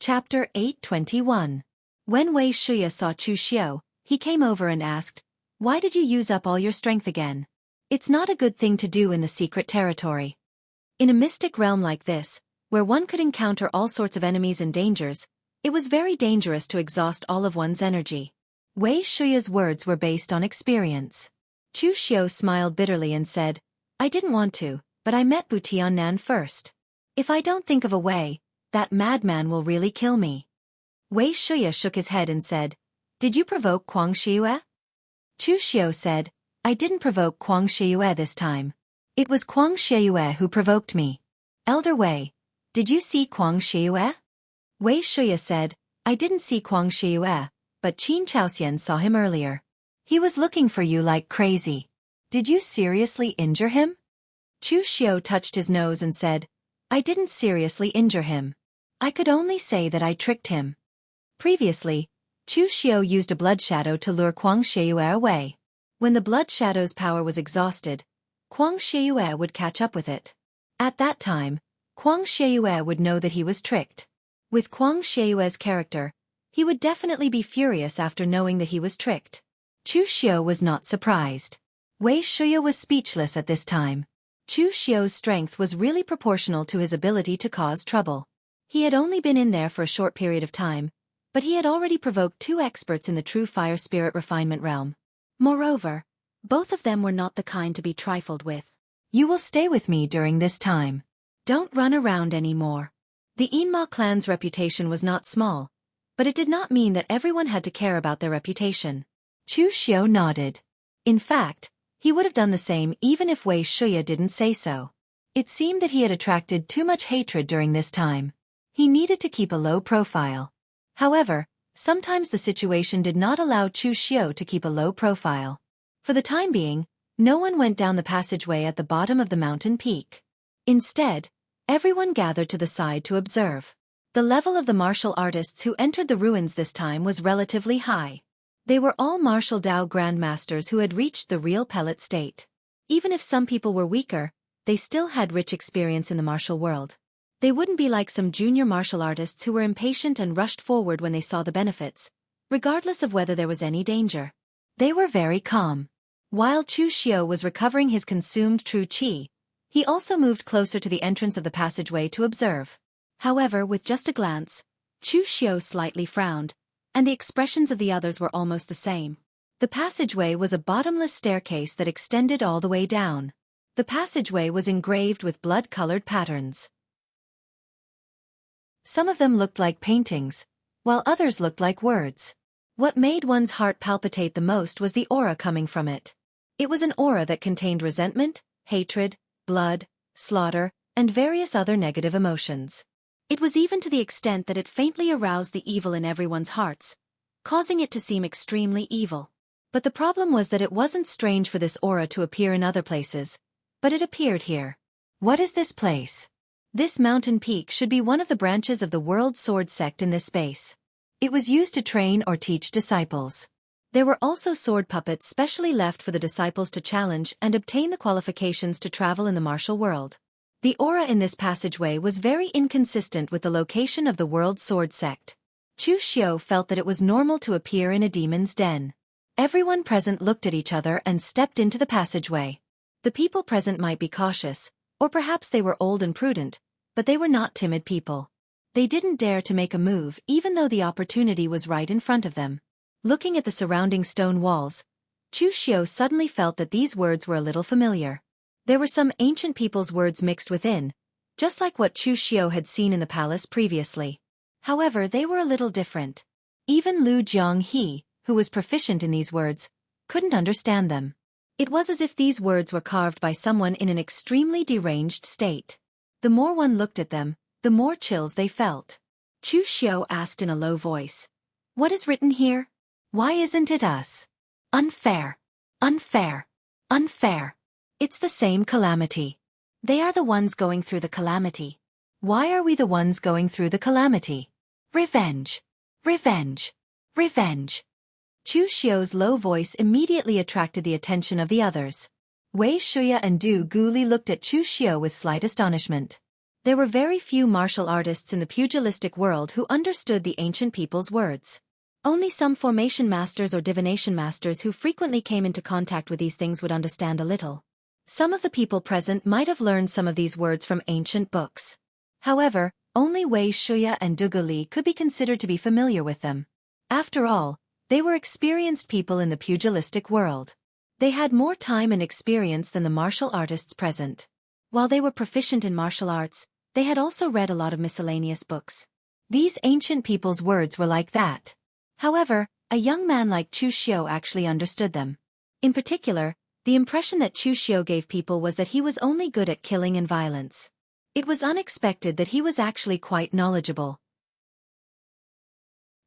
Chapter 821. When Wei Shuya saw Chu Xiao, he came over and asked, "Why did you use up all your strength again? It's not a good thing to do in the secret territory. In a mystic realm like this, where one could encounter all sorts of enemies and dangers, it was very dangerous to exhaust all of one's energy." Wei Shuya's words were based on experience. Chu Xiao smiled bitterly and said, "I didn't want to, but I met Bu Tiannan first. If I don't think of a way, that madman will really kill me." Wei Shuya shook his head and said, "Did you provoke Kuang Shiyue?" Chu Xiao said, "I didn't provoke Kuang Shiyue this time. It was Kuang Shiyue who provoked me." "Elder Wei, did you see Kuang Shiyue?" Wei Shuya said, "I didn't see Kuang Shiyue, but Qin Chaoxian saw him earlier. He was looking for you like crazy. Did you seriously injure him?" Chu Xiao touched his nose and said, "I didn't seriously injure him. I could only say that I tricked him." Previously, Chu Xiao used a blood shadow to lure Kuang Shiyue away. When the blood shadow's power was exhausted, Kuang Shiyue would catch up with it. At that time, Kuang Shiyue would know that he was tricked. With Kuang Shiyue's character, he would definitely be furious after knowing that he was tricked. Chu Xiao was not surprised. Wei Shuya was speechless at this time. Chu Xiao's strength was really proportional to his ability to cause trouble. He had only been in there for a short period of time, but he had already provoked two experts in the true fire spirit refinement realm. Moreover, both of them were not the kind to be trifled with. "You will stay with me during this time. Don't run around anymore." The Yinma clan's reputation was not small, but it did not mean that everyone had to care about their reputation. Chu Xiao nodded. In fact, he would have done the same even if Wei Shuya didn't say so. It seemed that he had attracted too much hatred during this time. He needed to keep a low profile. However, sometimes the situation did not allow Chu Xiao to keep a low profile. For the time being, no one went down the passageway at the bottom of the mountain peak. Instead, everyone gathered to the side to observe. The level of the martial artists who entered the ruins this time was relatively high. They were all martial Dao grandmasters who had reached the real pellet state. Even if some people were weaker, they still had rich experience in the martial world. They wouldn't be like some junior martial artists who were impatient and rushed forward when they saw the benefits, regardless of whether there was any danger. They were very calm. While Chu Xiao was recovering his consumed true qi, he also moved closer to the entrance of the passageway to observe. However, with just a glance, Chu Xiao slightly frowned, and the expressions of the others were almost the same. The passageway was a bottomless staircase that extended all the way down. The passageway was engraved with blood-colored patterns. Some of them looked like paintings, while others looked like words. What made one's heart palpitate the most was the aura coming from it. It was an aura that contained resentment, hatred, blood, slaughter, and various other negative emotions. It was even to the extent that it faintly aroused the evil in everyone's hearts, causing it to seem extremely evil. But the problem was that it wasn't strange for this aura to appear in other places, but it appeared here. What is this place? This mountain peak should be one of the branches of the World Sword sect in this space. It was used to train or teach disciples. There were also sword puppets specially left for the disciples to challenge and obtain the qualifications to travel in the martial world. The aura in this passageway was very inconsistent with the location of the World Sword sect. Chu Xiao felt that it was normal to appear in a demon's den. Everyone present looked at each other and stepped into the passageway. The people present might be cautious, or perhaps they were old and prudent, but they were not timid people. They didn't dare to make a move even though the opportunity was right in front of them. Looking at the surrounding stone walls, Chu Xiao suddenly felt that these words were a little familiar. There were some ancient people's words mixed within, just like what Chu Xiao had seen in the palace previously. However, they were a little different. Even Lu Jianghe, who was proficient in these words, couldn't understand them. It was as if these words were carved by someone in an extremely deranged state. The more one looked at them, the more chills they felt. Chu Xiao asked in a low voice, "What is written here? Why isn't it us? Unfair. Unfair. Unfair. It's the same calamity. They are the ones going through the calamity. Why are we the ones going through the calamity? Revenge. Revenge. Revenge." Chu Xiao's low voice immediately attracted the attention of the others. Wei Shuya and Du Guli looked at Chu Xiao with slight astonishment. There were very few martial artists in the pugilistic world who understood the ancient people's words. Only some formation masters or divination masters who frequently came into contact with these things would understand a little. Some of the people present might have learned some of these words from ancient books. However, only Wei Shuya and Dugu Li could be considered to be familiar with them. After all, they were experienced people in the pugilistic world. They had more time and experience than the martial artists present. While they were proficient in martial arts, they had also read a lot of miscellaneous books. These ancient people's words were like that. However, a young man like Chu Xiu actually understood them. In particular, the impression that Chu Xiu gave people was that he was only good at killing and violence. It was unexpected that he was actually quite knowledgeable.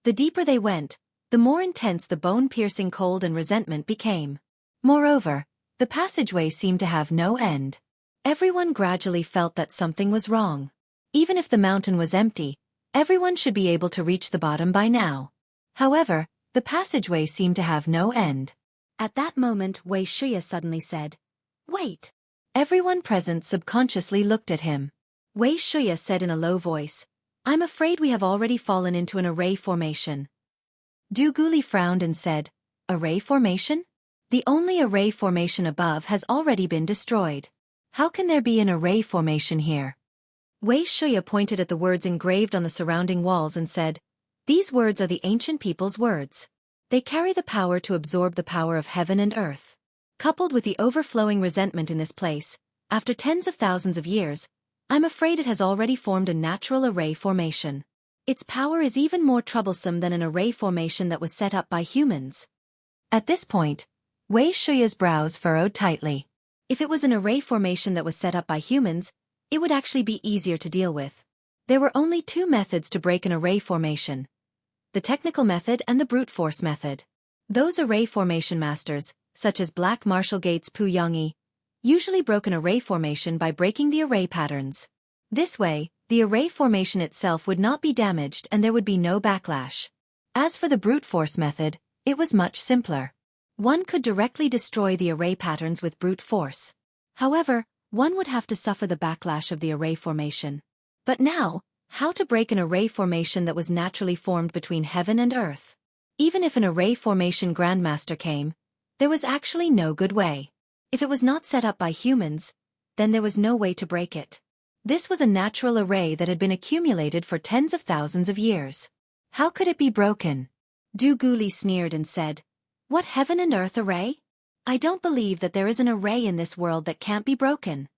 The deeper they went, the more intense the bone-piercing cold and resentment became. Moreover, the passageway seemed to have no end. Everyone gradually felt that something was wrong. Even if the mountain was empty, everyone should be able to reach the bottom by now. However, the passageway seemed to have no end. At that moment, Wei Shuya suddenly said, "Wait." Everyone present subconsciously looked at him. Wei Shuya said in a low voice, "I'm afraid we have already fallen into an array formation." Du Guli frowned and said, "Array formation? The only array formation above has already been destroyed. How can there be an array formation here?" Wei Shuya pointed at the words engraved on the surrounding walls and said, "These words are the ancient people's words. They carry the power to absorb the power of heaven and earth. Coupled with the overflowing resentment in this place, after tens of thousands of years, I'm afraid it has already formed a natural array formation. Its power is even more troublesome than an array formation that was set up by humans." At this point, Wei Shuya's brows furrowed tightly. If it was an array formation that was set up by humans, it would actually be easier to deal with. There were only two methods to break an array formation: the technical method and the brute force method. Those array formation masters, such as Black Martial Gates Pu Yongyi, usually broke an array formation by breaking the array patterns. This way, the array formation itself would not be damaged and there would be no backlash. As for the brute force method, it was much simpler. One could directly destroy the array patterns with brute force. However, one would have to suffer the backlash of the array formation. But now, how to break an array formation that was naturally formed between heaven and earth? Even if an array formation grandmaster came, there was actually no good way. If it was not set up by humans, then there was no way to break it. This was a natural array that had been accumulated for tens of thousands of years. How could it be broken? Du Guli sneered and said, "What heaven and earth array? I don't believe that there is an array in this world that can't be broken."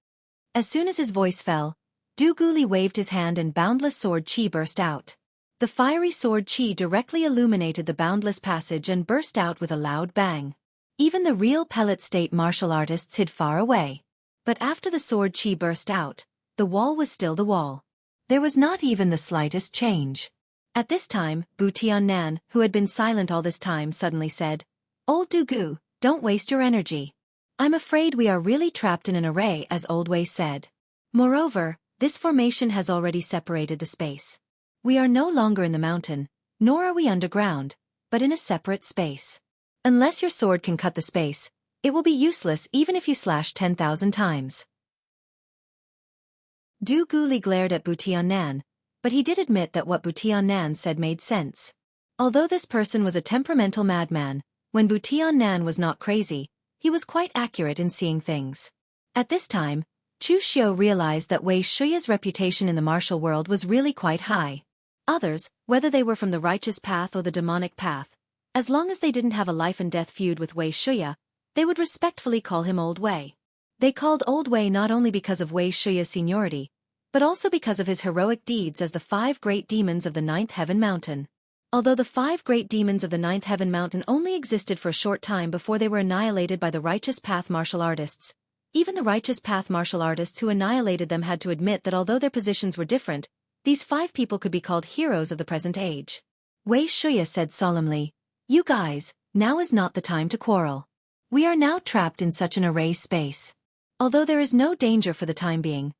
As soon as his voice fell, Du Guli waved his hand and boundless sword chi burst out. The fiery sword chi directly illuminated the boundless passage and burst out with a loud bang. Even the real pellet state martial artists hid far away. But after the sword chi burst out, the wall was still the wall. There was not even the slightest change. At this time, Bu Tiannan, who had been silent all this time, suddenly said, "Old Dugu, don't waste your energy. I'm afraid we are really trapped in an array, as Old Wei said. Moreover, this formation has already separated the space. We are no longer in the mountain, nor are we underground, but in a separate space. Unless your sword can cut the space, it will be useless even if you slash 10,000 times." Du Guli glared at Bu Tiannan, but he did admit that what Bu Tiannan said made sense. Although this person was a temperamental madman, when Bu Tiannan was not crazy, he was quite accurate in seeing things. At this time, Chu Xiu realized that Wei Shuya's reputation in the martial world was really quite high. Others, whether they were from the righteous path or the demonic path, as long as they didn't have a life-and-death feud with Wei Shuya, they would respectfully call him Old Wei. They called Old Wei not only because of Wei Shuya's seniority, but also because of his heroic deeds as the 5 great demons of the 9th Heaven Mountain. Although the 5 great demons of the 9th Heaven Mountain only existed for a short time before they were annihilated by the Righteous Path martial artists, even the Righteous Path martial artists who annihilated them had to admit that although their positions were different, these 5 people could be called heroes of the present age. Wei Shuya said solemnly, "You guys, now is not the time to quarrel. We are now trapped in such an array space. Although there is no danger for the time being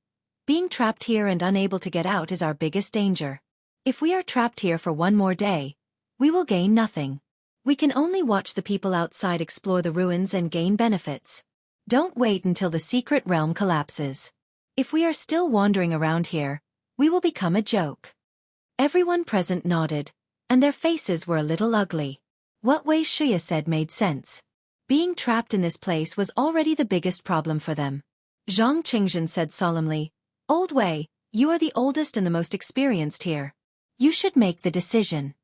trapped here and unable to get out is our biggest danger. If we are trapped here for one more day, we will gain nothing. We can only watch the people outside explore the ruins and gain benefits. Don't wait until the secret realm collapses. If we are still wandering around here, we will become a joke. Everyone present nodded, and their faces were a little ugly. What Wei Shuya said made sense. Being trapped in this place was already the biggest problem for them. Zhang Qingzhen said solemnly, "Old Wei, you are the oldest and the most experienced here. You should make the decision."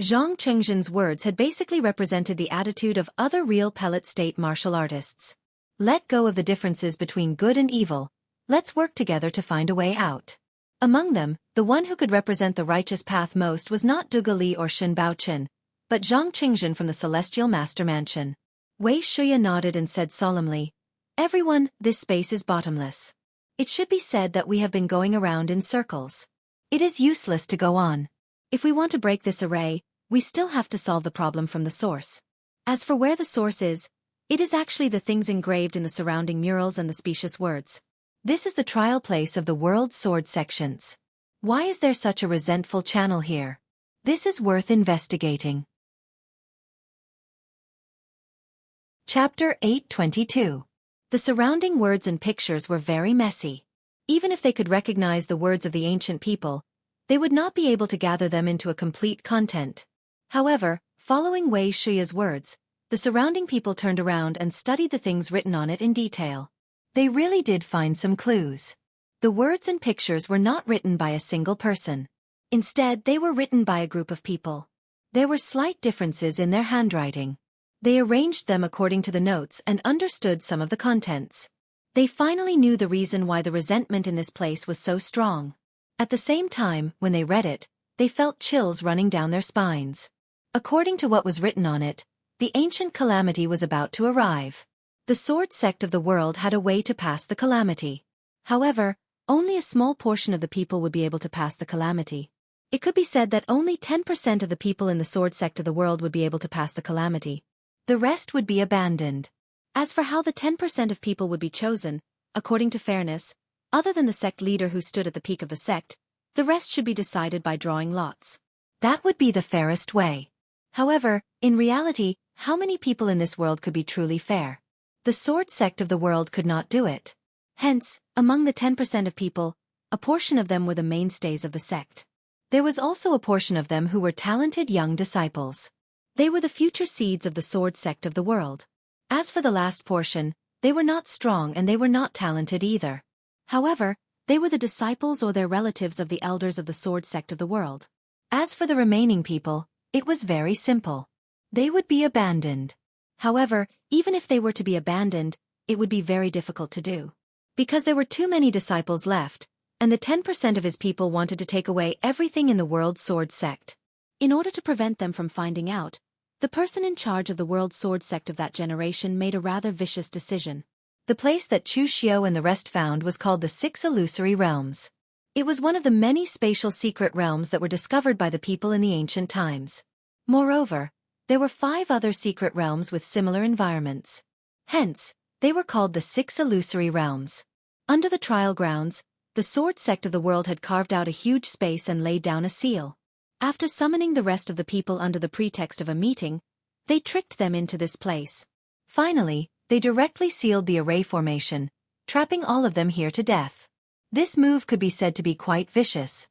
Zhang Qingzhen's words had basically represented the attitude of other real pellet state martial artists. Let go of the differences between good and evil. Let's work together to find a way out. Among them, the one who could represent the righteous path most was not Duge Li or Shen Baochen, but Zhang Qingzhen from the Celestial Master Mansion. Wei Shuya nodded and said solemnly, "Everyone, this space is bottomless. It should be said that we have been going around in circles. It is useless to go on. If we want to break this array, we still have to solve the problem from the source. As for where the source is, it is actually the things engraved in the surrounding murals and the specious words. This is the trial place of the world sword sections. Why is there such a resentful channel here? This is worth investigating." Chapter 822. The surrounding words and pictures were very messy. Even if they could recognize the words of the ancient people, they would not be able to gather them into a complete content. However, following Wei Shuya's words, the surrounding people turned around and studied the things written on it in detail. They really did find some clues. The words and pictures were not written by a single person. Instead, they were written by a group of people. There were slight differences in their handwriting. They arranged them according to the notes and understood some of the contents. They finally knew the reason why the resentment in this place was so strong. At the same time, when they read it, they felt chills running down their spines. According to what was written on it, the ancient calamity was about to arrive. The sword sect of the world had a way to pass the calamity. However, only a small portion of the people would be able to pass the calamity. It could be said that only 10% of the people in the sword sect of the world would be able to pass the calamity. The rest would be abandoned. As for how the 10% of people would be chosen, according to fairness, other than the sect leader who stood at the peak of the sect, the rest should be decided by drawing lots. That would be the fairest way. However, in reality, how many people in this world could be truly fair? The sword sect of the world could not do it. Hence, among the 10% of people, a portion of them were the mainstays of the sect. There was also a portion of them who were talented young disciples. They were the future seeds of the sword sect of the world. As for the last portion, they were not strong and they were not talented either. However, they were the disciples or their relatives of the elders of the sword sect of the world. As for the remaining people, it was very simple. They would be abandoned. However, even if they were to be abandoned, it would be very difficult to do. Because there were too many disciples left, and the 10% of his people wanted to take away everything in the world sword sect. In order to prevent them from finding out, the person in charge of the world sword sect of that generation made a rather vicious decision. The place that Chu Xiao and the rest found was called the Six Illusory Realms. It was one of the many spatial secret realms that were discovered by the people in the ancient times. Moreover, there were 5 other secret realms with similar environments. Hence, they were called the Six Illusory Realms. Under the trial grounds, the sword sect of the world had carved out a huge space and laid down a seal. After summoning the rest of the people under the pretext of a meeting, they tricked them into this place. Finally, they directly sealed the array formation, trapping all of them here to death. This move could be said to be quite vicious.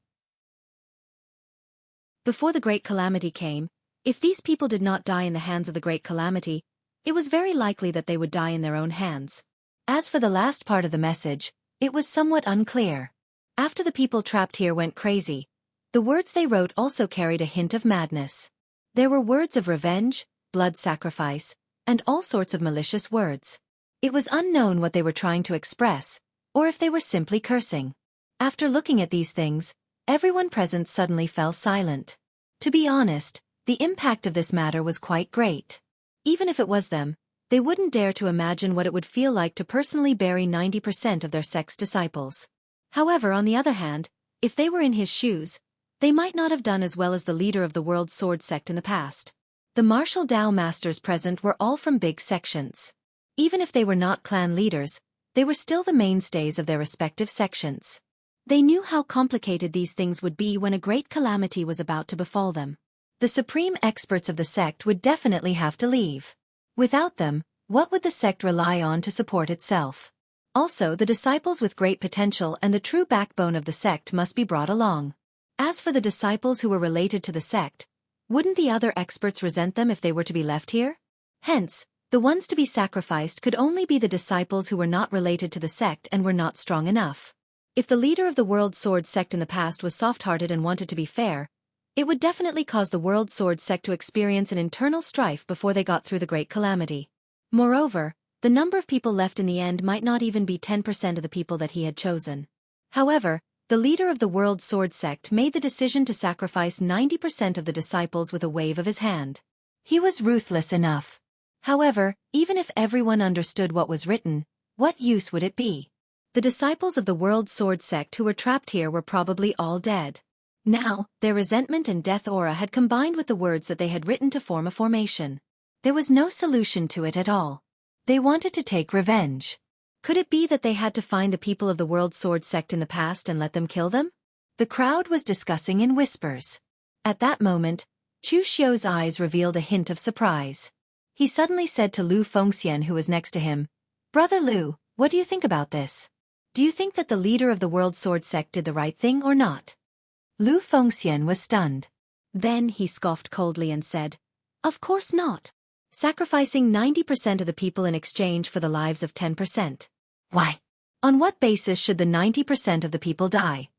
Before the Great Calamity came, if these people did not die in the hands of the Great Calamity, it was very likely that they would die in their own hands. As for the last part of the message, it was somewhat unclear. After the people trapped here went crazy, the words they wrote also carried a hint of madness. There were words of revenge, blood sacrifice, and all sorts of malicious words. It was unknown what they were trying to express, or if they were simply cursing. After looking at these things, everyone present suddenly fell silent. To be honest, the impact of this matter was quite great. Even if it was them, they wouldn't dare to imagine what it would feel like to personally bury 90% of their sect's disciples. However, on the other hand, if they were in his shoes, they might not have done as well as the leader of the world sword sect in the past. The martial Dao masters present were all from big sections. Even if they were not clan leaders, they were still the mainstays of their respective sections. They knew how complicated these things would be when a great calamity was about to befall them. The supreme experts of the sect would definitely have to leave. Without them, what would the sect rely on to support itself? Also, the disciples with great potential and the true backbone of the sect must be brought along. As for the disciples who were related to the sect, wouldn't the other experts resent them if they were to be left here? Hence, the ones to be sacrificed could only be the disciples who were not related to the sect and were not strong enough. If the leader of the World Sword sect in the past was soft-hearted and wanted to be fair, it would definitely cause the World Sword sect to experience an internal strife before they got through the great calamity. Moreover, the number of people left in the end might not even be 10% of the people that he had chosen. However, the leader of the World Sword sect made the decision to sacrifice 90% of the disciples with a wave of his hand. He was ruthless enough. However, even if everyone understood what was written, what use would it be? The disciples of the World Sword sect who were trapped here were probably all dead. Now, their resentment and death aura had combined with the words that they had written to form a formation. There was no solution to it at all. They wanted to take revenge. Could it be that they had to find the people of the World Sword sect in the past and let them kill them? The crowd was discussing in whispers. At that moment, Chu Xiu's eyes revealed a hint of surprise. He suddenly said to Lu Fengxian, who was next to him, "Brother Lu, what do you think about this? Do you think that the leader of the World Sword sect did the right thing or not?" Lu Fengxian was stunned. Then he scoffed coldly and said, "Of course not. Sacrificing 90% of the people in exchange for the lives of 10%. Why? On what basis should the 90% of the people die?"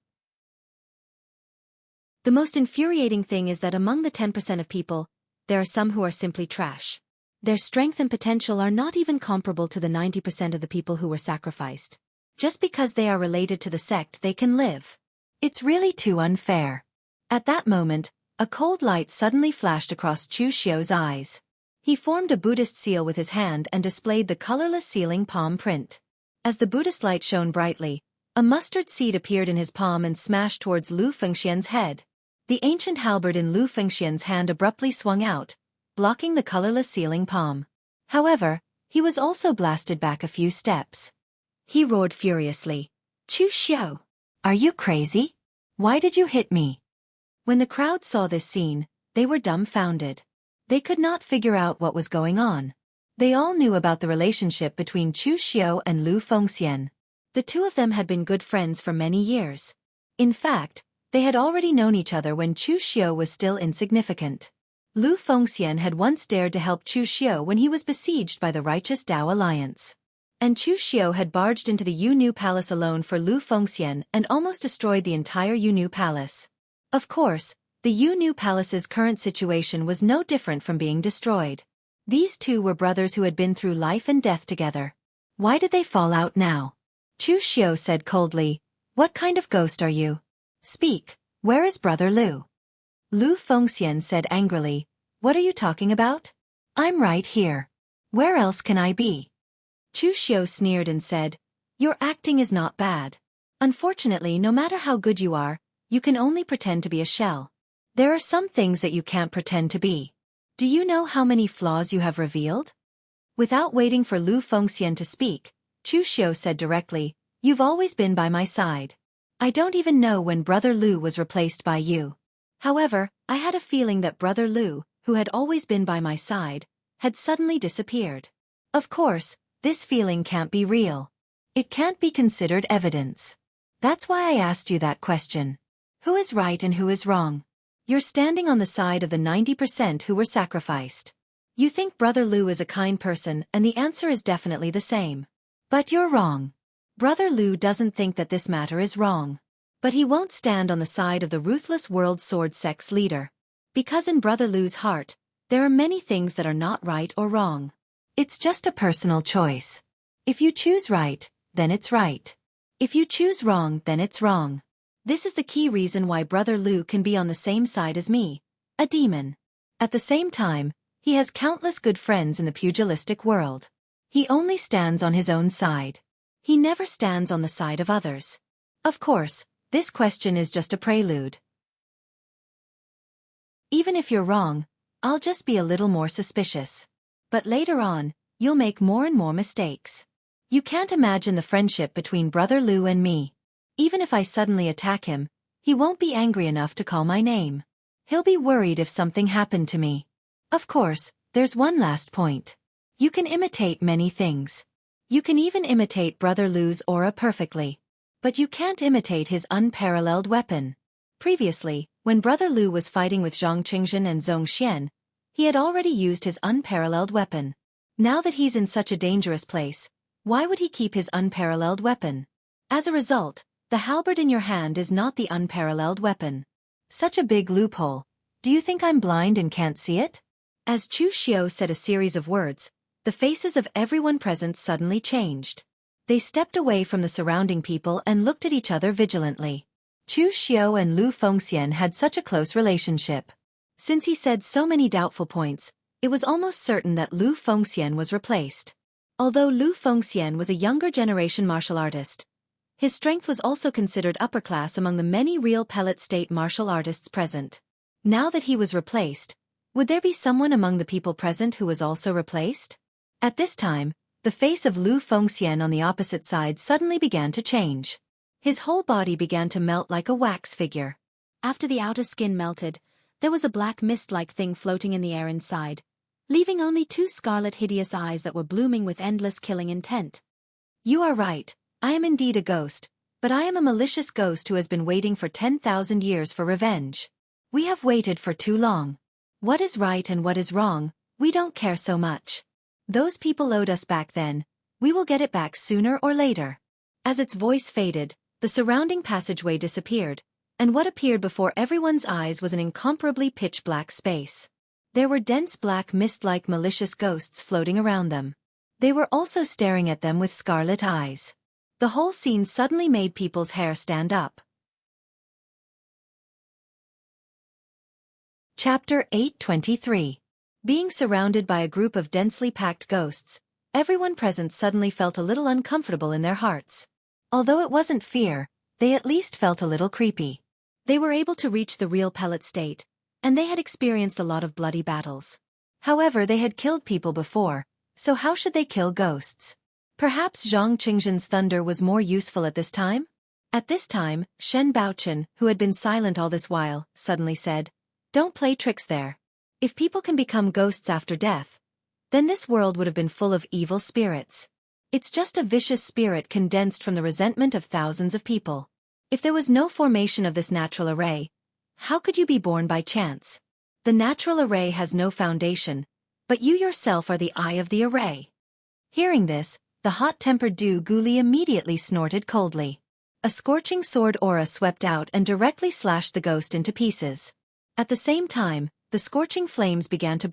The most infuriating thing is that among the 10% of people, there are some who are simply trash. Their strength and potential are not even comparable to the 90% of the people who were sacrificed. Just because they are related to the sect they can live. It's really too unfair. At that moment, a cold light suddenly flashed across Chu Xiu's eyes. He formed a Buddhist seal with his hand and displayed the colorless sealing palm print. As the Buddhist light shone brightly, a mustard seed appeared in his palm and smashed towards Lu Fengxian's head. The ancient halberd in Lu Fengxian's hand abruptly swung out, blocking the colorless sealing palm. However, he was also blasted back a few steps. He roared furiously, "Chu Xiu! Are you crazy? Why did you hit me?" When the crowd saw this scene, they were dumbfounded. They could not figure out what was going on. They all knew about the relationship between Chu Xiu and Lu Fengxian. The two of them had been good friends for many years. In fact, they had already known each other when Chu Xiu was still insignificant. Lu Fengxian had once dared to help Chu Xiu when he was besieged by the righteous Dao Alliance. And Chu Xiu had barged into the Yunu Palace alone for Lu Fengxian and almost destroyed the entire Yunu Palace. Of course, the Yunu Palace's current situation was no different from being destroyed. These two were brothers who had been through life and death together. Why did they fall out now? Chu Xiu said coldly, "What kind of ghost are you? Speak, where is Brother Lu?" Lu Fengxian said angrily, "What are you talking about? I'm right here. Where else can I be?" Chu Xiu sneered and said, "Your acting is not bad. Unfortunately, no matter how good you are, you can only pretend to be a shell. There are some things that you can't pretend to be. Do you know how many flaws you have revealed?" Without waiting for Lu Fengxian to speak, Chu Xiu said directly, "You've always been by my side. I don't even know when Brother Lu was replaced by you. However, I had a feeling that Brother Lu, who had always been by my side, had suddenly disappeared. Of course, this feeling can't be real. It can't be considered evidence. That's why I asked you that question. Who is right and who is wrong? You're standing on the side of the 90% who were sacrificed. You think Brother Lu is a kind person, and the answer is definitely the same. But you're wrong. Brother Lu doesn't think that this matter is wrong. But he won't stand on the side of the ruthless World Sword sect's leader. Because in Brother Lu's heart, there are many things that are not right or wrong. It's just a personal choice. If you choose right, then it's right. If you choose wrong, then it's wrong. This is the key reason why Brother Lu can be on the same side as me, a demon. At the same time, he has countless good friends in the pugilistic world. He only stands on his own side. He never stands on the side of others. Of course, this question is just a prelude. Even if you're wrong, I'll just be a little more suspicious. But later on, you'll make more and more mistakes. You can't imagine the friendship between Brother Lu and me. Even if I suddenly attack him, he won't be angry enough to call my name. He'll be worried if something happened to me. Of course, there's one last point. You can imitate many things. You can even imitate Brother Lu's aura perfectly. But you can't imitate his unparalleled weapon. Previously, when Brother Lu was fighting with Zhang Qingzhen and Zhong Xian, he had already used his unparalleled weapon. Now that he's in such a dangerous place, why would he keep his unparalleled weapon? As a result, the halberd in your hand is not the unparalleled weapon. Such a big loophole. Do you think I'm blind and can't see it? As Chu Xiu said a series of words, the faces of everyone present suddenly changed. They stepped away from the surrounding people and looked at each other vigilantly. Chu Xiu and Lu Fengxian had such a close relationship. Since he said so many doubtful points, it was almost certain that Lu Fengxian was replaced. Although Lu Fengxian was a younger generation martial artist, his strength was also considered upper class among the many real pellet state martial artists present. Now that he was replaced, would there be someone among the people present who was also replaced? At this time, the face of Lu Fengxian on the opposite side suddenly began to change. His whole body began to melt like a wax figure. After the outer skin melted, there was a black mist-like thing floating in the air inside, leaving only two scarlet hideous eyes that were blooming with endless killing intent. You are right, I am indeed a ghost, but I am a malicious ghost who has been waiting for 10,000 years for revenge. We have waited for too long. What is right and what is wrong, we don't care so much. Those people owed us back then, we will get it back sooner or later. As its voice faded, the surrounding passageway disappeared, and what appeared before everyone's eyes was an incomparably pitch-black space. There were dense black mist-like malicious ghosts floating around them. They were also staring at them with scarlet eyes. The whole scene suddenly made people's hair stand up. Chapter 823. Being surrounded by a group of densely packed ghosts, everyone present suddenly felt a little uncomfortable in their hearts. Although it wasn't fear, they at least felt a little creepy. They were able to reach the real pellet state, and they had experienced a lot of bloody battles. However, they had killed people before, so how should they kill ghosts? Perhaps Zhang Qingzhen's thunder was more useful at this time? At this time, Shen Baochen, who had been silent all this while, suddenly said, "Don't play tricks there. If people can become ghosts after death, then this world would have been full of evil spirits. It's just a vicious spirit condensed from the resentment of thousands of people. If there was no formation of this natural array, how could you be born by chance? The natural array has no foundation, but you yourself are the eye of the array." Hearing this, the hot-tempered Du Guli immediately snorted coldly. A scorching sword aura swept out and directly slashed the ghost into pieces. At the same time, the scorching flames began to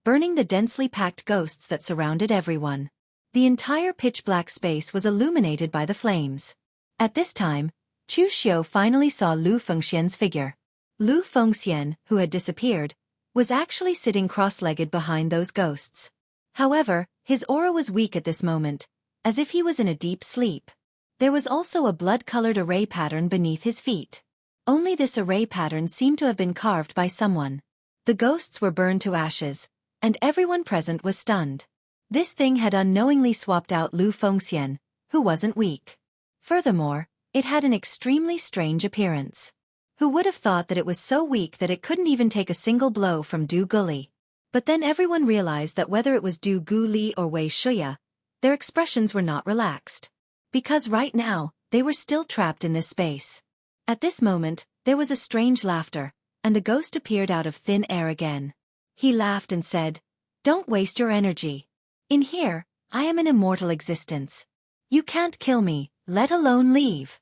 burning the densely packed ghosts that surrounded everyone. The entire pitch-black space was illuminated by the flames. At this time, Chu Xiu finally saw Lu Fengxian's figure. Lu Fengxian, who had disappeared, was actually sitting cross-legged behind those ghosts. However, his aura was weak at this moment, as if he was in a deep sleep. There was also a blood-colored array pattern beneath his feet. Only this array pattern seemed to have been carved by someone. The ghosts were burned to ashes, and everyone present was stunned. This thing had unknowingly swapped out Lu Fengxian, who wasn't weak. Furthermore, it had an extremely strange appearance. Who would have thought that it was so weak that it couldn't even take a single blow from Du Guli? But then everyone realized that whether it was Du Guli or Wei Shuya, their expressions were not relaxed. Because right now, they were still trapped in this space. At this moment, there was a strange laughter, and the ghost appeared out of thin air again. He laughed and said, "Don't waste your energy. In here, I am an immortal existence. You can't kill me, let alone leave."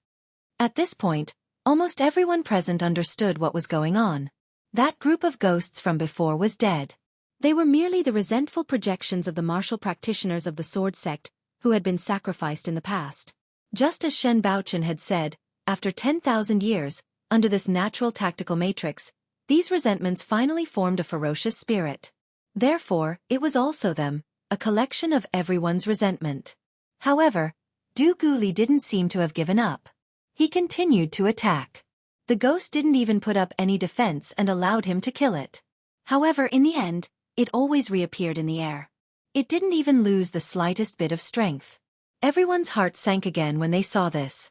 At this point, almost everyone present understood what was going on. That group of ghosts from before was dead. They were merely the resentful projections of the martial practitioners of the sword sect, who had been sacrificed in the past. Just as Shen Baochen had said, after 10,000 years, under this natural tactical matrix, these resentments finally formed a ferocious spirit. Therefore, it was also them, a collection of everyone's resentment. However, Du Guli didn't seem to have given up. He continued to attack. The ghost didn't even put up any defense and allowed him to kill it. However, in the end, it always reappeared in the air. It didn't even lose the slightest bit of strength. Everyone's heart sank again when they saw this.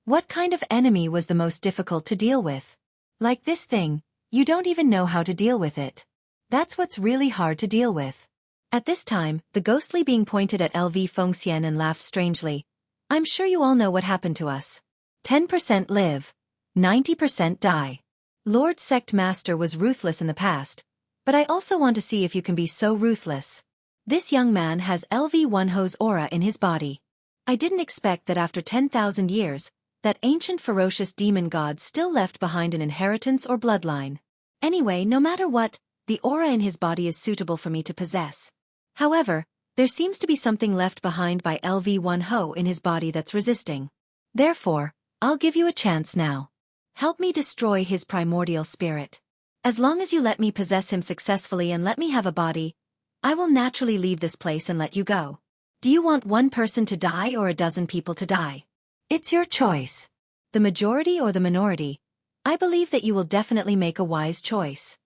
What kind of enemy was the most difficult to deal with? Like this thing, you don't even know how to deal with it. That's what's really hard to deal with. At this time, the ghostly being pointed at LV Fengxian and laughed strangely. I'm sure you all know what happened to us. 10% live. 90% die. Lord Sect Master was ruthless in the past, but I also want to see if you can be so ruthless. This young man has LV Wunho's aura in his body. I didn't expect that after 10,000 years, that ancient ferocious demon god still left behind an inheritance or bloodline. Anyway, no matter what, the aura in his body is suitable for me to possess. However, there seems to be something left behind by LV Wunho in his body that's resisting. Therefore, I'll give you a chance now. Help me destroy his primordial spirit. As long as you let me possess him successfully and let me have a body, I will naturally leave this place and let you go. Do you want one person to die or a dozen people to die? It's your choice. The majority or the minority. I believe that you will definitely make a wise choice.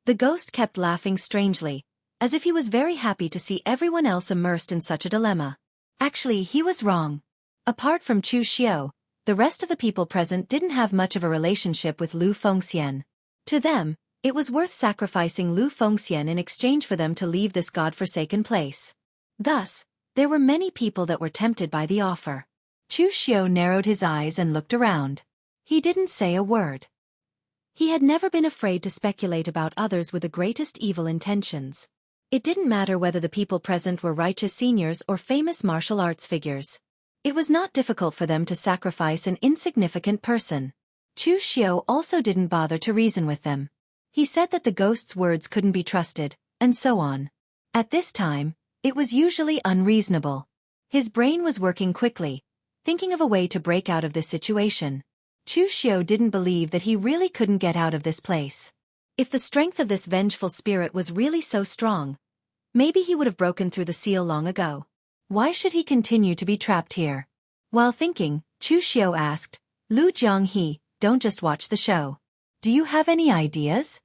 The ghost kept laughing strangely, as if he was very happy to see everyone else immersed in such a dilemma. Actually, he was wrong. Apart from Chu Xiao, the rest of the people present didn't have much of a relationship with Lu Fengxian. To them, it was worth sacrificing Lu Fengxian in exchange for them to leave this god-forsaken place. Thus, there were many people that were tempted by the offer. Chu Xiao narrowed his eyes and looked around. He didn't say a word. He had never been afraid to speculate about others with the greatest evil intentions. It didn't matter whether the people present were righteous seniors or famous martial arts figures. It was not difficult for them to sacrifice an insignificant person. Chu Xiao also didn't bother to reason with them. He said that the ghost's words couldn't be trusted, and so on. At this time, it was usually unreasonable. His brain was working quickly, thinking of a way to break out of this situation. Chu Xiao didn't believe that he really couldn't get out of this place. If the strength of this vengeful spirit was really so strong, maybe he would have broken through the seal long ago. Why should he continue to be trapped here? While thinking, Chu Xiao asked, Lu Jianghe, don't just watch the show. Do you have any ideas?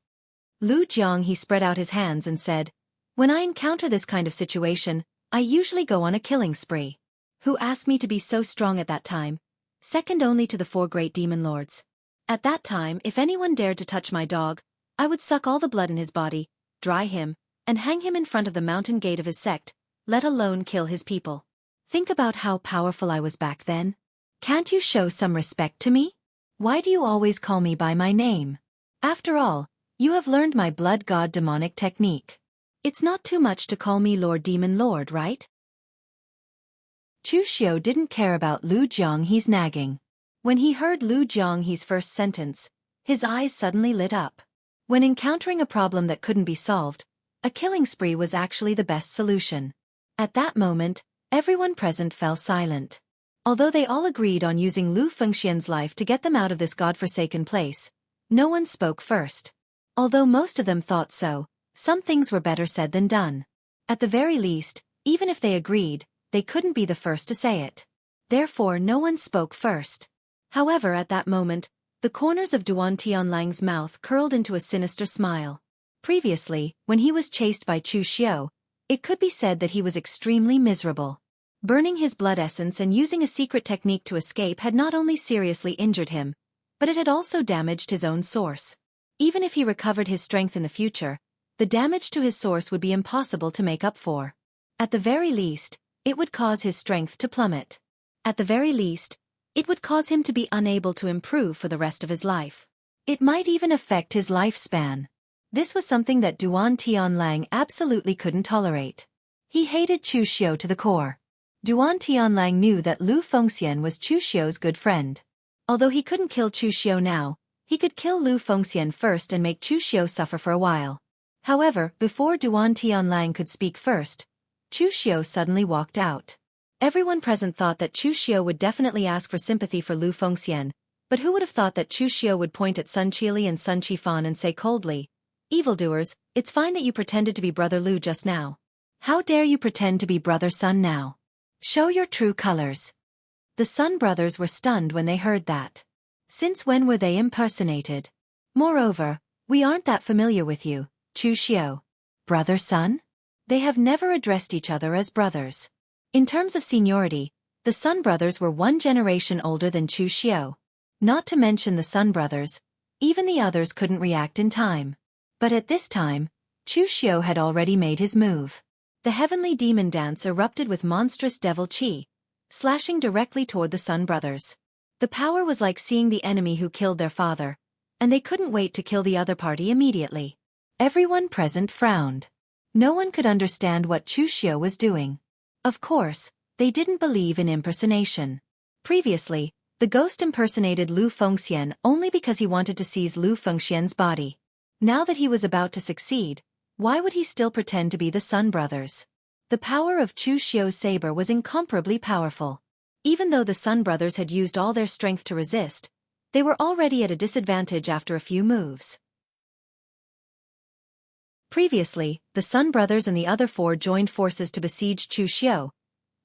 Lu Jianghe spread out his hands and said, when I encounter this kind of situation, I usually go on a killing spree. Who asked me to be so strong at that time? Second only to the 4 great demon lords. At that time, if anyone dared to touch my dog, I would suck all the blood in his body, dry him, and hang him in front of the mountain gate of his sect, let alone kill his people. Think about how powerful I was back then. Can't you show some respect to me? Why do you always call me by my name? After all, you have learned my blood god demonic technique. It's not too much to call me Lord Demon Lord, right? Chu Xiao didn't care about Lu Jianghe's nagging. When he heard Lu Jianghe's first sentence, his eyes suddenly lit up. When encountering a problem that couldn't be solved, a killing spree was actually the best solution. At that moment, everyone present fell silent. Although they all agreed on using Lu Fengxian's life to get them out of this godforsaken place, no one spoke first. Although most of them thought so, some things were better said than done. At the very least, even if they agreed, they couldn't be the first to say it. Therefore no one spoke first. However, at that moment, the corners of Duan Tianlang's mouth curled into a sinister smile. Previously, when he was chased by Chu Xiao, it could be said that he was extremely miserable. Burning his blood essence and using a secret technique to escape had not only seriously injured him, but it had also damaged his own source. Even if he recovered his strength in the future, the damage to his source would be impossible to make up for. At the very least, it would cause his strength to plummet. At the very least, it would cause him to be unable to improve for the rest of his life. It might even affect his lifespan. This was something that Duan Tianlang absolutely couldn't tolerate. He hated Chu Xiao to the core. Duan Tianlang knew that Lu Fengxian was Chu Xiao's good friend. Although he couldn't kill Chu Xiao now, he could kill Lu Fengxian first and make Chu Xiao suffer for a while. However, before Duan Tianlang could speak first, Chu Xiao suddenly walked out. Everyone present thought that Chu Xiao would definitely ask for sympathy for Lu Fengxian, but who would have thought that Chu Xiao would point at Sun Qili and Sun Qifan and say coldly, "Evildoers, it's fine that you pretended to be Brother Lu just now. How dare you pretend to be Brother Sun now? Show your true colors." The Sun brothers were stunned when they heard that. Since when were they impersonated? Moreover, we aren't that familiar with you, Chu Xiao. Brother Sun? They have never addressed each other as brothers. In terms of seniority, the Sun brothers were 1 generation older than Chu Xiao. Not to mention the Sun brothers, even the others couldn't react in time. But at this time, Chu Xiao had already made his move. The heavenly demon dance erupted with monstrous devil chi, slashing directly toward the Sun brothers. The power was like seeing the enemy who killed their father, and they couldn't wait to kill the other party immediately. Everyone present frowned. No one could understand what Chu Xiu was doing. Of course, they didn't believe in impersonation. Previously, the ghost impersonated Lu Fengxian only because he wanted to seize Lu Fengxian's body. Now that he was about to succeed, why would he still pretend to be the Sun brothers? The power of Chu Xiu's saber was incomparably powerful. Even though the Sun brothers had used all their strength to resist, they were already at a disadvantage after a few moves. Previously, the Sun brothers and the other four joined forces to besiege Chu Xiu,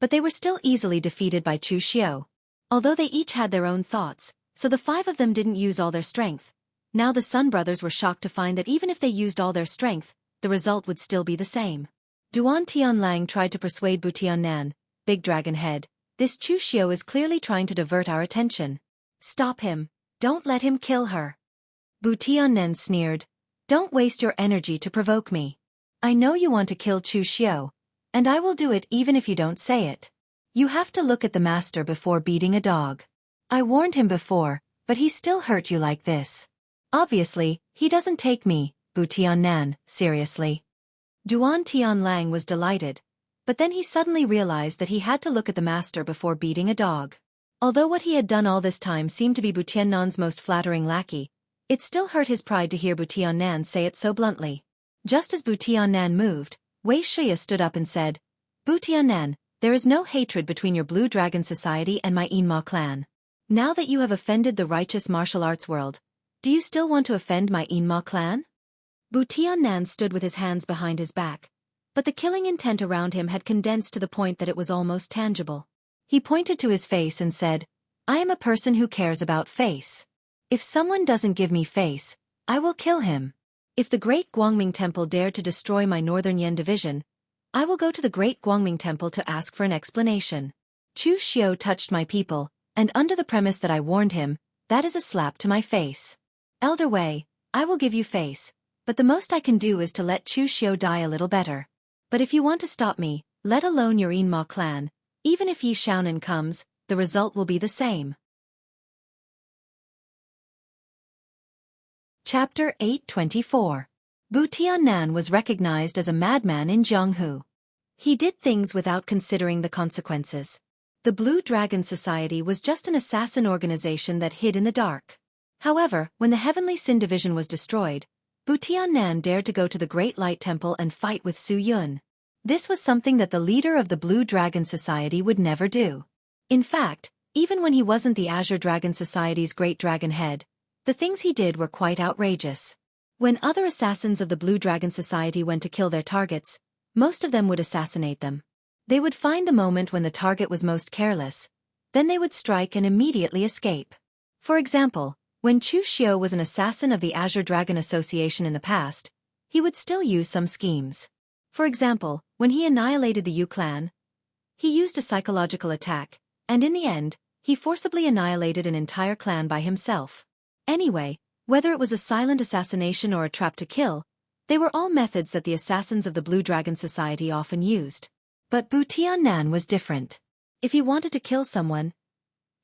but they were still easily defeated by Chu Xiu. Although they each had their own thoughts, so the five of them didn't use all their strength. Now the Sun brothers were shocked to find that even if they used all their strength, the result would still be the same. Duan Tianlang tried to persuade Bu Tiannan, Big Dragon Head, this Chu Xiu is clearly trying to divert our attention. Stop him. Don't let him kill her. Bu Tiannan sneered. Don't waste your energy to provoke me. I know you want to kill Chu Xiu, and I will do it even if you don't say it. You have to look at the master before beating a dog. I warned him before, but he still hurt you like this. Obviously, he doesn't take me, Bu Tiannan, seriously. Duan Tianlang was delighted, but then he suddenly realized that he had to look at the master before beating a dog. Although what he had done all this time seemed to be Bu Tiannan's most flattering lackey, it still hurt his pride to hear Bu Tiannan say it so bluntly. Just as Bu Tiannan moved, Wei Shuya stood up and said, Bu Tiannan, there is no hatred between your Blue Dragon Society and my Yinma clan. Now that you have offended the righteous martial arts world, do you still want to offend my Yinma clan? Bu Tiannan stood with his hands behind his back, but the killing intent around him had condensed to the point that it was almost tangible. He pointed to his face and said, I am a person who cares about face. If someone doesn't give me face, I will kill him. If the Great Guangming Temple dared to destroy my Northern Yan division, I will go to the Great Guangming Temple to ask for an explanation. Chu Xiu touched my people, and under the premise that I warned him, that is a slap to my face. Elder Wei, I will give you face, but the most I can do is to let Chu Xiu die a little better. But if you want to stop me, let alone your Yinma clan, even if Yi Xiaonan comes, the result will be the same. Chapter 824. Bu Tiannan was recognized as a madman in Jianghu. He did things without considering the consequences. The Blue Dragon Society was just an assassin organization that hid in the dark. However, when the Heavenly Sin Division was destroyed, Bu Tiannan dared to go to the Great Light Temple and fight with Su Yun. This was something that the leader of the Blue Dragon Society would never do. In fact, even when he wasn't the Azure Dragon Society's Great Dragon Head, the things he did were quite outrageous. When other assassins of the Blue Dragon Society went to kill their targets, most of them would assassinate them. They would find the moment when the target was most careless, then they would strike and immediately escape. For example, when Chu Xiu was an assassin of the Azure Dragon Association in the past, he would still use some schemes. For example, when he annihilated the Yu clan, he used a psychological attack, and in the end, he forcibly annihilated an entire clan by himself. Anyway, whether it was a silent assassination or a trap to kill, they were all methods that the assassins of the Blue Dragon Society often used. But Bu Tiannan was different. If he wanted to kill someone,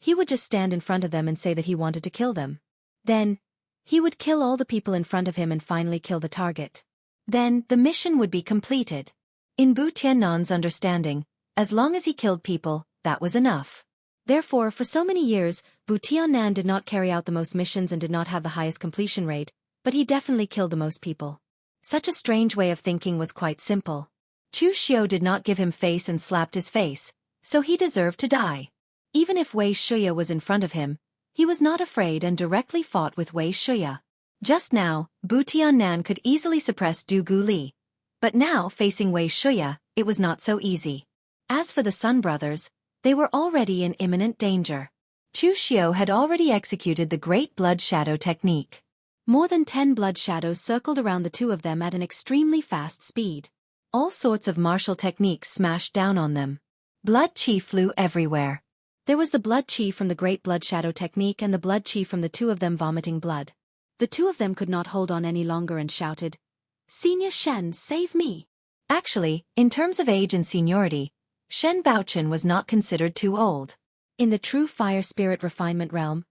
he would just stand in front of them and say that he wanted to kill them. Then, he would kill all the people in front of him and finally kill the target. Then, the mission would be completed. In Bu Tiannan's understanding, as long as he killed people, that was enough. Therefore, for so many years, Bu Tiannan did not carry out the most missions and did not have the highest completion rate, but he definitely killed the most people. Such a strange way of thinking was quite simple. Chu Xiu did not give him face and slapped his face, so he deserved to die. Even if Wei Shuya was in front of him, he was not afraid and directly fought with Wei Shuya. Just now, Bu Tiannan could easily suppress Du Gu Li, but now facing Wei Shuya, it was not so easy. As for the Sun brothers, they were already in imminent danger. Chu Xiu had already executed the Great Blood Shadow technique. More than 10 blood shadows circled around the two of them at an extremely fast speed. All sorts of martial techniques smashed down on them. Blood chi flew everywhere. There was the blood chi from the Great Blood Shadow technique and the blood chi from the two of them vomiting blood. The two of them could not hold on any longer and shouted, "Senior Shen, save me!" Actually, in terms of age and seniority, Shen Baochen was not considered too old. In the true fire spirit refinement realm,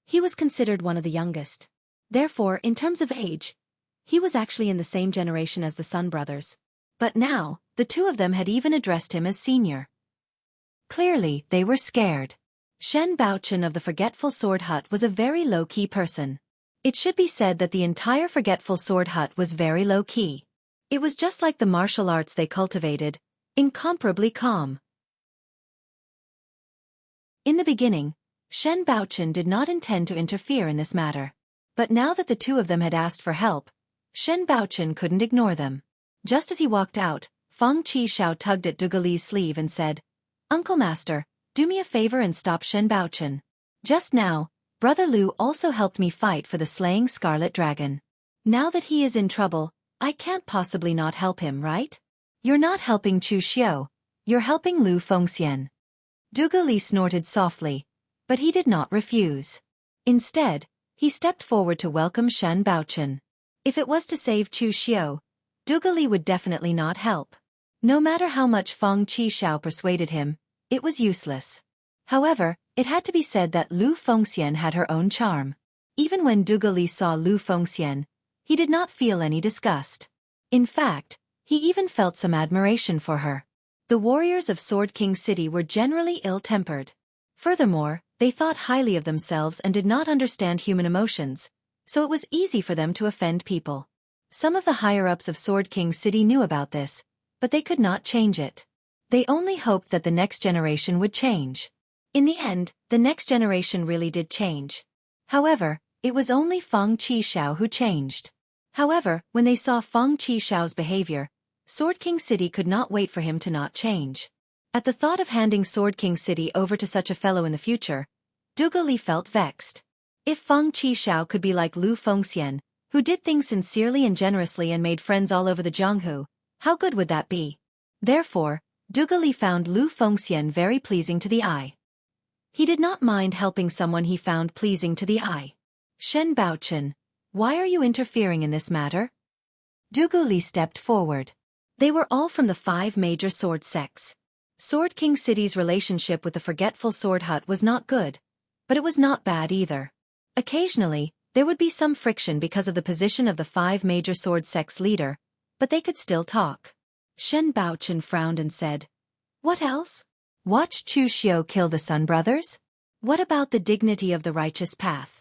he was considered one of the youngest. Therefore, in terms of age, he was actually in the same generation as the Sun brothers. But now, the two of them had even addressed him as senior. Clearly, they were scared. Shen Baochen of the Forgetful Sword Hut was a very low-key person. It should be said that the entire Forgetful Sword Hut was very low-key. It was just like the martial arts they cultivated, incomparably calm. In the beginning, Shen Baochen did not intend to interfere in this matter. But now that the two of them had asked for help, Shen Baochen couldn't ignore them. Just as he walked out, Feng Qishao tugged at Dugali's sleeve and said, "Uncle Master, do me a favor and stop Shen Baochen. Just now, Brother Lu also helped me fight for the slaying Scarlet Dragon. Now that he is in trouble, I can't possibly not help him, right? You're not helping Chu Xiu, you're helping Lu Fengxian." Dugali snorted softly, but he did not refuse. Instead, he stepped forward to welcome Shen Baochen. If it was to save Chu Xiu, Dugali would definitely not help. No matter how much Feng Qishao persuaded him, it was useless. However, it had to be said that Lu Fengxian had her own charm. Even when Dugali saw Lu Fengxian, he did not feel any disgust. In fact, he even felt some admiration for her. The warriors of Sword King City were generally ill-tempered. Furthermore, they thought highly of themselves and did not understand human emotions, so it was easy for them to offend people. Some of the higher-ups of Sword King City knew about this, but they could not change it. They only hoped that the next generation would change. In the end, the next generation really did change. However, it was only Feng Qishao who changed. However, when they saw Feng Qishao's behavior, Sword King City could not wait for him to not change. At the thought of handing Sword King City over to such a fellow in the future, Dugali felt vexed. If Feng Qishao could be like Lu Fengxian, who did things sincerely and generously and made friends all over the Jianghu, how good would that be? Therefore, Dugali found Lu Fengxian very pleasing to the eye. He did not mind helping someone he found pleasing to the eye. "Shen Baochen, why are you interfering in this matter?" Dugali stepped forward. They were all from the 5 major sword sects. Sword King City's relationship with the Forgetful Sword Hut was not good, but it was not bad either. Occasionally, there would be some friction because of the position of the 5 major sword sects leader, but they could still talk. Shen Baochen frowned and said, "What else? Watch Chu Xiu kill the Sun brothers? What about the dignity of the righteous path?"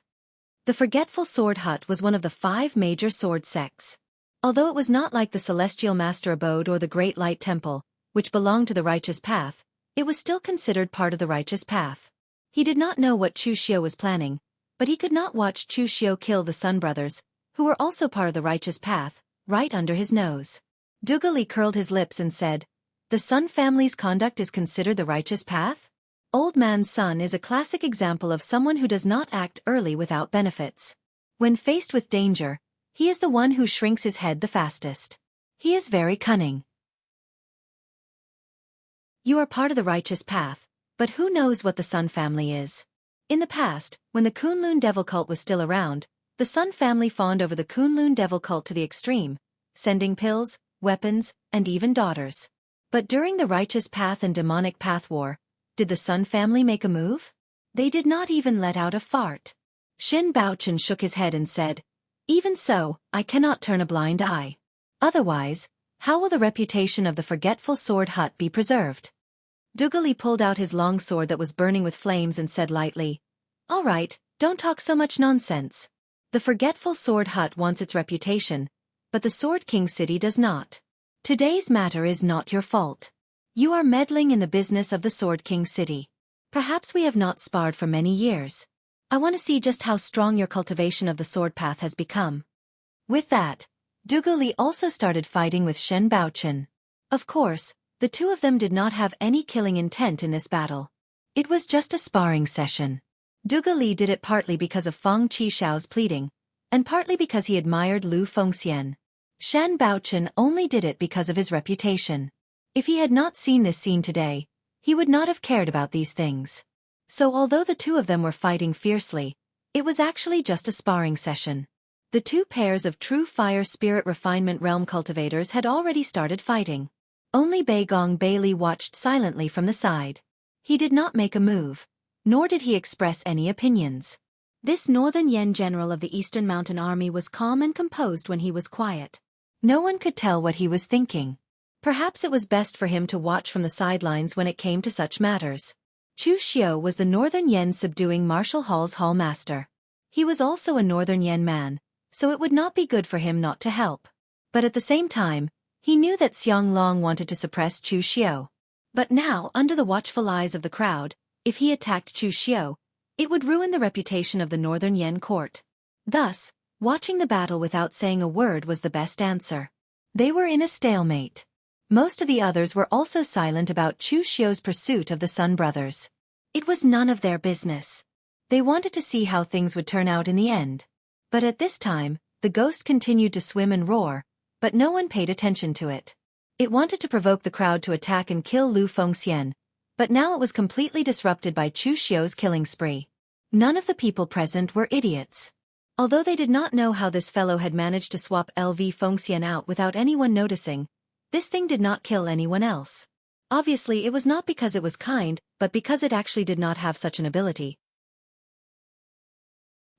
The Forgetful Sword Hut was one of the 5 major sword sects. Although it was not like the Celestial Master Abode or the Great Light Temple, which belonged to the righteous path, it was still considered part of the righteous path. He did not know what Chu Xiu was planning, but he could not watch Chu Xiu kill the Sun brothers, who were also part of the righteous path, right under his nose. Dugali curled his lips and said, "The Sun family's conduct is considered the righteous path? Old Man's son is a classic example of someone who does not act early without benefits. When faced with danger, he is the one who shrinks his head the fastest. He is very cunning." You are part of the righteous path, but who knows what the Sun family is? In the past, when the Kunlun Devil cult was still around, the Sun family fawned over the Kunlun Devil cult to the extreme, sending pills, weapons, and even daughters. But during the Righteous Path and Demonic Path War, did the Sun family make a move? They did not even let out a fart. Shen Baochen shook his head and said, "Even so, I cannot turn a blind eye. Otherwise, how will the reputation of the Forgetful Sword Hut be preserved?" Dugali pulled out his long sword that was burning with flames and said lightly, "All right, don't talk so much nonsense. The Forgetful Sword Hut wants its reputation, but the Sword King City does not. Today's matter is not your fault. You are meddling in the business of the Sword King City. Perhaps we have not sparred for many years. I want to see just how strong your cultivation of the sword path has become." With that, Dugali also started fighting with Shen Baochen. Of course, the two of them did not have any killing intent in this battle. It was just a sparring session. Dugali did it partly because of Feng Qishao's pleading, and partly because he admired Lu Fengxian. Shen Baochen only did it because of his reputation. If he had not seen this scene today, he would not have cared about these things. So although the two of them were fighting fiercely, it was actually just a sparring session. The two pairs of true fire spirit refinement realm cultivators had already started fighting. Only Beigong Bailey watched silently from the side. He did not make a move, nor did he express any opinions. This Northern Yen general of the Eastern Mountain Army was calm and composed when he was quiet. No one could tell what he was thinking. Perhaps it was best for him to watch from the sidelines when it came to such matters. Chu Xiu was the Northern Yen subduing Martial Hall's hall master. He was also a Northern Yen man, so it would not be good for him not to help. But at the same time, he knew that Xiang Long wanted to suppress Chu Xiu. But now, under the watchful eyes of the crowd, if he attacked Chu Xiu, it would ruin the reputation of the Northern Yen court. Thus, watching the battle without saying a word was the best answer. They were in a stalemate. Most of the others were also silent about Chu Xiu's pursuit of the Sun brothers. It was none of their business. They wanted to see how things would turn out in the end. But at this time, the ghost continued to swim and roar, but no one paid attention to it. It wanted to provoke the crowd to attack and kill Lu Fengxian, but now it was completely disrupted by Chu Xiu's killing spree. None of the people present were idiots. Although they did not know how this fellow had managed to swap LV Fengxian out without anyone noticing, this thing did not kill anyone else. Obviously it was not because it was kind, but because it actually did not have such an ability.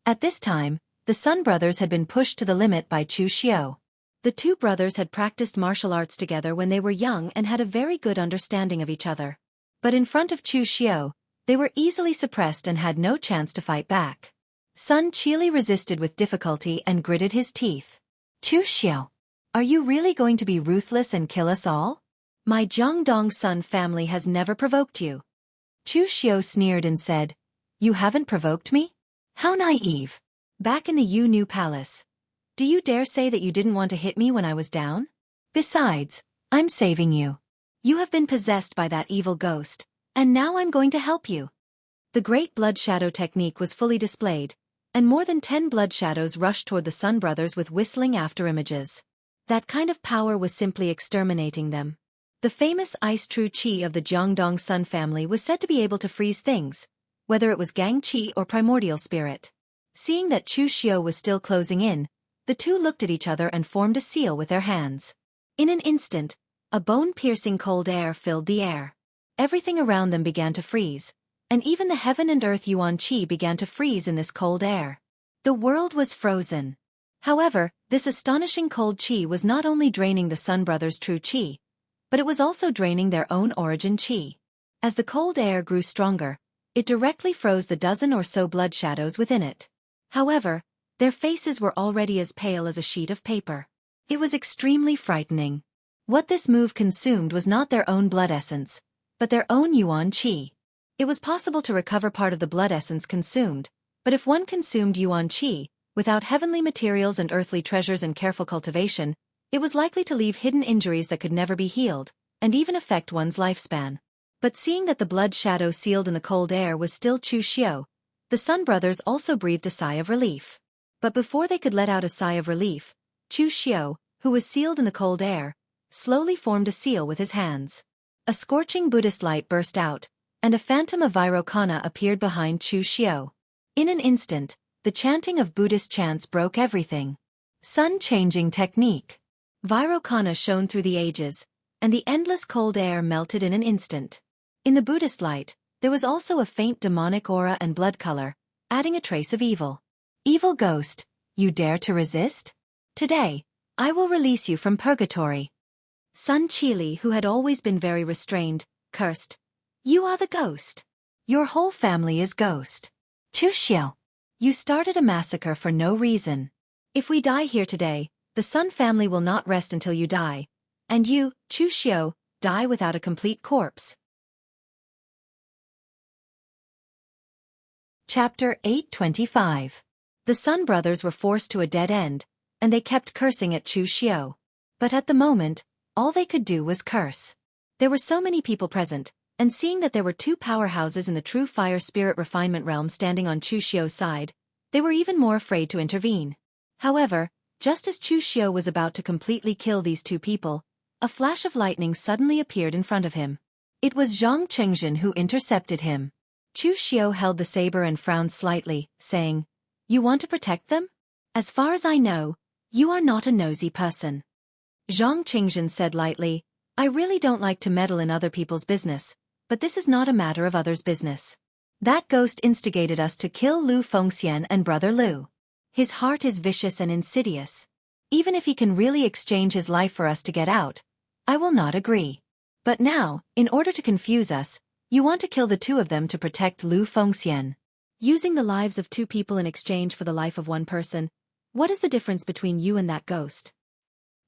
At this time, the Sun brothers had been pushed to the limit by Chu Xiu. The two brothers had practiced martial arts together when they were young and had a very good understanding of each other. But in front of Chu Xiu, they were easily suppressed and had no chance to fight back. Sun Qili resisted with difficulty and gritted his teeth. Chu Xiu, are you really going to be ruthless and kill us all? My Jiangdong Sun family has never provoked you. Chu Xiu sneered and said, You haven't provoked me? How naive. Back in the Yu Nu Palace. Do you dare say that you didn't want to hit me when I was down? Besides, I'm saving you. You have been possessed by that evil ghost, and now I'm going to help you. The great blood shadow technique was fully displayed, and more than 10 blood shadows rushed toward the Sun brothers with whistling after images. That kind of power was simply exterminating them. The famous Ice True Qi of the Jiangdong Sun family was said to be able to freeze things, whether it was Gang Qi or primordial spirit. Seeing that Chu Xiu was still closing in, the two looked at each other and formed a seal with their hands. In an instant, a bone-piercing cold air filled the air. Everything around them began to freeze, and even the heaven and earth Yuan Qi began to freeze in this cold air. The world was frozen. However, this astonishing cold Qi was not only draining the Sun brothers' true Qi, but it was also draining their own origin Qi. As the cold air grew stronger, it directly froze the dozen or so blood shadows within it. However, their faces were already as pale as a sheet of paper. It was extremely frightening. What this move consumed was not their own blood essence, but their own Yuan Qi. It was possible to recover part of the blood essence consumed, but if one consumed Yuan Qi, without heavenly materials and earthly treasures and careful cultivation, it was likely to leave hidden injuries that could never be healed, and even affect one's lifespan. But seeing that the blood shadow sealed in the cold air was still Chu Xiu, the Sun brothers also breathed a sigh of relief. But before they could let out a sigh of relief, Chu Xiu, who was sealed in the cold air, slowly formed a seal with his hands. A scorching Buddhist light burst out, and a phantom of Vairocana appeared behind Chu Xiu. In an instant, the chanting of Buddhist chants broke everything. Sun-changing technique. Vairocana shone through the ages, and the endless cold air melted in an instant. In the Buddhist light, there was also a faint demonic aura and blood color, adding a trace of evil. Evil ghost, you dare to resist? Today, I will release you from purgatory. Sun Qili, who had always been very restrained, cursed. You are the ghost. Your whole family is ghost. Chu Xiu, you started a massacre for no reason. If we die here today, the Sun family will not rest until you die, and you, Chu Xiu, die without a complete corpse. Chapter 825. The Sun brothers were forced to a dead end, and they kept cursing at Chu Xiu. But at the moment, all they could do was curse. There were so many people present, and seeing that there were two powerhouses in the true fire spirit refinement realm standing on Chu Xiu's side, they were even more afraid to intervene. However, just as Chu Xiu was about to completely kill these two people, a flash of lightning suddenly appeared in front of him. It was Zhang Chengjin who intercepted him. Chu Xiu held the saber and frowned slightly, saying, You want to protect them? As far as I know, you are not a nosy person. Zhang Qingzhen said lightly, I really don't like to meddle in other people's business, but this is not a matter of others' business. That ghost instigated us to kill Lu Fengxian and brother Lu. His heart is vicious and insidious. Even if he can really exchange his life for us to get out, I will not agree. But now, in order to confuse us, you want to kill the two of them to protect Lu Fengxian. Using the lives of two people in exchange for the life of one person, what is the difference between you and that ghost?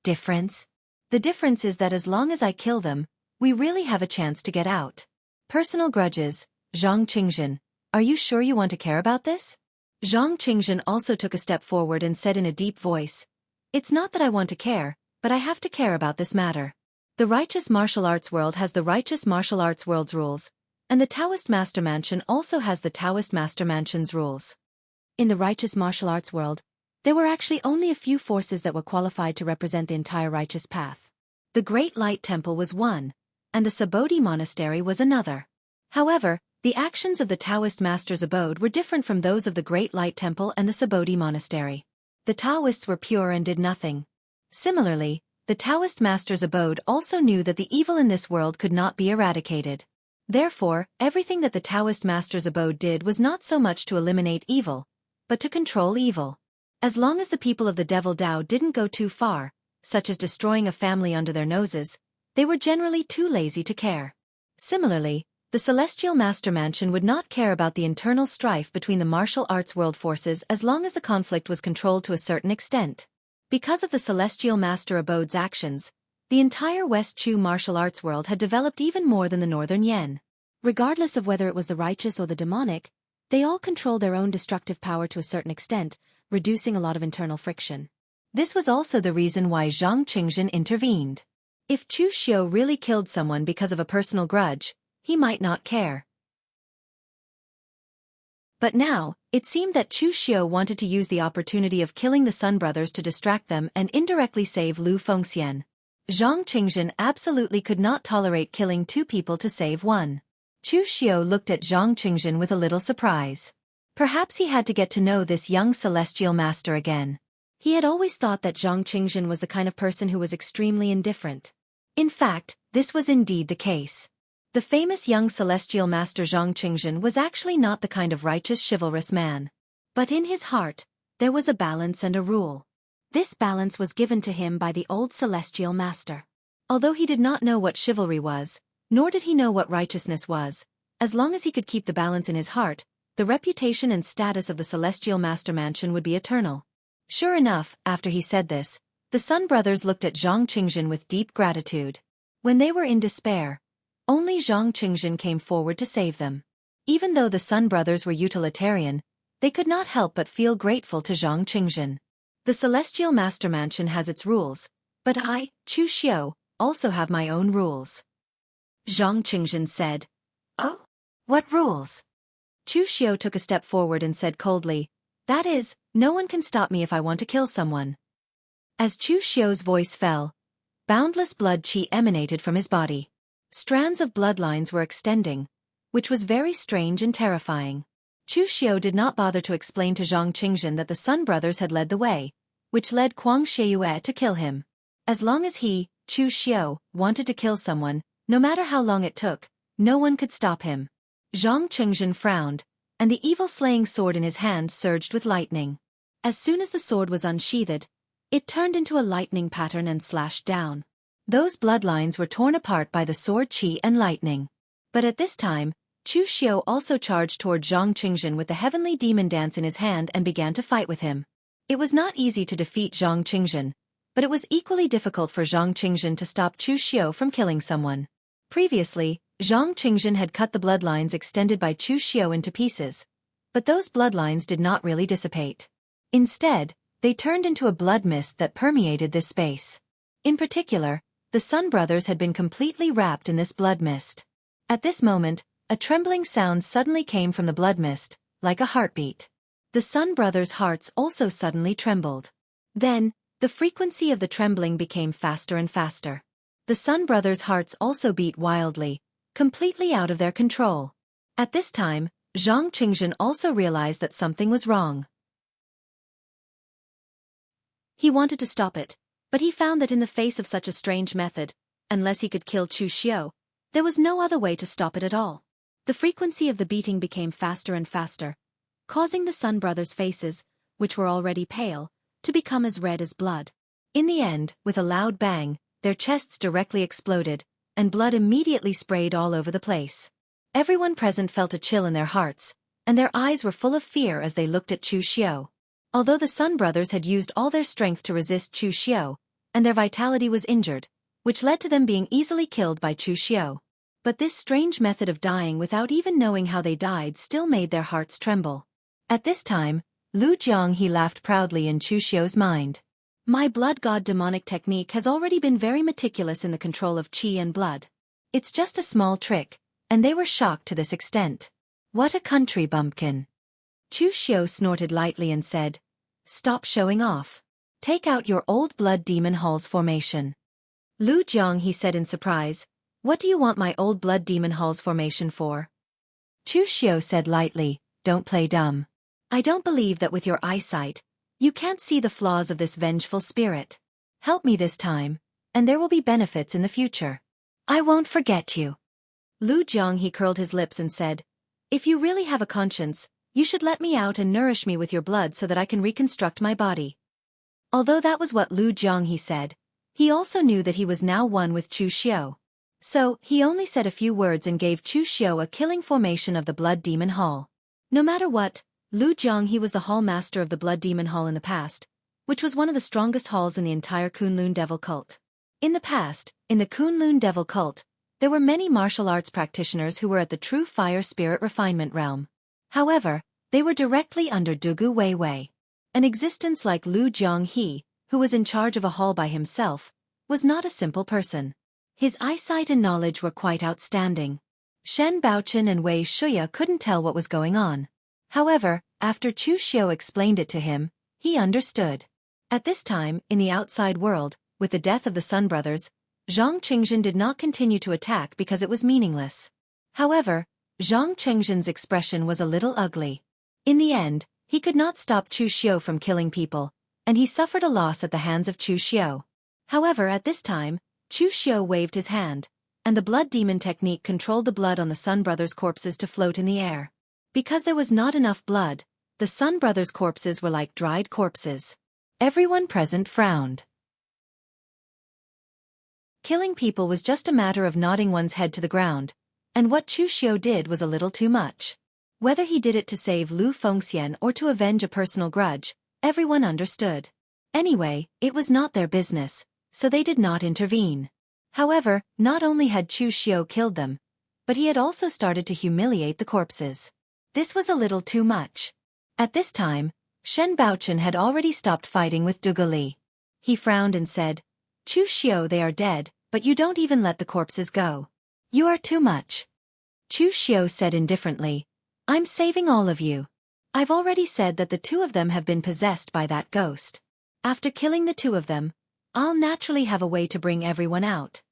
Difference? The difference is that as long as I kill them, we really have a chance to get out. Personal grudges, Zhang Qingzhen, are you sure you want to care about this? Zhang Qingzhen also took a step forward and said in a deep voice, It's not that I want to care, but I have to care about this matter. The righteous martial arts world has the righteous martial arts world's rules, and the Taoist Master Mansion also has the Taoist Master Mansion's rules. In the righteous martial arts world, there were actually only a few forces that were qualified to represent the entire righteous path. The Great Light Temple was one, and the Sabodhi Monastery was another. However, the actions of the Taoist Master's abode were different from those of the Great Light Temple and the Sabodhi Monastery. The Taoists were pure and did nothing. Similarly, the Taoist Master's abode also knew that the evil in this world could not be eradicated. Therefore, everything that the Taoist Master's abode did was not so much to eliminate evil, but to control evil. As long as the people of the Devil Dao didn't go too far, such as destroying a family under their noses, they were generally too lazy to care. Similarly, the Celestial Master Mansion would not care about the internal strife between the martial arts world forces as long as the conflict was controlled to a certain extent. Because of the Celestial Master Abode's actions, the entire West Chu martial arts world had developed even more than the Northern Yen. Regardless of whether it was the righteous or the demonic, they all controlled their own destructive power to a certain extent, reducing a lot of internal friction. This was also the reason why Zhang Qingzhen intervened. If Chu Xiu really killed someone because of a personal grudge, he might not care. But now, it seemed that Chu Xiu wanted to use the opportunity of killing the Sun brothers to distract them and indirectly save Lu Fengxian. Zhang Qingzhen absolutely could not tolerate killing two people to save one. Chu Xiu looked at Zhang Qingzhen with a little surprise. Perhaps he had to get to know this young celestial master again. He had always thought that Zhang Qingzhen was the kind of person who was extremely indifferent. In fact, this was indeed the case. The famous young celestial master Zhang Qingzhen was actually not the kind of righteous chivalrous man. But in his heart, there was a balance and a rule. This balance was given to him by the old celestial master. Although he did not know what chivalry was, nor did he know what righteousness was, as long as he could keep the balance in his heart, the reputation and status of the Celestial Master Mansion would be eternal. Sure enough, after he said this, the Sun brothers looked at Zhang Qingzhen with deep gratitude. When they were in despair, only Zhang Qingzhen came forward to save them. Even though the Sun brothers were utilitarian, they could not help but feel grateful to Zhang Qingzhen. The Celestial Master Mansion has its rules, but I, Chu Xiu, also have my own rules. Zhang Qingzhen said. Oh? What rules? Chu Xiu took a step forward and said coldly, That is, no one can stop me if I want to kill someone. As Chu Xiu's voice fell, boundless blood qi emanated from his body. Strands of bloodlines were extending, which was very strange and terrifying. Chu Xiu did not bother to explain to Zhang Qingzhen that the Sun brothers had led the way, which led Kuang Sheiyue to kill him. As long as he, Chu Xiu, wanted to kill someone, no matter how long it took, no one could stop him. Zhang Qingzhen frowned, and the evil-slaying sword in his hand surged with lightning. As soon as the sword was unsheathed, it turned into a lightning pattern and slashed down. Those bloodlines were torn apart by the sword qi and lightning. But at this time, Chu Xiu also charged toward Zhang Qingzhen with the heavenly demon dance in his hand and began to fight with him. It was not easy to defeat Zhang Qingzhen, but it was equally difficult for Zhang Qingzhen to stop Chu Xiu from killing someone. Previously, Zhang Qingzhen had cut the bloodlines extended by Chu Xiu into pieces, but those bloodlines did not really dissipate. Instead, they turned into a blood mist that permeated this space. In particular, the Sun brothers had been completely wrapped in this blood mist. At this moment, a trembling sound suddenly came from the blood mist, like a heartbeat. The Sun brothers' hearts also suddenly trembled. Then, the frequency of the trembling became faster and faster. The Sun brothers' hearts also beat wildly, completely out of their control. At this time, Zhang Qingzhen also realized that something was wrong. He wanted to stop it, but he found that in the face of such a strange method, unless he could kill Chu Xiao, there was no other way to stop it at all. The frequency of the beating became faster and faster, causing the Sun brothers' faces, which were already pale, to become as red as blood. In the end, with a loud bang, their chests directly exploded, and blood immediately sprayed all over the place. Everyone present felt a chill in their hearts, and their eyes were full of fear as they looked at Chu Xiao. Although the Sun brothers had used all their strength to resist Chu Xiao, and their vitality was injured, which led to them being easily killed by Chu Xiao. But this strange method of dying without even knowing how they died still made their hearts tremble. At this time, Lu Jianghe laughed proudly in Chu Xiao's mind. My blood god demonic technique has already been very meticulous in the control of qi and blood. It's just a small trick, and they were shocked to this extent. What a country bumpkin. Chu Xiao snorted lightly and said, Stop showing off. Take out your old blood demon halls formation. Lu Jianghe said in surprise, What do you want my old blood demon halls formation for? Chu Xiao said lightly, Don't play dumb. I don't believe that with your eyesight, you can't see the flaws of this vengeful spirit. Help me this time, and there will be benefits in the future. I won't forget you. Lu Jianghe curled his lips and said, If you really have a conscience, you should let me out and nourish me with your blood so that I can reconstruct my body. Although that was what Lu Jianghe said, he also knew that he was now one with Chu Xiao. So, he only said a few words and gave Chu Xiao a killing formation of the Blood Demon Hall. No matter what, Lu Jianghe was the hall master of the Blood Demon Hall in the past, which was one of the strongest halls in the entire Kunlun Devil cult. In the past, in the Kunlun Devil cult, there were many martial arts practitioners who were at the true fire spirit refinement realm. However, they were directly under Dugu Weiwei. An existence like Lu Jianghe, who was in charge of a hall by himself, was not a simple person. His eyesight and knowledge were quite outstanding. Shen Baochen and Wei Shuya couldn't tell what was going on. However, after Chu Xiao explained it to him, he understood. At this time, in the outside world, with the death of the Sun brothers, Zhang Qingzhen did not continue to attack because it was meaningless. However, Zhang Qingzhen's expression was a little ugly. In the end, he could not stop Chu Xiao from killing people, and he suffered a loss at the hands of Chu Xiao. However, at this time, Chu Xiao waved his hand, and the blood demon technique controlled the blood on the Sun brothers' corpses to float in the air. Because there was not enough blood, the Sun brothers' corpses were like dried corpses. Everyone present frowned. Killing people was just a matter of nodding one's head to the ground, and what Chu Xiao did was a little too much. Whether he did it to save Lu Fengxian or to avenge a personal grudge, everyone understood. Anyway, it was not their business, so they did not intervene. However, not only had Chu Xiao killed them, but he had also started to humiliate the corpses. This was a little too much. At this time, Shen Baochen had already stopped fighting with Dugu Li. He frowned and said, Chu Xiao, they are dead, but you don't even let the corpses go. You are too much. Chu Xiao said indifferently, I'm saving all of you. I've already said that the two of them have been possessed by that ghost. After killing the two of them, I'll naturally have a way to bring everyone out.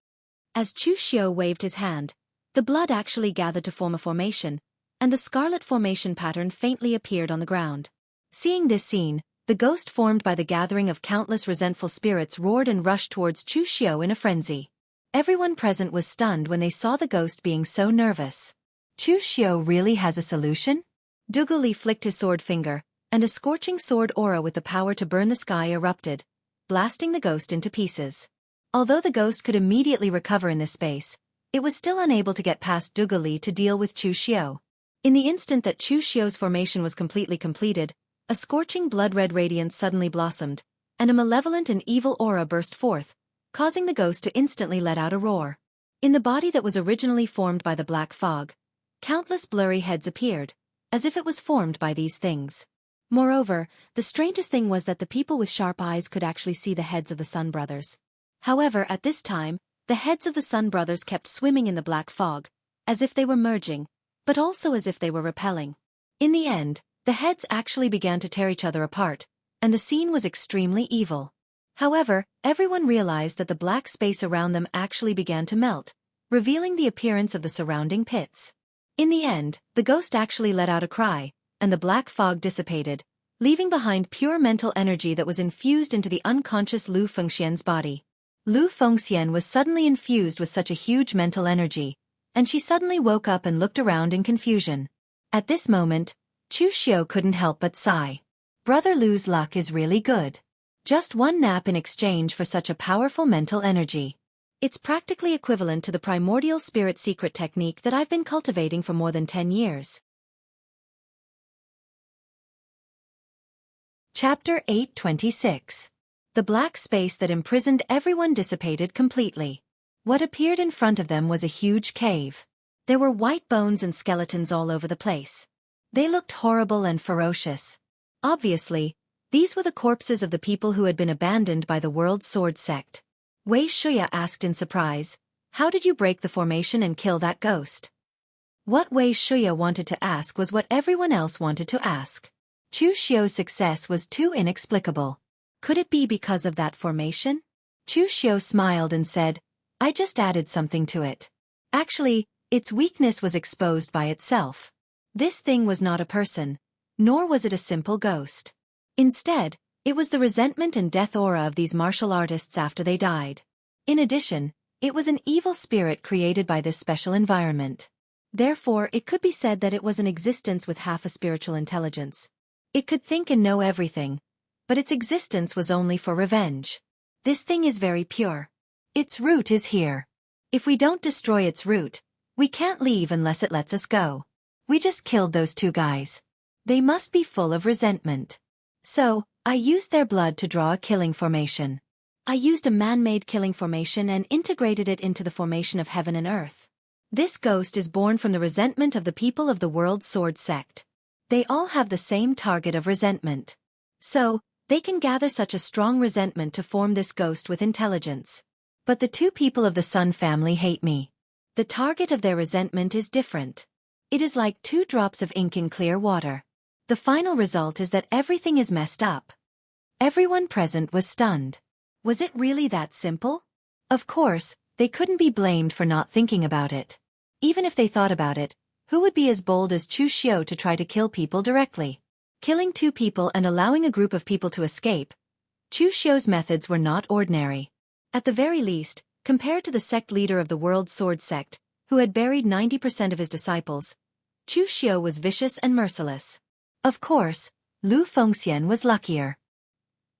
As Chu Xiao waved his hand, the blood actually gathered to form a formation, and the scarlet formation pattern faintly appeared on the ground. Seeing this scene, the ghost formed by the gathering of countless resentful spirits roared and rushed towards Chu Xiao in a frenzy. Everyone present was stunned when they saw the ghost being so nervous. Chu Xiao really has a solution? Dugu Li flicked his sword finger, and a scorching sword aura with the power to burn the sky erupted, blasting the ghost into pieces. Although the ghost could immediately recover in this space, it was still unable to get past Dugu Li to deal with Chu Xiao. In the instant that Chu Xiao's formation was completely completed, a scorching blood-red radiance suddenly blossomed, and a malevolent and evil aura burst forth, causing the ghost to instantly let out a roar. In the body that was originally formed by the black fog, countless blurry heads appeared, as if it was formed by these things. Moreover, the strangest thing was that the people with sharp eyes could actually see the heads of the Sun brothers. However, at this time, the heads of the Sun brothers kept swimming in the black fog, as if they were merging, but also as if they were repelling. In the end, the heads actually began to tear each other apart, and the scene was extremely evil. However, everyone realized that the black space around them actually began to melt, revealing the appearance of the surrounding pits. In the end, the ghost actually let out a cry, and the black fog dissipated, leaving behind pure mental energy that was infused into the unconscious Lu Fengxian's body. Lu Fengxian was suddenly infused with such a huge mental energy, and she suddenly woke up and looked around in confusion. At this moment, Chu Xiu couldn't help but sigh. Brother Lu's luck is really good. Just one nap in exchange for such a powerful mental energy. It's practically equivalent to the primordial spirit secret technique that I've been cultivating for more than 10 years. Chapter 826. The black space that imprisoned everyone dissipated completely. What appeared in front of them was a huge cave. There were white bones and skeletons all over the place. They looked horrible and ferocious. Obviously, these were the corpses of the people who had been abandoned by the World Sword Sect. Wei Shuya asked in surprise, "How did you break the formation and kill that ghost?" What Wei Shuya wanted to ask was what everyone else wanted to ask. Chu Xiu's success was too inexplicable. Could it be because of that formation? Chu Xiu smiled and said, "I just added something to it. Actually, its weakness was exposed by itself. This thing was not a person, nor was it a simple ghost. Instead, it was the resentment and death aura of these martial artists after they died. In addition, it was an evil spirit created by this special environment. Therefore, it could be said that it was an existence with half a spiritual intelligence. It could think and know everything, but its existence was only for revenge. This thing is very pure. Its root is here. If we don't destroy its root, we can't leave unless it lets us go. We just killed those two guys. They must be full of resentment. So, I used their blood to draw a killing formation. I used a man-made killing formation and integrated it into the formation of heaven and earth. This ghost is born from the resentment of the people of the World Sword Sect. They all have the same target of resentment. So, they can gather such a strong resentment to form this ghost with intelligence. But the two people of the Sun family hate me. The target of their resentment is different. It is like 2 drops of ink in clear water. The final result is that everything is messed up. Everyone present was stunned. Was it really that simple? Of course, they couldn't be blamed for not thinking about it. Even if they thought about it, who would be as bold as Chu Xiu to try to kill people directly? Killing 2 people and allowing a group of people to escape. Chu Xiu's methods were not ordinary. At the very least, compared to the sect leader of the World Sword Sect, who had buried 90% of his disciples, Chu Xiu was vicious and merciless. Of course, Lu Fengxian was luckier.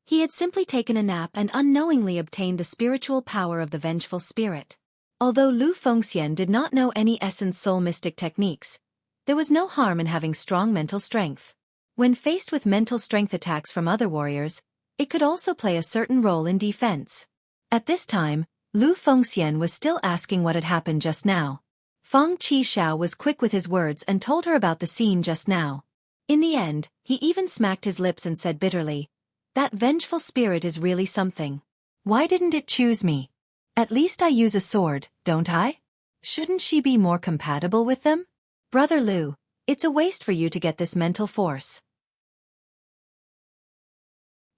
He had simply taken a nap and unknowingly obtained the spiritual power of the vengeful spirit. Although Lu Fengxian did not know any essence soul mystic techniques, there was no harm in having strong mental strength. When faced with mental strength attacks from other warriors, it could also play a certain role in defense. At this time, Lu Fengxian was still asking what had happened just now. Feng Qishao was quick with his words and told her about the scene just now. In the end, he even smacked his lips and said bitterly, "That vengeful spirit is really something. Why didn't it choose me? At least I use a sword, don't I? Shouldn't she be more compatible with them? Brother Lu, it's a waste for you to get this mental force.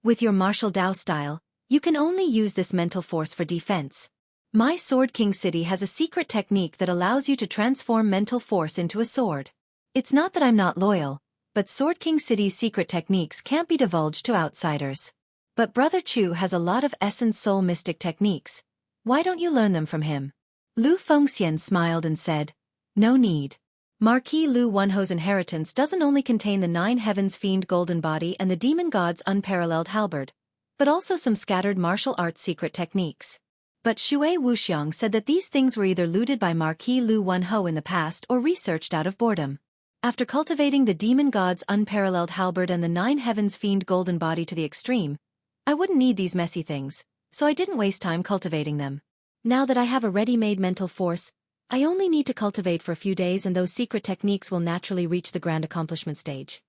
With your martial Dao style, you can only use this mental force for defense. My Sword King City has a secret technique that allows you to transform mental force into a sword. It's not that I'm not loyal, but Sword King City's secret techniques can't be divulged to outsiders. But Brother Chu has a lot of essence soul mystic techniques. Why don't you learn them from him?" Lu Fengxian smiled and said, "No need. Marquis Lu Wenho's inheritance doesn't only contain the 9 heavens fiend golden body and the demon god's unparalleled halberd, but also some scattered martial arts secret techniques." But Shui Wuxiang said that these things were either looted by Marquis Lu Wenho in the past or researched out of boredom. After cultivating the demon god's unparalleled halberd and the 9 heavens fiend golden body to the extreme, I wouldn't need these messy things, so I didn't waste time cultivating them. Now that I have a ready-made mental force, I only need to cultivate for a few days and those secret techniques will naturally reach the grand accomplishment stage.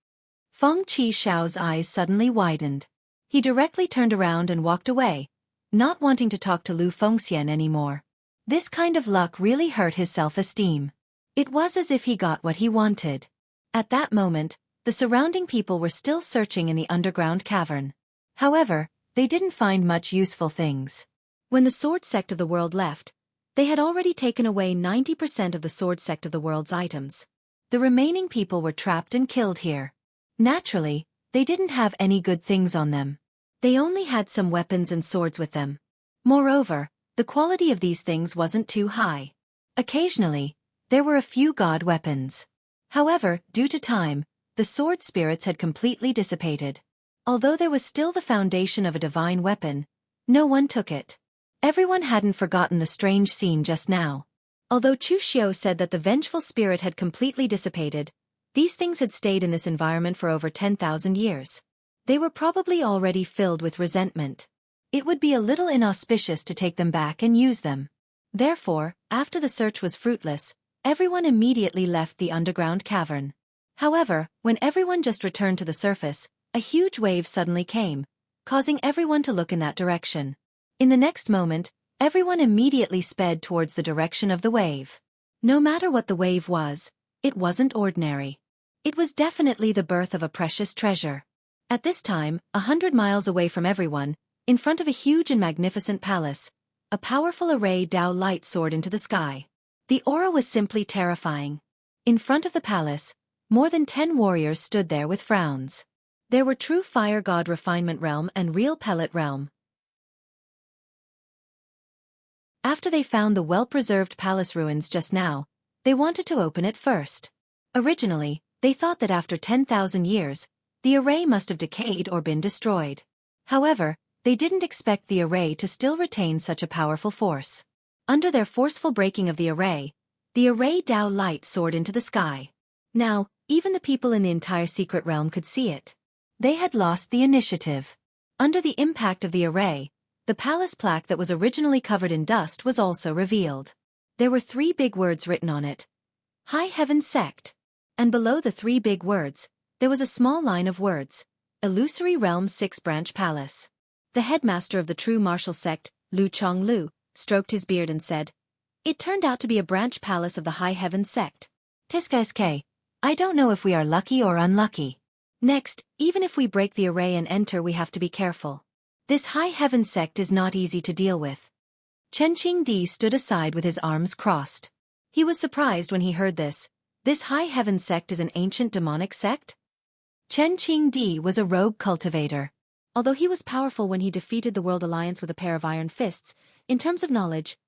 Feng Qi's eyes suddenly widened. He directly turned around and walked away, not wanting to talk to Lu Fengxian anymore. This kind of luck really hurt his self-esteem. It was as if he got what he wanted. At that moment, the surrounding people were still searching in the underground cavern. However, they didn't find much useful things. When the sword sect of the world left, they had already taken away 90% of the sword sect of the world's items. The remaining people were trapped and killed here. Naturally, They didn't have any good things on them. They only had some weapons and swords with them. Moreover, the quality of these things wasn't too high. Occasionally, there were a few god weapons. However, due to time, the sword spirits had completely dissipated. Although there was still the foundation of a divine weapon, no one took it. Everyone hadn't forgotten the strange scene just now. Although Chu Xiu said that the vengeful spirit had completely dissipated, these things had stayed in this environment for over 10,000 years. They were probably already filled with resentment. It would be a little inauspicious to take them back and use them. Therefore, after the search was fruitless, everyone immediately left the underground cavern. However, when everyone just returned to the surface, a huge wave suddenly came, causing everyone to look in that direction. In the next moment, everyone immediately sped towards the direction of the wave. No matter what the wave was, it wasn't ordinary. It was definitely the birth of a precious treasure. At this time, 100 miles away from everyone, in front of a huge and magnificent palace, a powerful array Dao light soared into the sky. The aura was simply terrifying. In front of the palace, more than 10 warriors stood there with frowns. There were true fire god refinement realm and real pellet realm. After they found the well-preserved palace ruins just now, they wanted to open it first. Originally, they thought that after 10,000 years, the array must have decayed or been destroyed. However, they didn't expect the array to still retain such a powerful force. Under their forceful breaking of the array Dao light soared into the sky. Now, even the people in the entire secret realm could see it. They had lost the initiative. Under the impact of the array, the palace plaque that was originally covered in dust was also revealed. There were 3 big words written on it. High Heaven Sect. And below the 3 big words, there was a small line of words. Illusory Realm 6-Branch Palace. The headmaster of the true martial sect, Lu Chonglu, stroked his beard and said, "It turned out to be a branch palace of the High Heaven Sect. Tiska, I don't know if we are lucky or unlucky. Next, even if we break the array and enter, we have to be careful. This High Heaven Sect is not easy to deal with." Chen Qingdi stood aside with his arms crossed. He was surprised when he heard this. This High Heaven Sect is an ancient demonic sect? Chen Qingdi was a rogue cultivator. Although he was powerful when he defeated the World Alliance with a pair of iron fists, in terms of knowledge,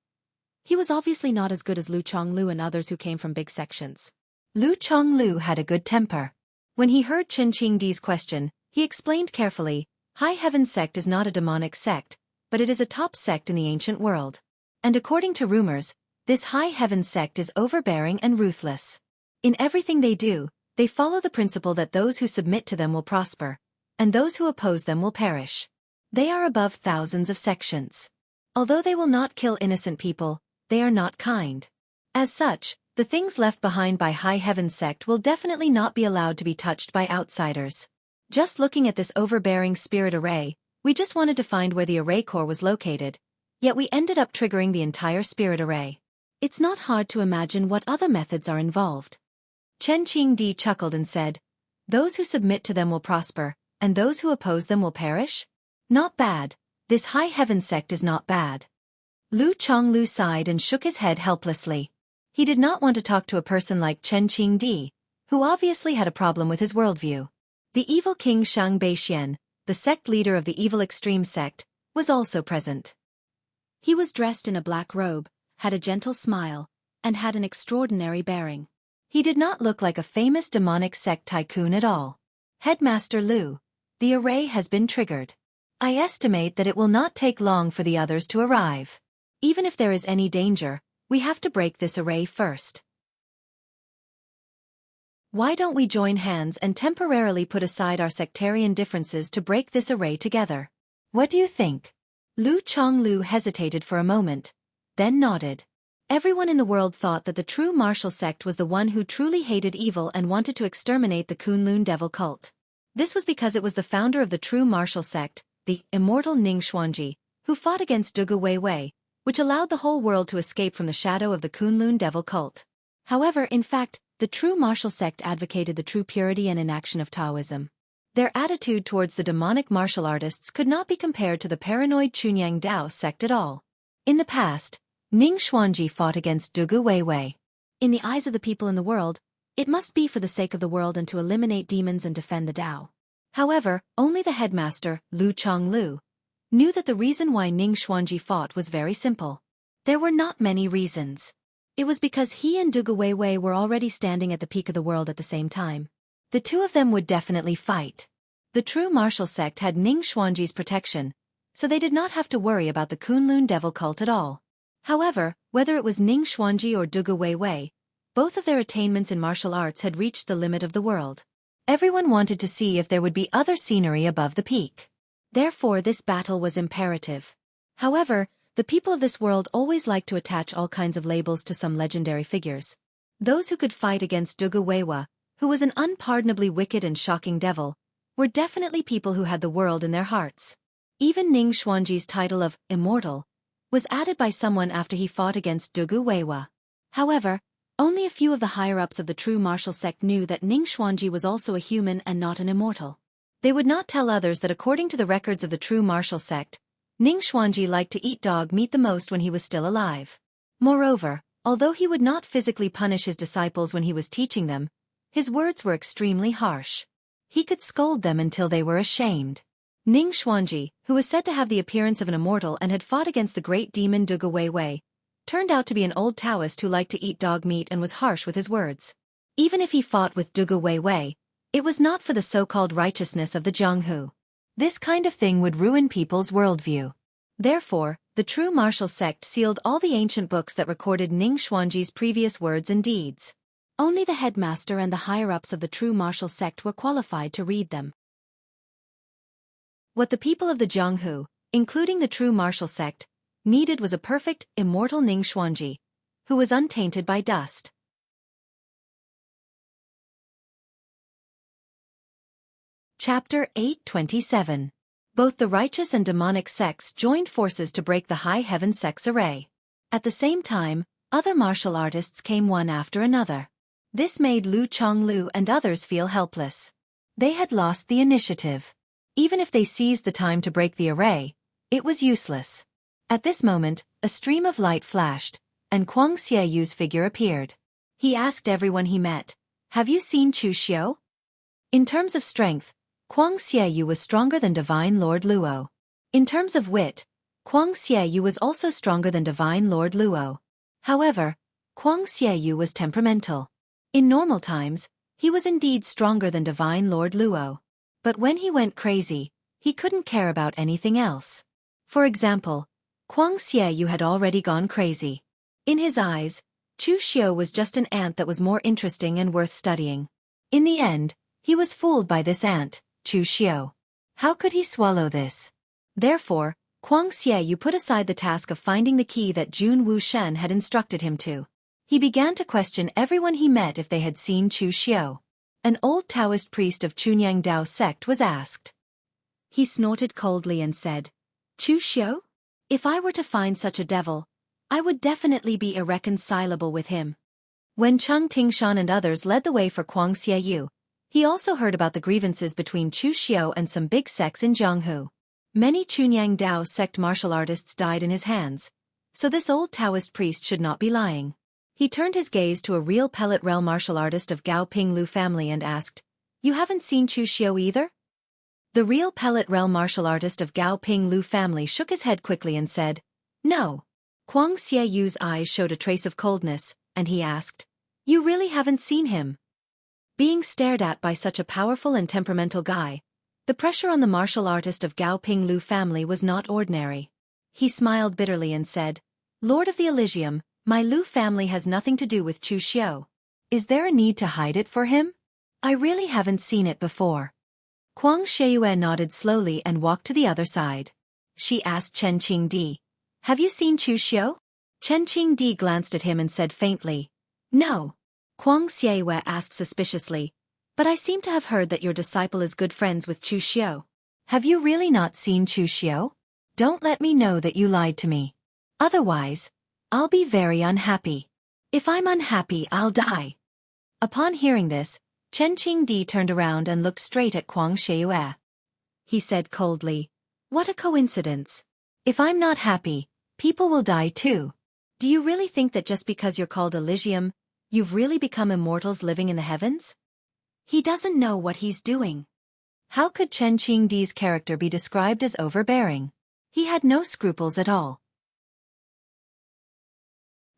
he was obviously not as good as Lu Chonglu and others who came from big sections. Lu Chonglu had a good temper. When he heard Chen Qingdi's question, he explained carefully, High Heaven Sect is not a demonic sect, but it is a top sect in the ancient world. And according to rumors, this High Heaven Sect is overbearing and ruthless. In everything they do, they follow the principle that those who submit to them will prosper, and those who oppose them will perish. They are above thousands of sections. Although they will not kill innocent people, they are not kind. As such, the things left behind by High Heaven Sect will definitely not be allowed to be touched by outsiders. Just looking at this overbearing spirit array, we just wanted to find where the array core was located, yet we ended up triggering the entire spirit array. It's not hard to imagine what other methods are involved. Chen Qingdi chuckled and said, "Those who submit to them will prosper, and those who oppose them will perish? Not bad. This High Heaven Sect is not bad." Lu Chonglu sighed and shook his head helplessly. He did not want to talk to a person like Chen Qingdi, who obviously had a problem with his worldview. The evil king Shang Beixian, the sect leader of the evil extreme sect, was also present. He was dressed in a black robe, had a gentle smile, and had an extraordinary bearing. He did not look like a famous demonic sect tycoon at all. "Headmaster Lu, the array has been triggered. I estimate that it will not take long for the others to arrive. Even if there is any danger, we have to break this array first. Why don't we join hands and temporarily put aside our sectarian differences to break this array together? What do you think?" Lu Chonglu hesitated for a moment, then nodded. Everyone in the world thought that the true martial sect was the one who truly hated evil and wanted to exterminate the Kunlun devil cult. This was because it was the founder of the true martial sect, the immortal Ning Xuanji, who fought against Dugu Weiwei, which allowed the whole world to escape from the shadow of the Kunlun devil cult. However, in fact, the true martial sect advocated the true purity and inaction of Taoism. Their attitude towards the demonic martial artists could not be compared to the paranoid Chunyang Dao sect at all. In the past, Ning Xuanji fought against Dugu Weiwei. In the eyes of the people in the world, it must be for the sake of the world and to eliminate demons and defend the Dao. However, only the headmaster, Lu Chonglu, knew that the reason why Ning Xuanji fought was very simple. There were not many reasons. It was because he and Dugu Weiwei were already standing at the peak of the world at the same time. The two of them would definitely fight. The true martial sect had Ning Xuanji's protection, so they did not have to worry about the Kunlun devil cult at all. However, whether it was Ning Xuanji or Dugu Weiwei, both of their attainments in martial arts had reached the limit of the world. Everyone wanted to see if there would be other scenery above the peak. Therefore this battle was imperative. However, the people of this world always like to attach all kinds of labels to some legendary figures. Those who could fight against Dugu Weiwei, who was an unpardonably wicked and shocking devil, were definitely people who had the world in their hearts. Even Ning Xuanji's title of immortal was added by someone after he fought against Dugu Weiwei. However, only a few of the higher-ups of the true martial sect knew that Ning Xuanji was also a human and not an immortal. They would not tell others that according to the records of the true martial sect, Ning Xuanji liked to eat dog meat the most when he was still alive. Moreover, although he would not physically punish his disciples when he was teaching them, his words were extremely harsh. He could scold them until they were ashamed. Ning Xuanji, who was said to have the appearance of an immortal and had fought against the great demon Dugu Weiwei, turned out to be an old Taoist who liked to eat dog meat and was harsh with his words. Even if he fought with Dugu Weiwei, it was not for the so-called righteousness of the Zhonghu. This kind of thing would ruin people's worldview. Therefore, the true martial sect sealed all the ancient books that recorded Ning Xuanji's previous words and deeds. Only the headmaster and the higher-ups of the true martial sect were qualified to read them. What the people of the Zhonghu, including the true martial sect, needed was a perfect, immortal Ning Xuanji, who was untainted by dust. Chapter 827. Both the righteous and demonic sects joined forces to break the high heaven sect's array. At the same time, other martial artists came one after another. This made Lu Chonglu and others feel helpless. They had lost the initiative. Even if they seized the time to break the array, it was useless. At this moment, a stream of light flashed, and Kuang Xieyu's figure appeared. He asked everyone he met, "Have you seen Chu Xiu?" In terms of strength, Kuang Xieyou was stronger than Divine Lord Luo. In terms of wit, Kuang Xieyou was also stronger than Divine Lord Luo. However, Kuang Xieyou was temperamental. In normal times, he was indeed stronger than Divine Lord Luo. But when he went crazy, he couldn't care about anything else. For example, Kuang Xieyou had already gone crazy. In his eyes, Chu Xiu was just an ant that was more interesting and worth studying. In the end, he was fooled by this ant, Chu Xiu. How could he swallow this? Therefore, Kuang Xieyou put aside the task of finding the key that Jun Wushen had instructed him to. He began to question everyone he met if they had seen Chu Xiu. An old Taoist priest of Chunyang Dao sect was asked. He snorted coldly and said, "Chu Xiu? If I were to find such a devil, I would definitely be irreconcilable with him." When Cheng Tingshan and others led the way for Kuang Xieyou, he also heard about the grievances between Chu Xiu and some big sects in Jianghu. Many Chunyang Dao sect martial artists died in his hands, so this old Taoist priest should not be lying. He turned his gaze to a real pellet rel martial artist of Gao Ping Lu family and asked, "You haven't seen Chu Xiu either?" The real pellet rel martial artist of Gao Ping Lu family shook his head quickly and said, "No." Kuang Xieyou's eyes showed a trace of coldness, and he asked, "You really haven't seen him?" Being stared at by such a powerful and temperamental guy, the pressure on the martial artist of Gao Ping Lu family was not ordinary. He smiled bitterly and said, "Lord of the Elysium, my Lu family has nothing to do with Chu Xiu. Is there a need to hide it for him? I really haven't seen it before." Kuang Xieyue nodded slowly and walked to the other side. She asked Chen Qingdi, "Have you seen Chu Xiu?" Chen Qingdi glanced at him and said faintly, "No." Kuang Xieyue asked suspiciously, "But I seem to have heard that your disciple is good friends with Chu Xiu. Have you really not seen Chu Xiu? Don't let me know that you lied to me. Otherwise, I'll be very unhappy. If I'm unhappy, I'll die." Upon hearing this, Chen Qingdi turned around and looked straight at Kuang Xieyue. He said coldly, "What a coincidence. If I'm not happy, people will die too. Do you really think that just because you're called Elysium, you've really become immortals living in the heavens?" He doesn't know what he's doing. How could Chen Qingdi's character be described as overbearing? He had no scruples at all.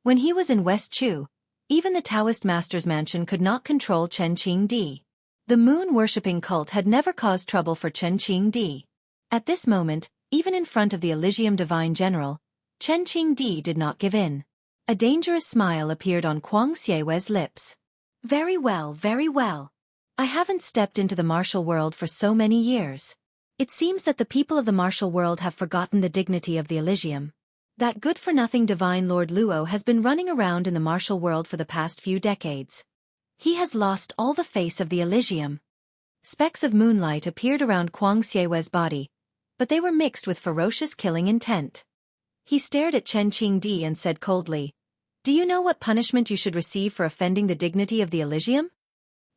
When he was in West Chu, even the Taoist master's mansion could not control Chen Qingdi. The moon-worshipping cult had never caused trouble for Chen Qingdi. At this moment, even in front of the Elysium Divine General, Chen Qingdi did not give in. A dangerous smile appeared on Kuang Xiewe's lips. Very well, very well. I haven't stepped into the martial world for so many years. It seems that the people of the martial world have forgotten the dignity of the Elysium. That good-for-nothing divine Lord Luo has been running around in the martial world for the past few decades. He has lost all the face of the Elysium. Specks of moonlight appeared around Kuang Xiewe's body, but they were mixed with ferocious killing intent. He stared at Chen Qingdi and said coldly, "Do you know what punishment you should receive for offending the dignity of the Elysium?"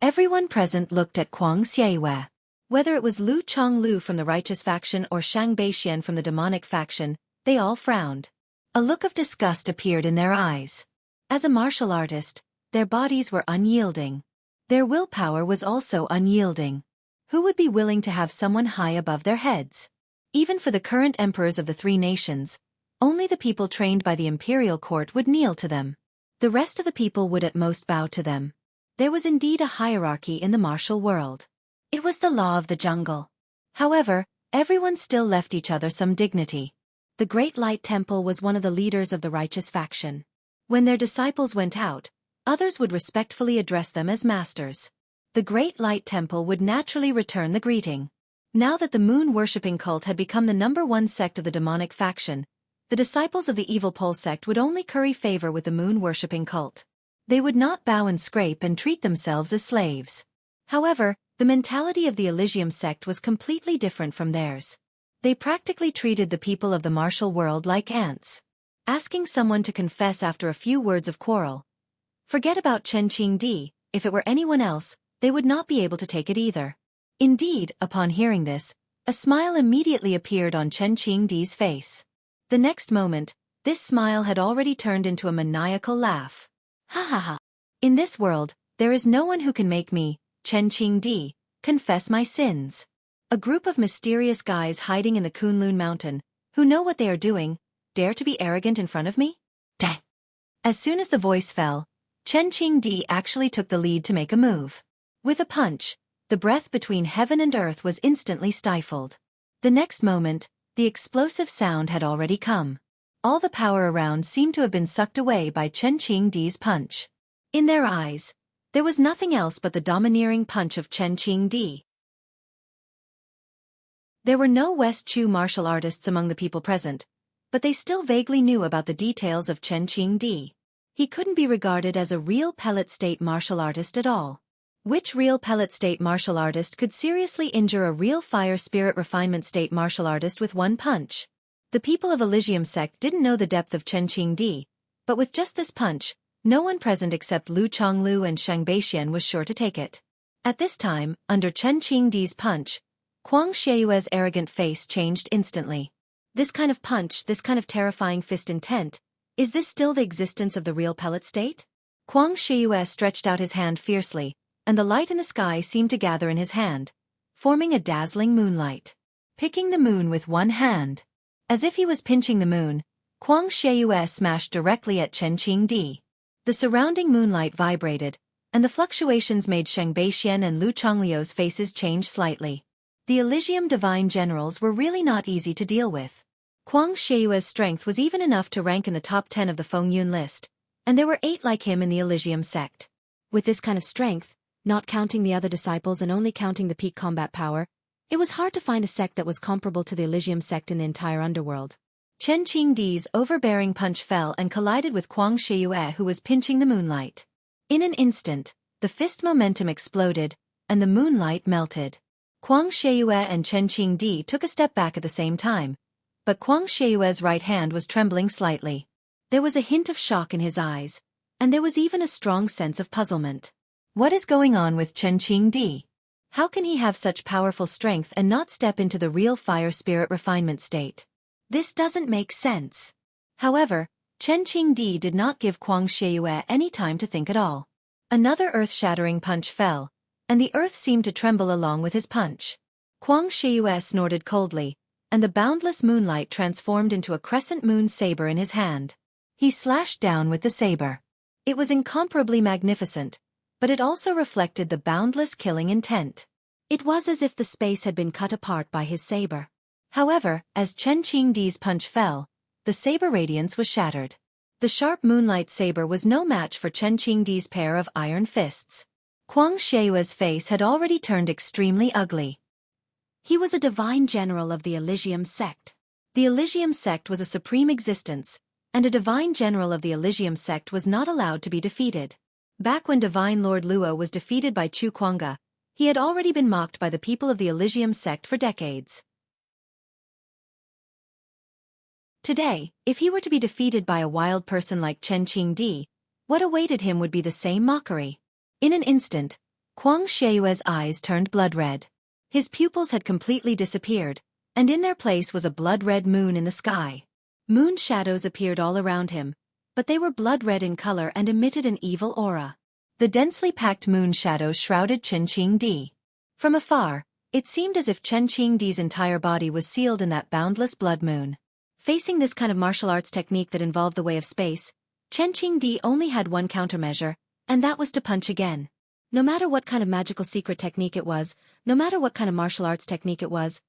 Everyone present looked at Kuang Xiewe. Whether it was Lu Chonglu from the righteous faction or Shang Beixian from the demonic faction, they all frowned. A look of disgust appeared in their eyes. As a martial artist, their bodies were unyielding. Their willpower was also unyielding. Who would be willing to have someone high above their heads? Even for the current emperors of the three nations, only the people trained by the imperial court would kneel to them. The rest of the people would at most bow to them. There was indeed a hierarchy in the martial world. It was the law of the jungle. However, everyone still left each other some dignity. The Great Light Temple was one of the leaders of the righteous faction. When their disciples went out, others would respectfully address them as masters. The Great Light Temple would naturally return the greeting. Now that the moon-worshipping cult had become the #1 sect of the demonic faction, the disciples of the evil pole sect would only curry favor with the moon-worshipping cult. They would not bow and scrape and treat themselves as slaves. However, the mentality of the Elysium sect was completely different from theirs. They practically treated the people of the martial world like ants. Asking someone to confess after a few words of quarrel. Forget about Chen Qingdi, if it were anyone else, they would not be able to take it either. Indeed, upon hearing this, a smile immediately appeared on Chen Qingdi's face. The next moment, this smile had already turned into a maniacal laugh. Ha ha ha. In this world, there is no one who can make me, Chen Qingdi, confess my sins. A group of mysterious guys hiding in the Kunlun mountain, who know what they are doing, dare to be arrogant in front of me? Dang. As soon as the voice fell, Chen Qingdi actually took the lead to make a move. With a punch, the breath between heaven and earth was instantly stifled. The next moment, the explosive sound had already come. All the power around seemed to have been sucked away by Chen Qingdi's punch. In their eyes, there was nothing else but the domineering punch of Chen Qingdi. There were no West Chu martial artists among the people present, but they still vaguely knew about the details of Chen Qingdi. He couldn't be regarded as a real pellet state martial artist at all. Which real pellet state martial artist could seriously injure a real fire spirit refinement state martial artist with one punch? The people of Elysium sect didn't know the depth of Chen Qingdi, but with just this punch, no one present except Lu Chonglu and Shang Beixian was sure to take it. At this time, under Chen Qingdi's punch, Kuang Xiewe's arrogant face changed instantly. This kind of punch, this kind of terrifying fist intent, is this still the existence of the real pellet state? Kuang Xiewe stretched out his hand fiercely, and the light in the sky seemed to gather in his hand, forming a dazzling moonlight. Picking the moon with one hand. As if he was pinching the moon, Kuang Xiewe smashed directly at Chen Qingdi. The surrounding moonlight vibrated, and the fluctuations made Shang Beixian and Lu Chongliu's faces change slightly. The Elysium Divine Generals were really not easy to deal with. Kuang Xiewe's strength was even enough to rank in the top 10 of the Fengyun list, and there were 8 like him in the Elysium sect. With this kind of strength, not counting the other disciples and only counting the peak combat power, it was hard to find a sect that was comparable to the Elysium sect in the entire underworld. Chen Qingdi's overbearing punch fell and collided with Kuang Xiewe, who was pinching the moonlight. In an instant, the fist momentum exploded, and the moonlight melted. Kuang Xiewe and Chen Qingdi took a step back at the same time, but Kuang Xiewe's right hand was trembling slightly. There was a hint of shock in his eyes, and there was even a strong sense of puzzlement. What is going on with Chen Qingdi? How can he have such powerful strength and not step into the real fire spirit refinement state? This doesn't make sense. However, Chen Qingdi did not give Kuang Xiewe any time to think at all. Another earth-shattering punch fell, and the earth seemed to tremble along with his punch. Kuang Shiyue snorted coldly, and the boundless moonlight transformed into a crescent moon saber in his hand. He slashed down with the saber. It was incomparably magnificent, but it also reflected the boundless killing intent. It was as if the space had been cut apart by his saber. However, as Chen Qingdi's punch fell, the saber radiance was shattered. The sharp moonlight saber was no match for Chen Qingdi's pair of iron fists. Kuang Shiyue's face had already turned extremely ugly. He was a divine general of the Elysium sect. The Elysium sect was a supreme existence, and a divine general of the Elysium sect was not allowed to be defeated. Back when Divine Lord Luo was defeated by Chu Kuanga, he had already been mocked by the people of the Elysium sect for decades. Today, if he were to be defeated by a wild person like Chen Qingdi, what awaited him would be the same mockery. In an instant, Kuang Shiyue's eyes turned blood-red. His pupils had completely disappeared, and in their place was a blood-red moon in the sky. Moon shadows appeared all around him, but they were blood-red in color and emitted an evil aura. The densely packed moon shadows shrouded Chen Qingdi. From afar, it seemed as if Chen Qingdi's entire body was sealed in that boundless blood moon. Facing this kind of martial arts technique that involved the way of space, Chen Qingdi only had one countermeasure, and that was to punch again. No matter what kind of magical secret technique it was, no matter what kind of martial arts technique it was,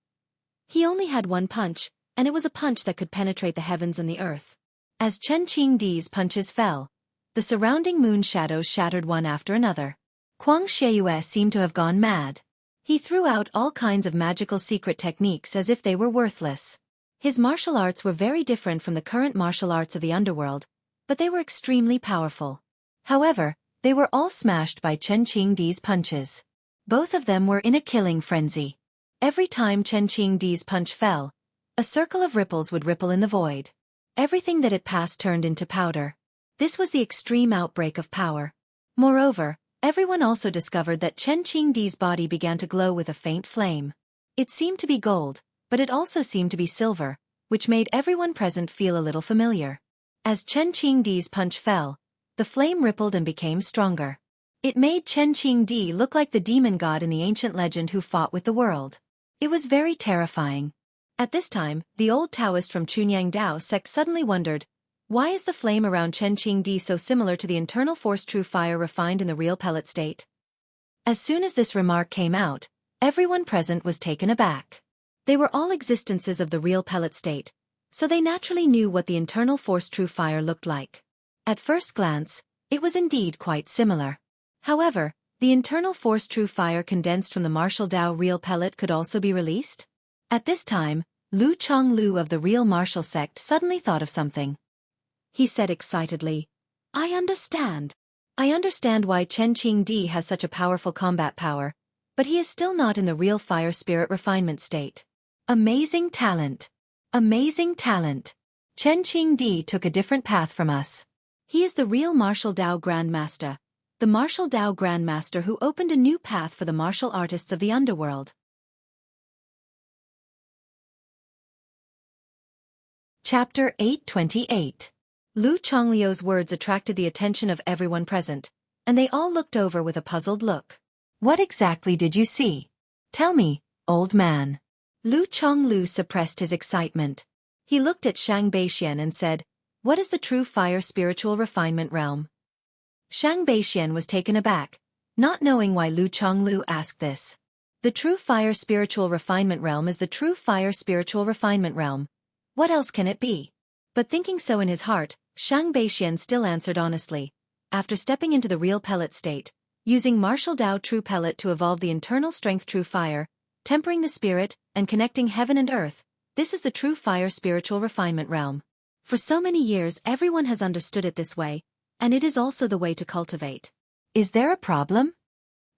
he only had one punch, and it was a punch that could penetrate the heavens and the earth. As Chen Qingdi's punches fell, the surrounding moon shadows shattered one after another. Kuang Shiyue seemed to have gone mad. He threw out all kinds of magical secret techniques as if they were worthless. His martial arts were very different from the current martial arts of the underworld, but they were extremely powerful. However, they were all smashed by Chen Qingdi's punches. Both of them were in a killing frenzy. Every time Chen Qingdi's punch fell, a circle of ripples would ripple in the void. Everything that it passed turned into powder. This was the extreme outbreak of power. Moreover, everyone also discovered that Chen Qingdi's body began to glow with a faint flame. It seemed to be gold, but it also seemed to be silver, which made everyone present feel a little familiar. As Chen Qingdi's punch fell, the flame rippled and became stronger. It made Chen Qingdi look like the demon god in the ancient legend who fought with the world. It was very terrifying. At this time, the old Taoist from Chunyang Dao sect suddenly wondered, why is the flame around Chen Qingdi so similar to the internal force true fire refined in the real pellet state? As soon as this remark came out, everyone present was taken aback. They were all existences of the real pellet state, so they naturally knew what the internal force true fire looked like. At first glance, it was indeed quite similar. However, the internal force true fire condensed from the martial Dao real pellet could also be released? At this time, Lu Chonglu of the real martial sect suddenly thought of something. He said excitedly, I understand. I understand why Chen Qingdi has such a powerful combat power, but he is still not in the real fire spirit refinement state. Amazing talent. Amazing talent. Chen Qingdi took a different path from us. He is the real martial Dao Grandmaster, the martial Dao Grandmaster who opened a new path for the martial artists of the underworld. Chapter 828. Lu Chongliu's words attracted the attention of everyone present, and they all looked over with a puzzled look. What exactly did you see? Tell me, old man. Lu Chonglu suppressed his excitement. He looked at Shang Beixian and said, what is the true fire spiritual refinement realm? Shang Beixian was taken aback, not knowing why Lu Chonglu asked this. The true fire spiritual refinement realm is the true fire spiritual refinement realm. What else can it be? But thinking so in his heart, Shang Beixian still answered honestly. After stepping into the real pellet state, using martial Dao true pellet to evolve the internal strength true fire, tempering the spirit, and connecting heaven and earth, this is the true fire spiritual refinement realm. For so many years everyone has understood it this way, and it is also the way to cultivate. Is there a problem?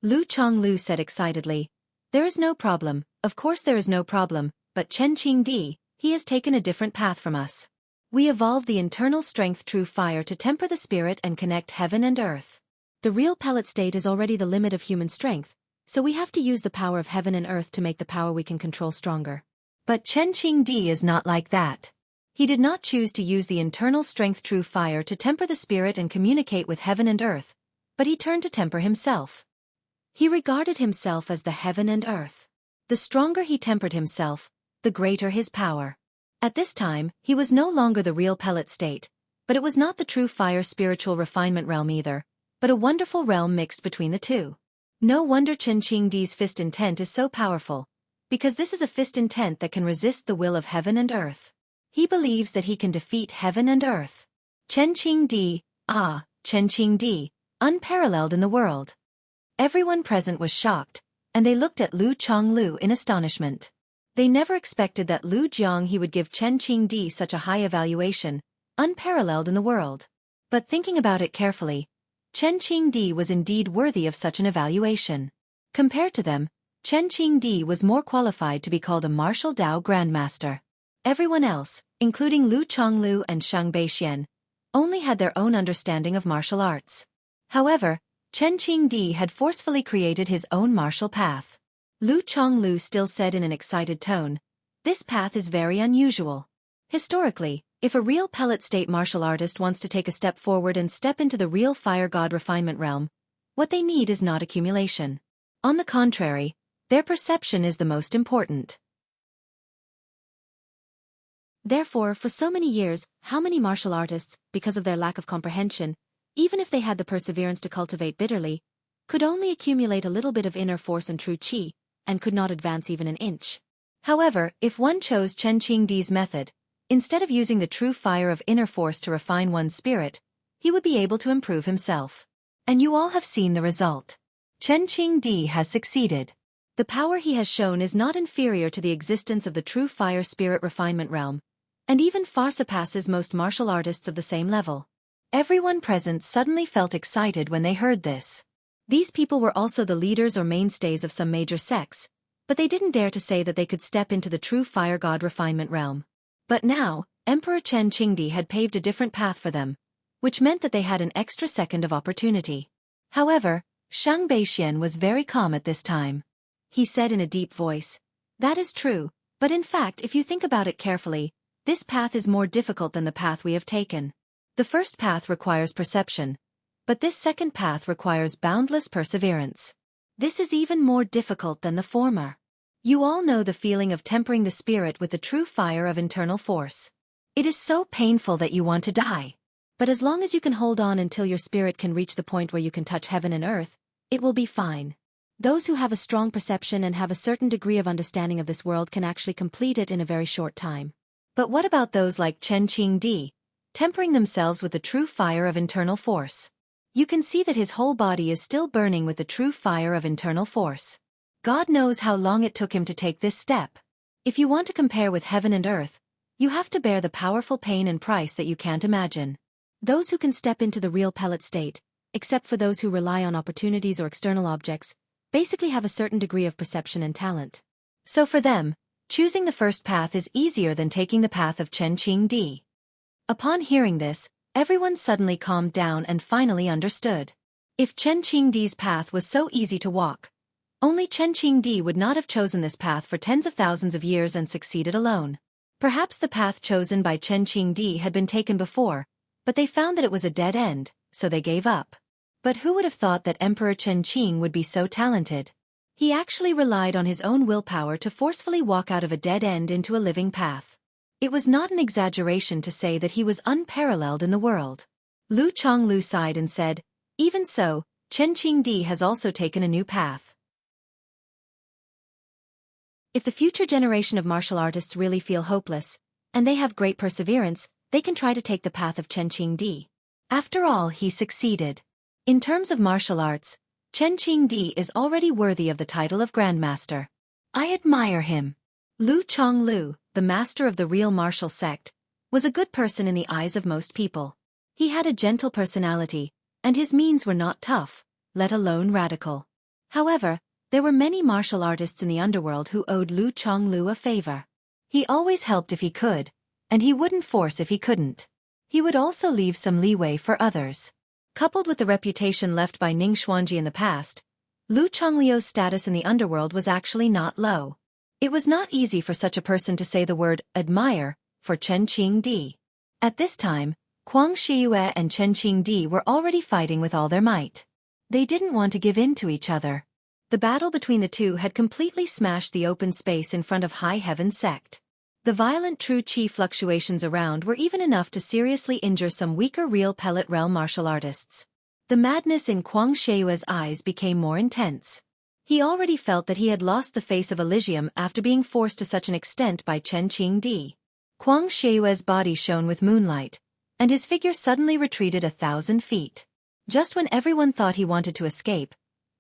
Lu Chonglu said excitedly. There is no problem, of course there is no problem, but Chen Qingdi, he has taken a different path from us. We evolve the internal strength true fire to temper the spirit and connect heaven and earth. The real pellet state is already the limit of human strength, so we have to use the power of heaven and earth to make the power we can control stronger. But Chen Qingdi is not like that. He did not choose to use the internal strength true fire to temper the spirit and communicate with heaven and earth, but he turned to temper himself. He regarded himself as the heaven and earth. The stronger he tempered himself, the greater his power. At this time, he was no longer the real pellet state, but it was not the true fire spiritual refinement realm either, but a wonderful realm mixed between the two. No wonder Chen Qingdi's fist intent is so powerful, because this is a fist intent that can resist the will of heaven and earth. He believes that he can defeat heaven and earth. Chen Qingdi, Chen Qingdi, unparalleled in the world. Everyone present was shocked, and they looked at Lu Chonglu in astonishment. They never expected that Lu Jiang would give Chen Qingdi such a high evaluation, unparalleled in the world. But thinking about it carefully, Chen Qingdi was indeed worthy of such an evaluation. Compared to them, Chen Qingdi was more qualified to be called a martial Dao grandmaster. Everyone else, including Lu Chonglu and Shang Beixian, only had their own understanding of martial arts. However, Chen Qingdi had forcefully created his own martial path. Lu Chonglu still said in an excited tone, "This path is very unusual. Historically, if a real pellet state martial artist wants to take a step forward and step into the real fire god refinement realm, what they need is not accumulation. On the contrary, their perception is the most important." Therefore, for so many years, how many martial artists, because of their lack of comprehension, even if they had the perseverance to cultivate bitterly, could only accumulate a little bit of inner force and true qi, and could not advance even an inch. However, if one chose Chen Qingdi's method, instead of using the true fire of inner force to refine one's spirit, he would be able to improve himself. And you all have seen the result. Chen Qingdi has succeeded. The power he has shown is not inferior to the existence of the true fire spirit refinement realm, and even far surpasses most martial artists of the same level. Everyone present suddenly felt excited when they heard this. These people were also the leaders or mainstays of some major sects, but they didn't dare to say that they could step into the true fire god refinement realm. But now, Emperor Chen Qingdi had paved a different path for them, which meant that they had an extra second of opportunity. However, Shang Beixian was very calm at this time. He said in a deep voice, "That is true, but in fact if you think about it carefully, this path is more difficult than the path we have taken. The first path requires perception, but this second path requires boundless perseverance. This is even more difficult than the former. You all know the feeling of tempering the spirit with the true fire of internal force. It is so painful that you want to die. But as long as you can hold on until your spirit can reach the point where you can touch heaven and earth, it will be fine. Those who have a strong perception and have a certain degree of understanding of this world can actually complete it in a very short time. But what about those like Chen Qingdi, tempering themselves with the true fire of internal force? You can see that his whole body is still burning with the true fire of internal force. God knows how long it took him to take this step. If you want to compare with heaven and earth, you have to bear the powerful pain and price that you can't imagine. Those who can step into the real pellet state, except for those who rely on opportunities or external objects, basically have a certain degree of perception and talent. So for them, choosing the first path is easier than taking the path of Chen Qingdi. Upon hearing this, everyone suddenly calmed down and finally understood. If Chen Qingdi's path was so easy to walk, only Chen Qingdi would not have chosen this path for tens of thousands of years and succeeded alone. Perhaps the path chosen by Chen Qingdi had been taken before, but they found that it was a dead end, so they gave up. But who would have thought that Emperor Chen Qing would be so talented? He actually relied on his own willpower to forcefully walk out of a dead end into a living path. It was not an exaggeration to say that he was unparalleled in the world. Lu Chonglu sighed and said, "Even so, Chen Qingdi has also taken a new path." If the future generation of martial artists really feel hopeless, and they have great perseverance, they can try to take the path of Chen Qingdi. After all, he succeeded. In terms of martial arts, Chen Qingdi is already worthy of the title of Grandmaster. I admire him. Lu Chonglu, the master of the real martial sect, was a good person in the eyes of most people. He had a gentle personality, and his means were not tough, let alone radical. However, there were many martial artists in the underworld who owed Lu Chonglu a favor. He always helped if he could, and he wouldn't force if he couldn't. He would also leave some leeway for others. Coupled with the reputation left by Ning Xuanji in the past, Lu Chongliu's status in the underworld was actually not low. It was not easy for such a person to say the word admire for Chen Qingdi. At this time, Kuang Shiyue and Chen Qingdi were already fighting with all their might. They didn't want to give in to each other. The battle between the two had completely smashed the open space in front of High Heaven sect. The violent true chi fluctuations around were even enough to seriously injure some weaker real pellet realm martial artists. The madness in Kuang Shiyue's eyes became more intense. He already felt that he had lost the face of Elysium after being forced to such an extent by Chen Qingdi. Kuang Shiyue's body shone with moonlight, and his figure suddenly retreated 1,000 feet. Just when everyone thought he wanted to escape,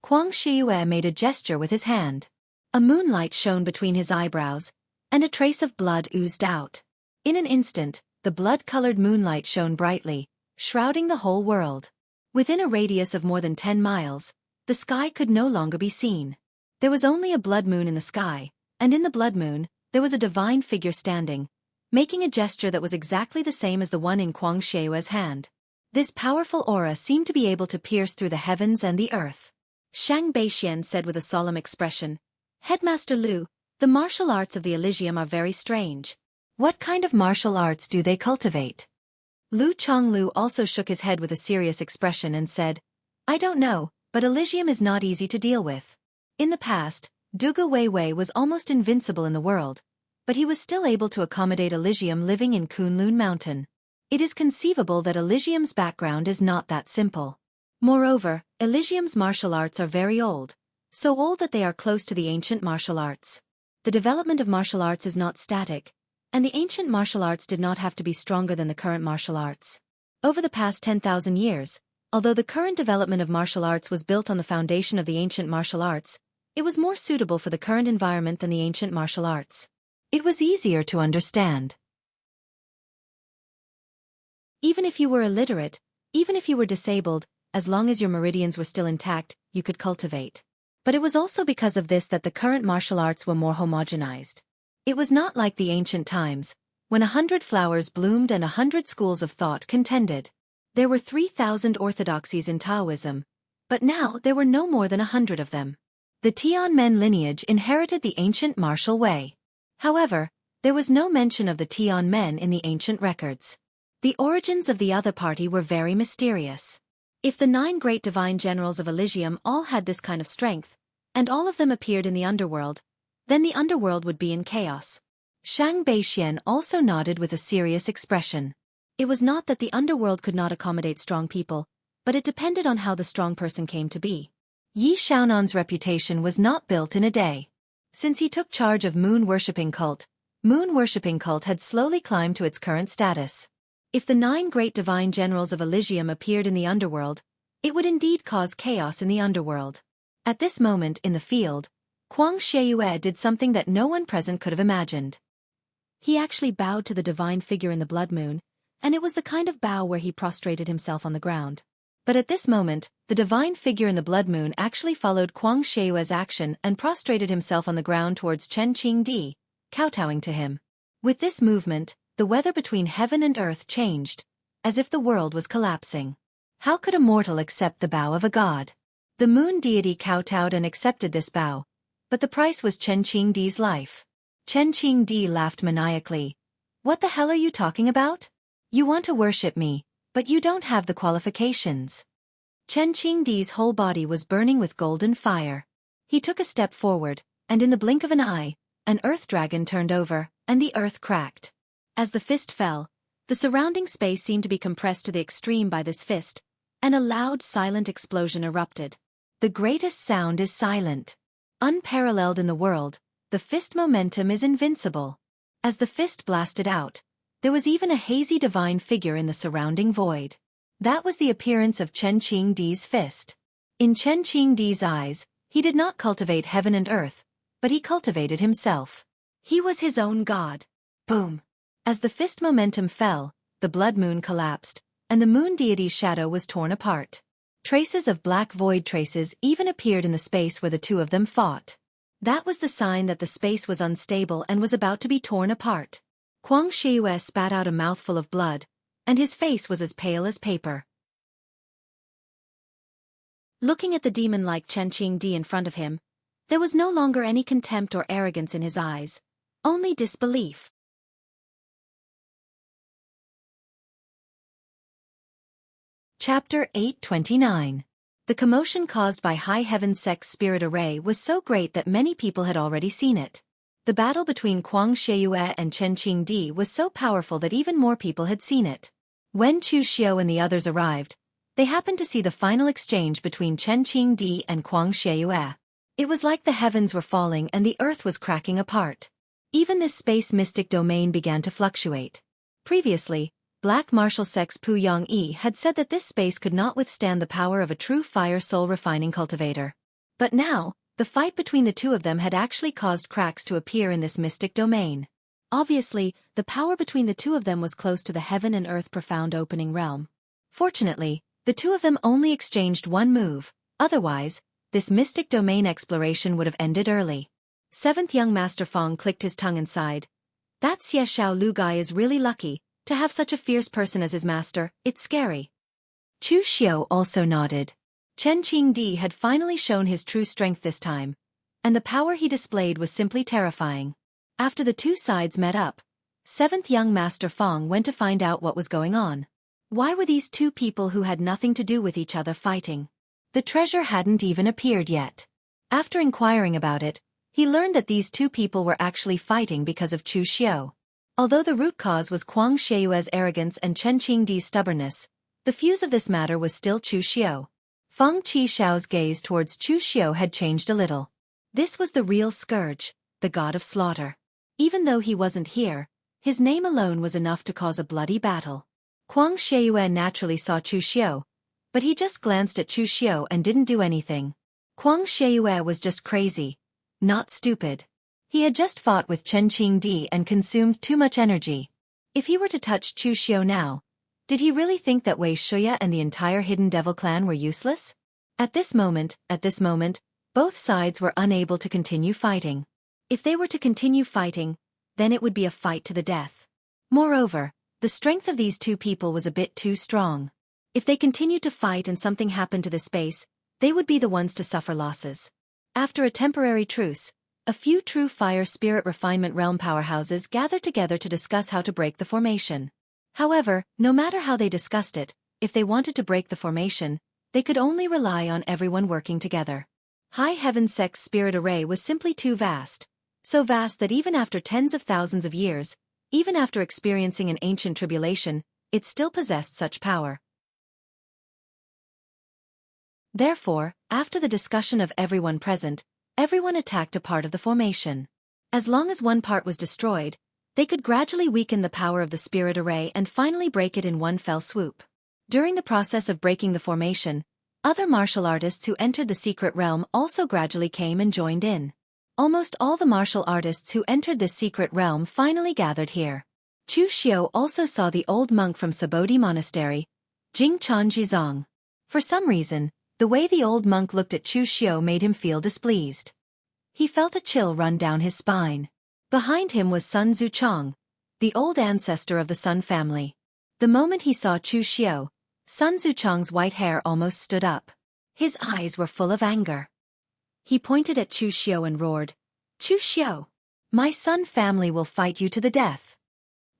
Kuang Shiyue made a gesture with his hand. A moonlight shone between his eyebrows, and a trace of blood oozed out. In an instant, the blood-colored moonlight shone brightly, shrouding the whole world. Within a radius of more than 10 miles, the sky could no longer be seen. There was only a blood moon in the sky, and in the blood moon, there was a divine figure standing, making a gesture that was exactly the same as the one in Kuang Shiyue's hand. This powerful aura seemed to be able to pierce through the heavens and the earth. Shang Beixian said with a solemn expression, "Headmaster Lu, the martial arts of the Elysium are very strange. What kind of martial arts do they cultivate?" Lu Chonglu also shook his head with a serious expression and said, "I don't know, but Elysium is not easy to deal with. In the past, Dugu Weiwei was almost invincible in the world, but he was still able to accommodate Elysium living in Kunlun Mountain. It is conceivable that Elysium's background is not that simple. Moreover, Elysium's martial arts are very old, so old that they are close to the ancient martial arts. The development of martial arts is not static, and the ancient martial arts did not have to be stronger than the current martial arts. Over the past 10,000 years, although the current development of martial arts was built on the foundation of the ancient martial arts, it was more suitable for the current environment than the ancient martial arts. It was easier to understand. Even if you were illiterate, even if you were disabled, as long as your meridians were still intact, you could cultivate. But it was also because of this that the current martial arts were more homogenized. It was not like the ancient times, when 100 flowers bloomed and 100 schools of thought contended. There were 3,000 orthodoxies in Taoism, but now there were no more than 100 of them. The Tianmen lineage inherited the ancient martial way. However, there was no mention of the Tianmen in the ancient records. The origins of the other party were very mysterious. If the 9 great divine generals of Elysium all had this kind of strength, and all of them appeared in the underworld, then the underworld would be in chaos. Shang Beixian also nodded with a serious expression. It was not that the underworld could not accommodate strong people, but it depended on how the strong person came to be. Yi Xiaonan's reputation was not built in a day. Since he took charge of Moon Worshipping Cult had slowly climbed to its current status. If the 9 great divine generals of Elysium appeared in the underworld, it would indeed cause chaos in the underworld. At this moment in the field, Kuang Shiyue did something that no one present could have imagined. He actually bowed to the divine figure in the blood moon, and it was the kind of bow where he prostrated himself on the ground. But at this moment, the divine figure in the blood moon actually followed Kuang Shiyue's action and prostrated himself on the ground towards Chen Qingdi, kowtowing to him. With this movement, the weather between heaven and earth changed, as if the world was collapsing. How could a mortal accept the bow of a god? The moon deity kowtowed and accepted this bow, but the price was Chen Qingdi's life. Chen Qingdi laughed maniacally. "What the hell are you talking about? You want to worship me, but you don't have the qualifications." Chen Qingdi's whole body was burning with golden fire. He took a step forward, and in the blink of an eye, an earth dragon turned over, and the earth cracked. As the fist fell, the surrounding space seemed to be compressed to the extreme by this fist, and a loud silent explosion erupted. The greatest sound is silent. Unparalleled in the world, the fist momentum is invincible. As the fist blasted out, there was even a hazy divine figure in the surrounding void. That was the appearance of Chen Qingdi's fist. In Chen Qingdi's eyes, he did not cultivate heaven and earth, but he cultivated himself. He was his own god. Boom! As the fist momentum fell, the blood moon collapsed, and the moon deity's shadow was torn apart. Traces of black void traces even appeared in the space where the two of them fought. That was the sign that the space was unstable and was about to be torn apart. Kuang Shiyue spat out a mouthful of blood, and his face was as pale as paper. Looking at the demon-like Chen Qingdi in front of him, there was no longer any contempt or arrogance in his eyes, only disbelief. Chapter 829. The commotion caused by High Heaven's Sex Spirit Array was so great that many people had already seen it. The battle between Kuang Xieyue and Chen Qingdi was so powerful that even more people had seen it. When Chu Xiu and the others arrived, they happened to see the final exchange between Chen Qingdi and Kuang Xieyue. It was like the heavens were falling and the earth was cracking apart. Even this space mystic domain began to fluctuate. Previously, Black Martial Sex Pu Yongyi had said that this space could not withstand the power of a true fire soul refining cultivator. But now, the fight between the two of them had actually caused cracks to appear in this mystic domain. Obviously, the power between the two of them was close to the heaven and earth profound opening realm. Fortunately, the two of them only exchanged one move, otherwise, this mystic domain exploration would have ended early. Seventh young Master Fong clicked his tongue and sighed. That Xie Xiao Lu guy is really lucky, to have such a fierce person as his master, it's scary. Chu Xiu also nodded. Chen Qingdi had finally shown his true strength this time, and the power he displayed was simply terrifying. After the two sides met up, seventh young Master Fong went to find out what was going on. Why were these two people who had nothing to do with each other fighting? The treasure hadn't even appeared yet. After inquiring about it, he learned that these two people were actually fighting because of Chu Xiu. Although the root cause was Kuang Xieyue's arrogance and Chen Qingdi's stubbornness, the fuse of this matter was still Chu Xiu. Feng Qixiao's gaze towards Chu Xiu had changed a little. This was the real scourge, the god of slaughter. Even though he wasn't here, his name alone was enough to cause a bloody battle. Kuang Xieyue naturally saw Chu Xiu, but he just glanced at Chu Xiu and didn't do anything. Kuang Xieyue was just crazy, not stupid. He had just fought with Chen Qingdi and consumed too much energy. If he were to touch Chu Xiu now, did he really think that Wei Shuya and the entire Hidden Devil clan were useless? At this moment, both sides were unable to continue fighting. If they were to continue fighting, then it would be a fight to the death. Moreover, the strength of these two people was a bit too strong. If they continued to fight and something happened to the space, they would be the ones to suffer losses. After a temporary truce, a few true fire spirit refinement realm powerhouses gathered together to discuss how to break the formation. However, no matter how they discussed it, if they wanted to break the formation, they could only rely on everyone working together. High Heaven's Sex Spirit Array was simply too vast. So vast that even after tens of thousands of years, even after experiencing an ancient tribulation, it still possessed such power. Therefore, after the discussion of everyone present, everyone attacked a part of the formation. As long as one part was destroyed, they could gradually weaken the power of the spirit array and finally break it in one fell swoop. During the process of breaking the formation, other martial artists who entered the secret realm also gradually came and joined in. Almost all the martial artists who entered this secret realm finally gathered here. Chu Xiu also saw the old monk from Sabodi Monastery, Jingchan Jizong. For some reason, the way the old monk looked at Chu Xiu made him feel displeased. He felt a chill run down his spine. Behind him was Sun Zuchong, the old ancestor of the Sun family. The moment he saw Chu Xiu, Sun Zuchong's white hair almost stood up. His eyes were full of anger. He pointed at Chu Xiu and roared, "Chu Xiu! My Sun family will fight you to the death."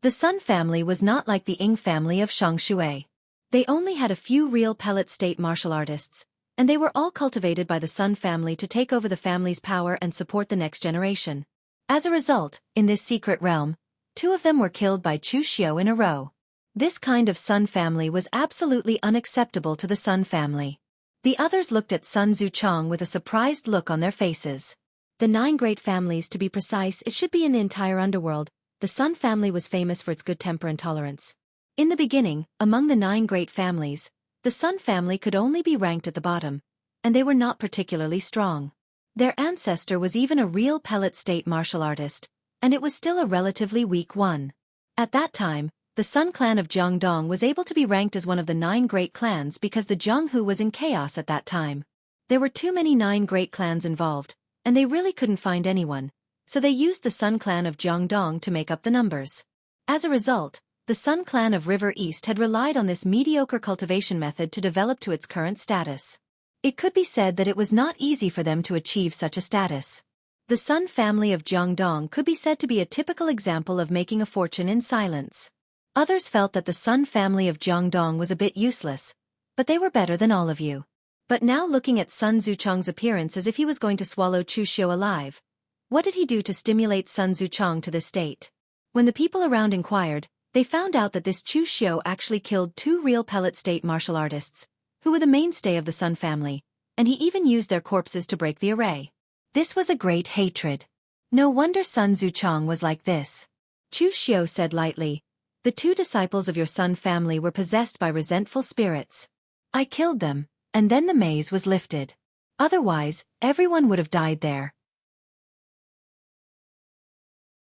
The Sun family was not like the Ying family of Shongshui. They only had a few real pellet state martial artists, and they were all cultivated by the Sun family to take over the family's power and support the next generation. As a result, in this secret realm, 2 of them were killed by Chu Xiu in a row. This kind of Sun family was absolutely unacceptable to the Sun family. The others looked at Sun Zuchong with a surprised look on their faces. The 9 great families, to be precise, it should be in the entire underworld. The Sun family was famous for its good temper and tolerance. In the beginning, among the 9 great families, the Sun family could only be ranked at the bottom, and they were not particularly strong. Their ancestor was even a real pellet state martial artist, and it was still a relatively weak one. At that time, the Sun clan of Jiangdong was able to be ranked as one of the 9 great clans because the Jianghu was in chaos at that time. There were too many 9 great clans involved, and they really couldn't find anyone, so they used the Sun clan of Jiangdong to make up the numbers. As a result, the Sun clan of River East had relied on this mediocre cultivation method to develop to its current status. It could be said that it was not easy for them to achieve such a status. The Sun family of Jiangdong could be said to be a typical example of making a fortune in silence. Others felt that the Sun family of Jiangdong was a bit useless, but they were better than all of you. But now looking at Sun Zuchong's appearance as if he was going to swallow Chu Xiu alive, what did he do to stimulate Sun Zuchong to this state? When the people around inquired, they found out that this Chu Xiu actually killed 2 real pellet state martial artists, who were the mainstay of the Sun family, and he even used their corpses to break the array. This was a great hatred. No wonder Sun Zuchong was like this. Chu Xiu said lightly, "The 2 disciples of your Sun family were possessed by resentful spirits. I killed them, and then the maze was lifted. Otherwise, everyone would have died there.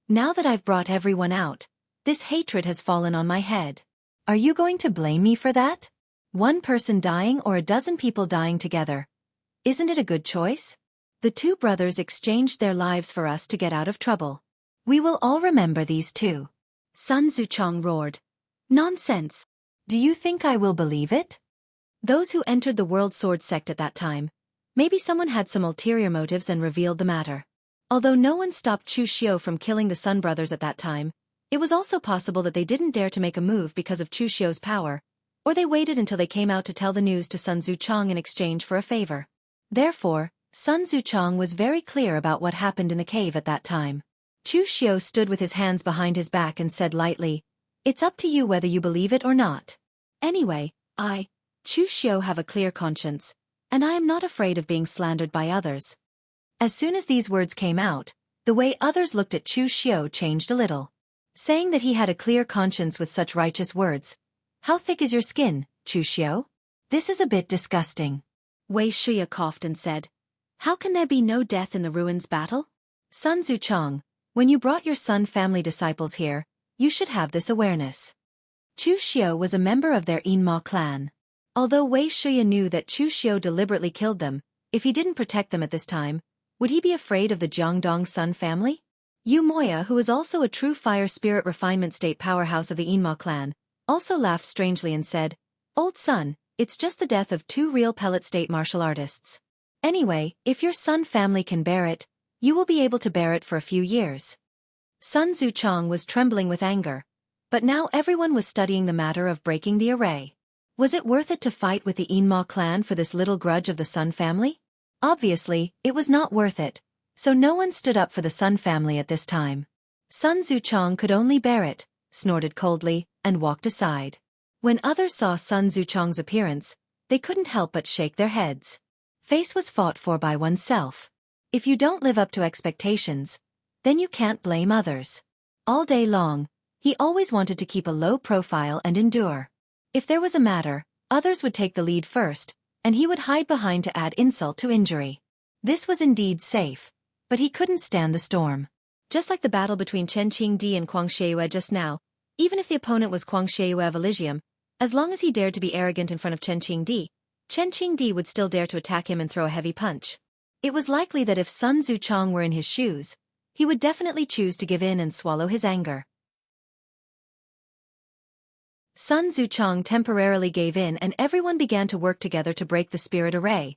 Now that I've brought everyone out, this hatred has fallen on my head. Are you going to blame me for that? 1 person dying or a dozen people dying together? Isn't it a good choice? The 2 brothers exchanged their lives for us to get out of trouble. We will all remember these 2. Sun Zuchong roared. "Nonsense! Do you think I will believe it?" Those who entered the World Sword sect at that time, maybe someone had some ulterior motives and revealed the matter. Although no one stopped Chu Xiu from killing the Sun brothers at that time, it was also possible that they didn't dare to make a move because of Chu Xiu's power, or they waited until they came out to tell the news to Sun Zuchong in exchange for a favor. Therefore, Sun Zuchong was very clear about what happened in the cave at that time. Chu Xiu stood with his hands behind his back and said lightly, "It's up to you whether you believe it or not. Anyway, I, Chu Xiu, have a clear conscience, and I am not afraid of being slandered by others." As soon as these words came out, the way others looked at Chu Xiu changed a little. Saying that he had a clear conscience with such righteous words. How thick is your skin, Chu Xiu? This is a bit disgusting. Wei Shuya coughed and said, "How can there be no death in the ruins battle? Sun Zuchong, when you brought your Sun family disciples here, you should have this awareness." Chu Xiu was a member of their Yinma clan. Although Wei Shuya knew that Chu Xiu deliberately killed them, if he didn't protect them at this time, would he be afraid of the Jiangdong Sun family? Yu Moya, who was also a true fire spirit refinement state powerhouse of the Yinma clan, also laughed strangely and said, "Old Sun, it's just the death of 2 real pellet state martial artists. Anyway, if your Sun family can bear it, you will be able to bear it for a few years." Sun Zuchong was trembling with anger, but now everyone was studying the matter of breaking the array. Was it worth it to fight with the Yinma clan for this little grudge of the Sun family? Obviously, it was not worth it, so no one stood up for the Sun family at this time. Sun Zuchong could only bear it, snorted coldly, and walked aside. When others saw Sun Zuchong's appearance, they couldn't help but shake their heads. Face was fought for by oneself. If you don't live up to expectations, then you can't blame others. All day long, he always wanted to keep a low profile and endure. If there was a matter, others would take the lead first, and he would hide behind to add insult to injury. This was indeed safe, but he couldn't stand the storm. Just like the battle between Chen Qingdi and Kuang Xieyue just now, even if the opponent was Kuang Xieyue of Elysium, as long as he dared to be arrogant in front of Chen Qingdi would still dare to attack him and throw a heavy punch. It was likely that if Sun Zuchong were in his shoes, he would definitely choose to give in and swallow his anger. Sun Zuchong temporarily gave in and everyone began to work together to break the spirit array,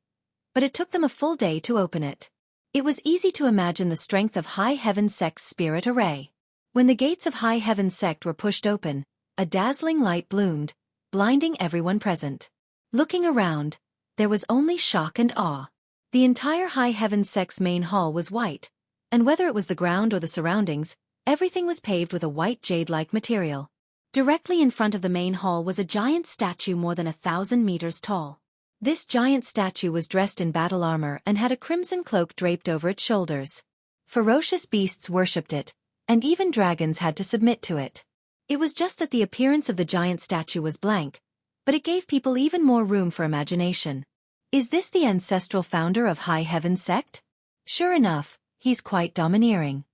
but it took them a full day to open it. It was easy to imagine the strength of High Heaven Sect's spirit array. When the gates of High Heaven Sect were pushed open, a dazzling light bloomed, blinding everyone present. Looking around, there was only shock and awe. The entire High Heaven Sect's main hall was white, and whether it was the ground or the surroundings, everything was paved with a white jade-like material. Directly in front of the main hall was a giant statue more than 1,000 meters tall. This giant statue was dressed in battle armor and had a crimson cloak draped over its shoulders. Ferocious beasts worshipped it, and even dragons had to submit to it. It was just that the appearance of the giant statue was blank, but it gave people even more room for imagination. Is this the ancestral founder of High Heaven Sect? Sure enough, he's quite domineering.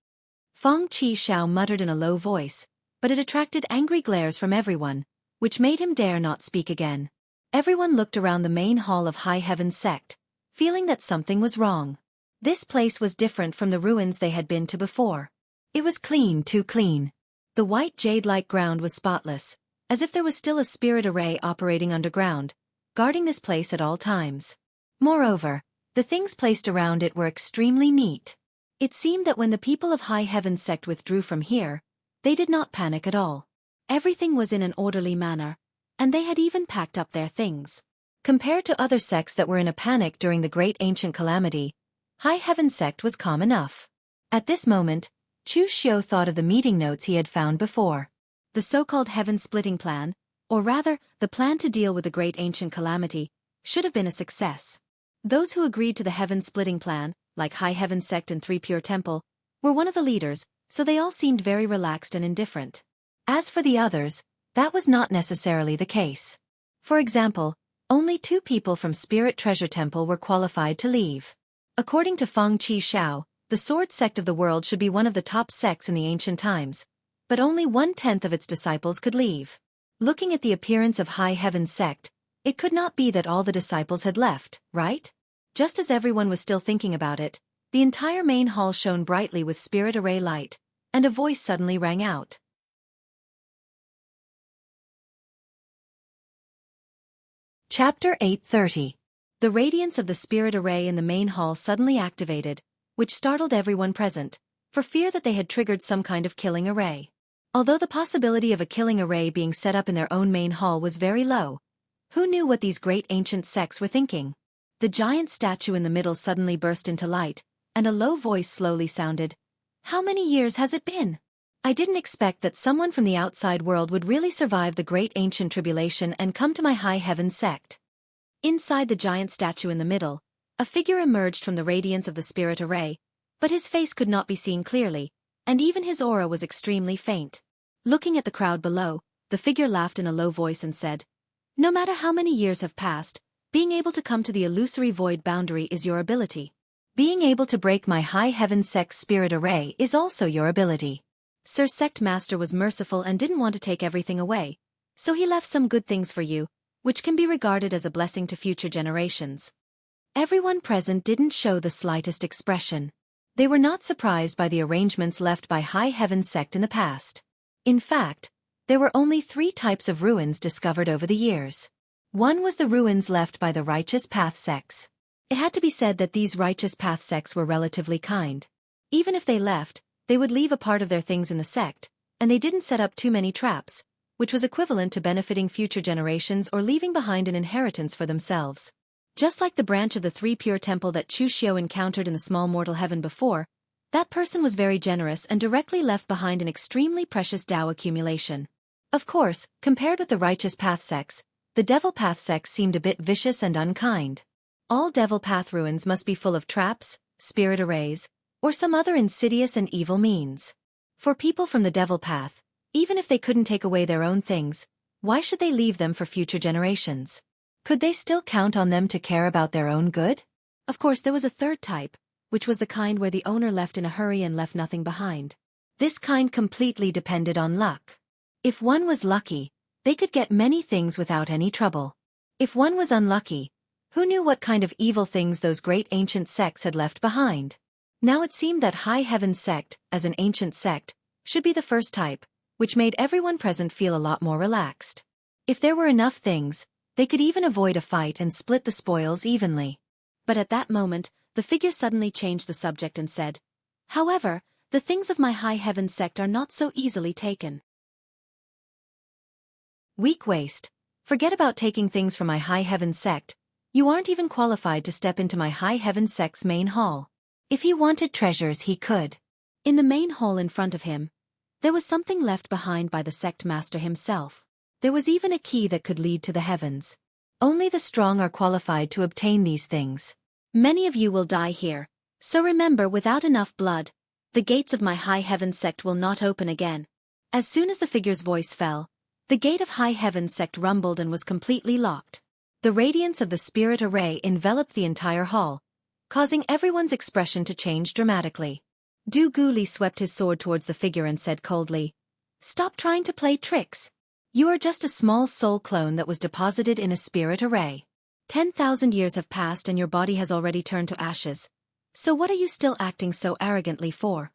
Feng Qi Shao muttered in a low voice, but it attracted angry glares from everyone, which made him dare not speak again. Everyone looked around the main hall of High Heaven Sect, feeling that something was wrong. This place was different from the ruins they had been to before. It was clean, too clean. The white jade-like ground was spotless, as if there was still a spirit array operating underground, guarding this place at all times. Moreover, the things placed around it were extremely neat. It seemed that when the people of High Heaven Sect withdrew from here, they did not panic at all. Everything was in an orderly manner, and they had even packed up their things. Compared to other sects that were in a panic during the Great Ancient Calamity, High Heaven sect was calm enough. At this moment, Chu Xiu thought of the meeting notes he had found before. The so-called heaven-splitting plan, or rather, the plan to deal with the Great Ancient Calamity, should have been a success. Those who agreed to the heaven-splitting plan, like High Heaven sect and Three Pure Temple, were one of the leaders, so they all seemed very relaxed and indifferent. As for the others, that was not necessarily the case. For example, only 2 people from Spirit Treasure Temple were qualified to leave. According to Feng Qi Shao, the sword sect of the world should be one of the top sects in the ancient times, but only 1/10 of its disciples could leave. Looking at the appearance of High Heaven sect, it could not be that all the disciples had left, right? Just as everyone was still thinking about it, the entire main hall shone brightly with spirit array light, and a voice suddenly rang out. Chapter 830. The radiance of the spirit array in the main hall suddenly activated, which startled everyone present, for fear that they had triggered some kind of killing array. Although the possibility of a killing array being set up in their own main hall was very low, who knew what these great ancient sects were thinking? The giant statue in the middle suddenly burst into light, and a low voice slowly sounded. How many years has it been? I didn't expect that someone from the outside world would really survive the great ancient tribulation and come to my High Heaven sect. Inside the giant statue in the middle, a figure emerged from the radiance of the spirit array, but his face could not be seen clearly, and even his aura was extremely faint. Looking at the crowd below, the figure laughed in a low voice and said, "No matter how many years have passed, being able to come to the illusory void boundary is your ability. Being able to break my High Heaven sect's spirit array is also your ability." Sir Sect Master was merciful and didn't want to take everything away, so he left some good things for you, which can be regarded as a blessing to future generations. Everyone present didn't show the slightest expression. They were not surprised by the arrangements left by High Heaven sect in the past. In fact, there were only 3 types of ruins discovered over the years. One was the ruins left by the Righteous Path sects. It had to be said that these Righteous Path sects were relatively kind. Even if they left, they would leave a part of their things in the sect, and they didn't set up too many traps, which was equivalent to benefiting future generations or leaving behind an inheritance for themselves. Just like the branch of the Three Pure Temple that Chu Xiu encountered in the small mortal heaven before, that person was very generous and directly left behind an extremely precious Tao accumulation. Of course, compared with the Righteous Path sects, the Devil Path sects seemed a bit vicious and unkind. All Devil Path ruins must be full of traps, spirit arrays, or some other insidious and evil means. For people from the Devil Path, even if they couldn't take away their own things, why should they leave them for future generations? Could they still count on them to care about their own good? Of course, there was a third type, which was the kind where the owner left in a hurry and left nothing behind. This kind completely depended on luck. If one was lucky, they could get many things without any trouble. If one was unlucky, who knew what kind of evil things those great ancient sects had left behind? Now it seemed that High Heaven sect, as an ancient sect, should be the first type, which made everyone present feel a lot more relaxed. If there were enough things, they could even avoid a fight and split the spoils evenly. But at that moment, the figure suddenly changed the subject and said, "However, the things of my High Heaven sect are not so easily taken." Weak waste. Forget about taking things from my High Heaven sect. You aren't even qualified to step into my High Heaven sect's main hall. If he wanted treasures, he could. In the main hall in front of him, there was something left behind by the sect master himself. There was even a key that could lead to the heavens. Only the strong are qualified to obtain these things. Many of you will die here, so remember, without enough blood, the gates of my High Heaven sect will not open again. As soon as the figure's voice fell, the gate of High Heaven sect rumbled and was completely locked. The radiance of the spirit array enveloped the entire hall, causing everyone's expression to change dramatically. Du Guli swept his sword towards the figure and said coldly, "Stop trying to play tricks. You are just a small soul clone that was deposited in a spirit array. 10,000 years have passed and your body has already turned to ashes. So what are you still acting so arrogantly for?"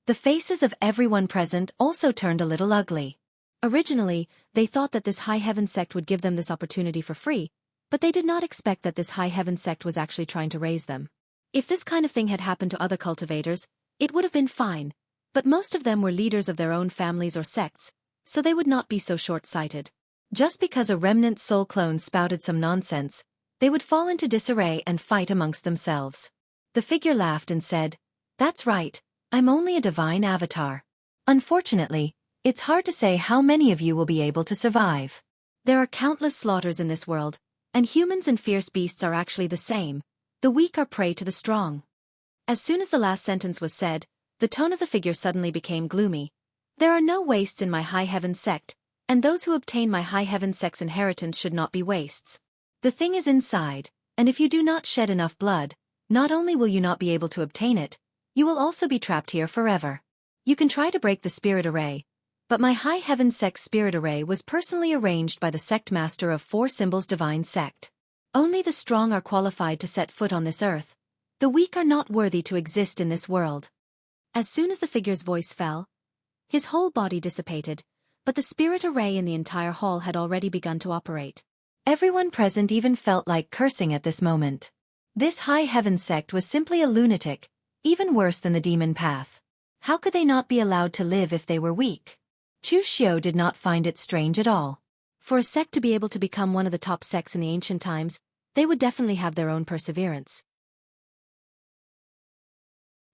The faces of everyone present also turned a little ugly. Originally, they thought that this High Heaven sect would give them this opportunity for free, but they did not expect that this High Heaven sect was actually trying to raise them. If this kind of thing had happened to other cultivators, it would have been fine, but most of them were leaders of their own families or sects, so they would not be so short-sighted. Just because a remnant soul clone spouted some nonsense, they would fall into disarray and fight amongst themselves. The figure laughed and said, "That's right, I'm only a divine avatar. Unfortunately, it's hard to say how many of you will be able to survive. There are countless slaughters in this world, and humans and fierce beasts are actually the same. The weak are prey to the strong." As soon as the last sentence was said, the tone of the figure suddenly became gloomy. "There are no wastes in my high heaven sect, and those who obtain my high heaven sect's inheritance should not be wastes. The thing is inside, and if you do not shed enough blood, not only will you not be able to obtain it, you will also be trapped here forever. You can try to break the spirit array, but my high heaven sect's spirit array was personally arranged by the sect master of Four Symbols Divine Sect. Only the strong are qualified to set foot on this earth. The weak are not worthy to exist in this world." As soon as the figure's voice fell, his whole body dissipated, but the spirit array in the entire hall had already begun to operate. Everyone present even felt like cursing at this moment. This high heaven sect was simply a lunatic, even worse than the demon path. How could they not be allowed to live if they were weak? Chu Xiao did not find it strange at all. For a sect to be able to become one of the top sects in the ancient times, they would definitely have their own perseverance.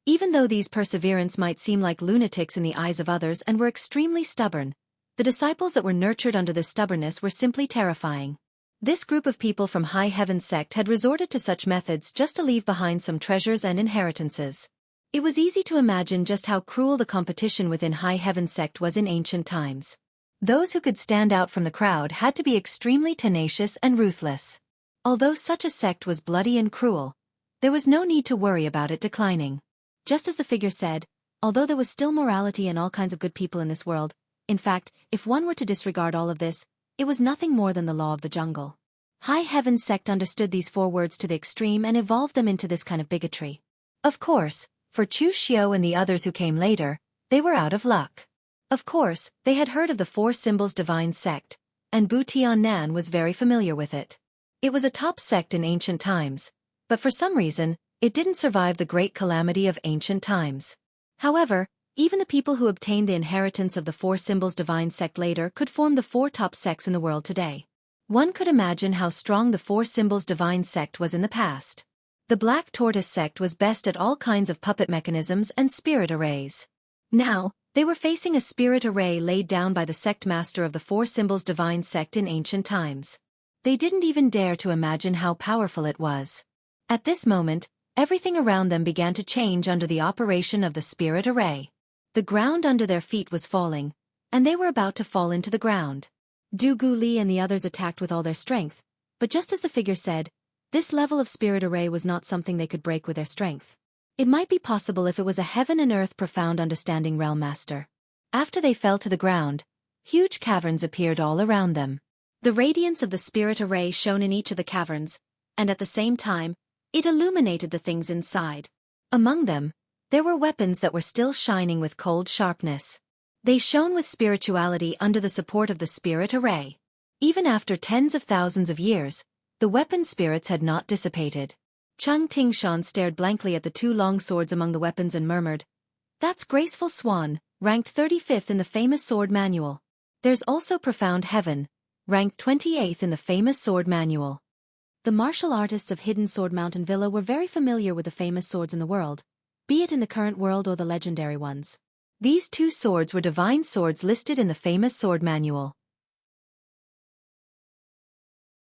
Even though these perseverance might seem like lunatics in the eyes of others and were extremely stubborn, the disciples that were nurtured under this stubbornness were simply terrifying. This group of people from High Heaven sect had resorted to such methods just to leave behind some treasures and inheritances. It was easy to imagine just how cruel the competition within High Heaven sect was in ancient times. Those who could stand out from the crowd had to be extremely tenacious and ruthless. Although such a sect was bloody and cruel, there was no need to worry about it declining. Just as the figure said, although there was still morality and all kinds of good people in this world, in fact, if one were to disregard all of this, it was nothing more than the law of the jungle. High Heaven sect understood these four words to the extreme and evolved them into this kind of bigotry. Of course, for Chu Xiao and the others who came later, they were out of luck. Of course, they had heard of the Four Symbols Divine Sect, and Bu Tiannan was very familiar with it. It was a top sect in ancient times, but for some reason, it didn't survive the great calamity of ancient times. However, even the people who obtained the inheritance of the Four Symbols Divine Sect later could form the four top sects in the world today. One could imagine how strong the Four Symbols Divine Sect was in the past. The Black Tortoise sect was best at all kinds of puppet mechanisms and spirit arrays. Now, they were facing a spirit array laid down by the sect master of the Four Symbols Divine Sect in ancient times. They didn't even dare to imagine how powerful it was. At this moment, everything around them began to change under the operation of the spirit array. The ground under their feet was falling, and they were about to fall into the ground. Du Guli and the others attacked with all their strength, but just as the figure said, this level of spirit array was not something they could break with their strength. It might be possible if it was a heaven and earth profound understanding realm master. After they fell to the ground, huge caverns appeared all around them. The radiance of the spirit array shone in each of the caverns, and at the same time, it illuminated the things inside. Among them, there were weapons that were still shining with cold sharpness. They shone with spirituality under the support of the spirit array. Even after tens of thousands of years, the weapon spirits had not dissipated. Cheng Tingshan stared blankly at the two long swords among the weapons and murmured, "That's Graceful Swan, ranked 35th in the famous sword manual. There's also Profound Heaven, ranked 28th in the famous sword manual." The martial artists of Hidden Sword Mountain Villa were very familiar with the famous swords in the world, be it in the current world or the legendary ones. These two swords were divine swords listed in the famous sword manual.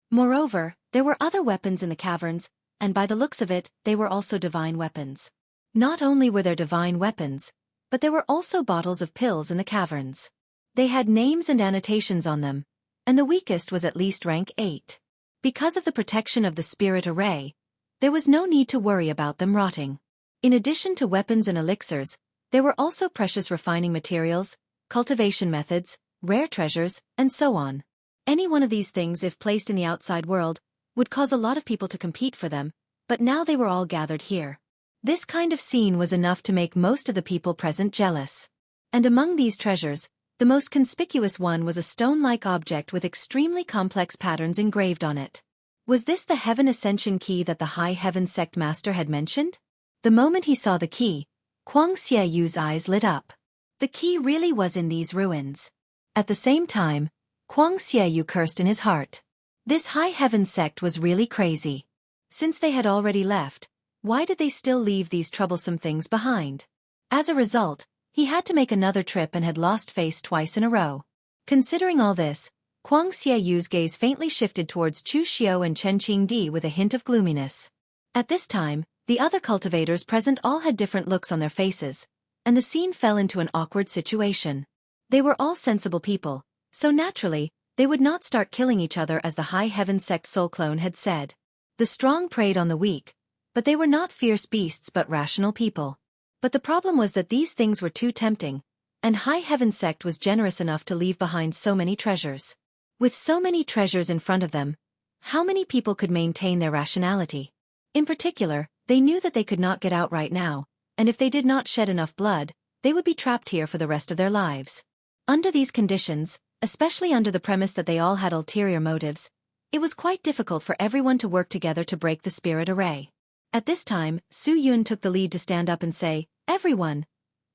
Moreover, there were other weapons in the caverns, and by the looks of it, they were also divine weapons. Not only were there divine weapons, but there were also bottles of pills in the caverns. They had names and annotations on them, and the weakest was at least rank 8. Because of the protection of the spirit array, there was no need to worry about them rotting. In addition to weapons and elixirs, there were also precious refining materials, cultivation methods, rare treasures, and so on. Any one of these things, if placed in the outside world, would cause a lot of people to compete for them, but now they were all gathered here. This kind of scene was enough to make most of the people present jealous. And among these treasures, the most conspicuous one was a stone-like object with extremely complex patterns engraved on it. Was this the Heaven Ascension key that the High Heaven sect master had mentioned? The moment he saw the key, Kuang Xiayu's eyes lit up. The key really was in these ruins. At the same time, Kuang Xiaoyu cursed in his heart. This high heaven sect was really crazy. Since they had already left, why did they still leave these troublesome things behind? As a result, he had to make another trip and had lost face twice in a row. Considering all this, Kuang Xiaoyu's gaze faintly shifted towards Chu Xiao and Chen Qingdi with a hint of gloominess. At this time, the other cultivators present all had different looks on their faces, and the scene fell into an awkward situation. They were all sensible people, so naturally, they would not start killing each other as the High Heaven Sect Soul Clone had said. The strong preyed on the weak, but they were not fierce beasts but rational people. But the problem was that these things were too tempting, and High Heaven Sect was generous enough to leave behind so many treasures. With so many treasures in front of them, how many people could maintain their rationality? In particular, they knew that they could not get out right now, and if they did not shed enough blood, they would be trapped here for the rest of their lives. Under these conditions, especially under the premise that they all had ulterior motives, it was quite difficult for everyone to work together to break the spirit array. At this time, Su Yun took the lead to stand up and say, "Everyone."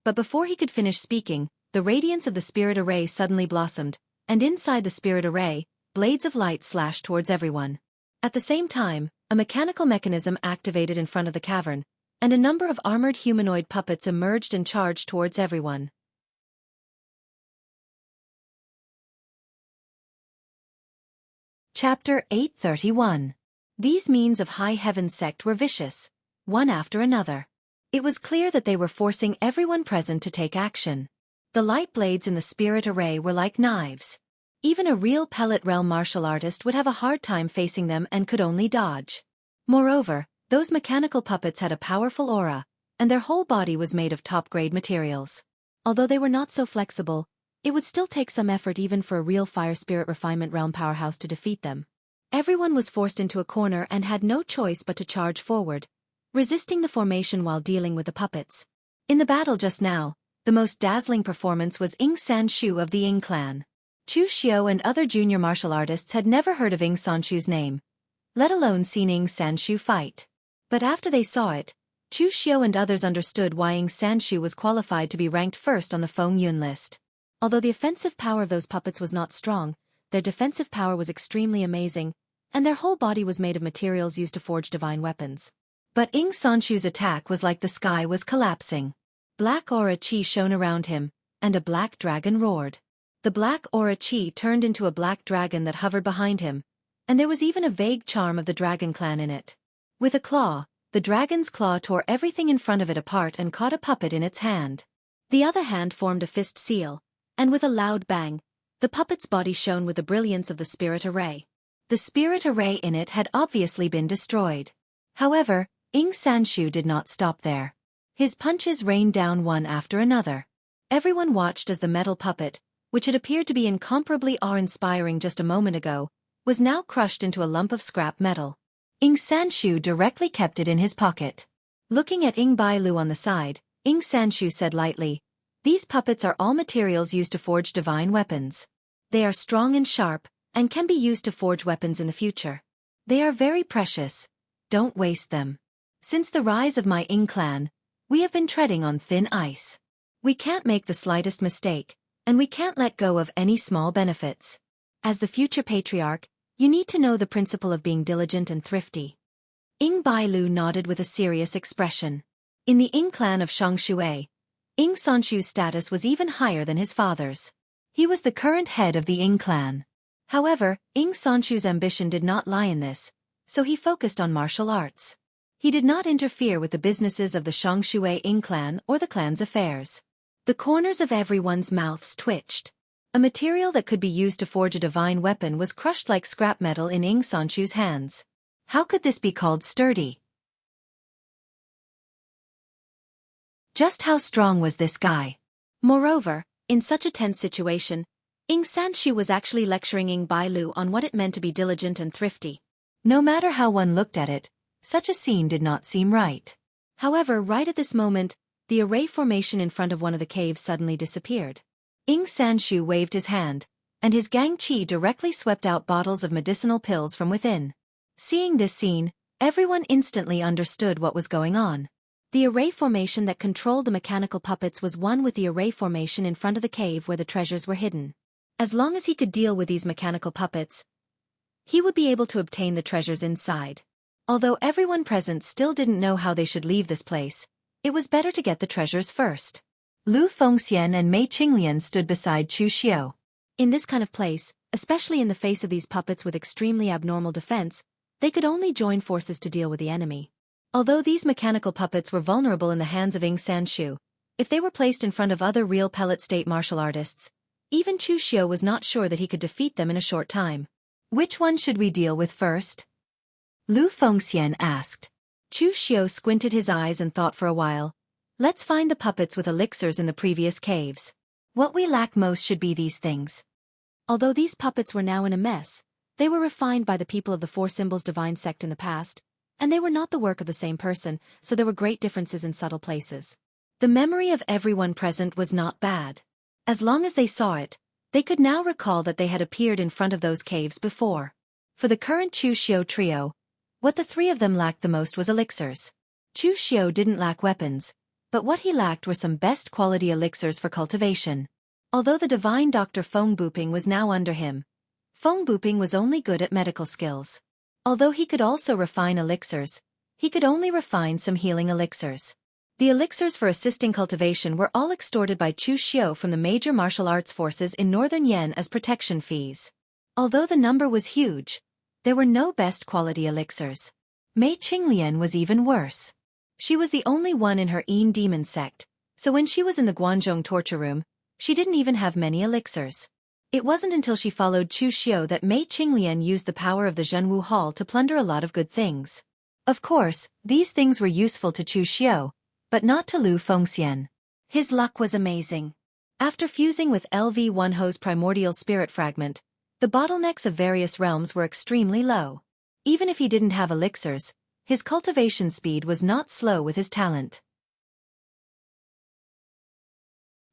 But before he could finish speaking, the radiance of the spirit array suddenly blossomed, and inside the spirit array, blades of light slashed towards everyone. At the same time, a mechanical mechanism activated in front of the cavern, and a number of armored humanoid puppets emerged and charged towards everyone. Chapter 831. These means of High Heaven Sect were vicious, one after another. It was clear that they were forcing everyone present to take action. The light blades in the spirit array were like knives. Even a real pellet realm martial artist would have a hard time facing them and could only dodge. Moreover, those mechanical puppets had a powerful aura, and their whole body was made of top-grade materials. Although they were not so flexible, it would still take some effort even for a real fire spirit refinement realm powerhouse to defeat them. Everyone was forced into a corner and had no choice but to charge forward, resisting the formation while dealing with the puppets. In the battle just now, the most dazzling performance was Ying Sanshu of the Ying clan. Chu Xiao and other junior martial artists had never heard of Ying Sanshu's name, let alone seen Ying Sanshu fight. But after they saw it, Chu Xiao and others understood why Ying Sanshu was qualified to be ranked first on the Feng Yun list. Although the offensive power of those puppets was not strong, their defensive power was extremely amazing, and their whole body was made of materials used to forge divine weapons. But Ying Sanshu's attack was like the sky was collapsing. Black aura chi shone around him, and a black dragon roared. The black aura chi turned into a black dragon that hovered behind him, and there was even a vague charm of the dragon clan in it. With a claw, the dragon's claw tore everything in front of it apart and caught a puppet in its hand. The other hand formed a fist seal, and with a loud bang, the puppet's body shone with the brilliance of the spirit array. The spirit array in it had obviously been destroyed. However, Ying Sanshu did not stop there. His punches rained down one after another. Everyone watched as the metal puppet, which had appeared to be incomparably awe-inspiring just a moment ago, was now crushed into a lump of scrap metal. Ying Sanshu directly kept it in his pocket. Looking at Ying Bailu on the side, Ying Sanshu said lightly, "These puppets are all materials used to forge divine weapons. They are strong and sharp, and can be used to forge weapons in the future. They are very precious. Don't waste them. Since the rise of my Ying clan, we have been treading on thin ice. We can't make the slightest mistake, and we can't let go of any small benefits. As the future patriarch, you need to know the principle of being diligent and thrifty." Ying Bailu nodded with a serious expression. In the Ying clan of Shangshui, Ying Sanshu's status was even higher than his father's. He was the current head of the Ying clan. However, Ying Sanshu's ambition did not lie in this, so he focused on martial arts. He did not interfere with the businesses of the Shangshui Ying clan or the clan's affairs. The corners of everyone's mouths twitched. A material that could be used to forge a divine weapon was crushed like scrap metal in Ying Sanshu's hands. How could this be called sturdy? Just how strong was this guy? Moreover, in such a tense situation, Ying Sanshu was actually lecturing Ying Bailu on what it meant to be diligent and thrifty. No matter how one looked at it, such a scene did not seem right. However, right at this moment, the array formation in front of one of the caves suddenly disappeared. Ying Sanshu waved his hand, and his gang chi directly swept out bottles of medicinal pills from within. Seeing this scene, everyone instantly understood what was going on. The array formation that controlled the mechanical puppets was one with the array formation in front of the cave where the treasures were hidden. As long as he could deal with these mechanical puppets, he would be able to obtain the treasures inside. Although everyone present still didn't know how they should leave this place, it was better to get the treasures first. Lu Fengxian and Mei Qinglian stood beside Chu Xiao. In this kind of place, especially in the face of these puppets with extremely abnormal defense, they could only join forces to deal with the enemy. Although these mechanical puppets were vulnerable in the hands of Ing Sanshu, if they were placed in front of other real pellet state martial artists, even Chu Xiao was not sure that he could defeat them in a short time. Which one should we deal with first? Lu Fengxian asked. Chu Xiao squinted his eyes and thought for a while. Let's find the puppets with elixirs in the previous caves. What we lack most should be these things. Although these puppets were now in a mess, they were refined by the people of the Four Symbols Divine Sect in the past, and they were not the work of the same person, so there were great differences in subtle places. The memory of everyone present was not bad. As long as they saw it, they could now recall that they had appeared in front of those caves before. For the current Chu Xiao trio, what the three of them lacked the most was elixirs. Chu Xiao didn't lack weapons, but what he lacked were some best quality elixirs for cultivation. Although the divine Dr. Feng Buping was now under him, Feng Buping was only good at medical skills. Although he could also refine elixirs, he could only refine some healing elixirs. The elixirs for assisting cultivation were all extorted by Chu Xiao from the major martial arts forces in northern Yen as protection fees. Although the number was huge, there were no best quality elixirs. Mei Qinglian was even worse. She was the only one in her Yin demon sect, so when she was in the Guanzhong torture room, she didn't even have many elixirs. It wasn't until she followed Chu Xiao that Mei Qinglian used the power of the Zhenwu Hall to plunder a lot of good things. Of course, these things were useful to Chu Xiao, but not to Lu Fengxian. His luck was amazing. After fusing with LV1 Ho's primordial spirit fragment, the bottlenecks of various realms were extremely low. Even if he didn't have elixirs, his cultivation speed was not slow with his talent.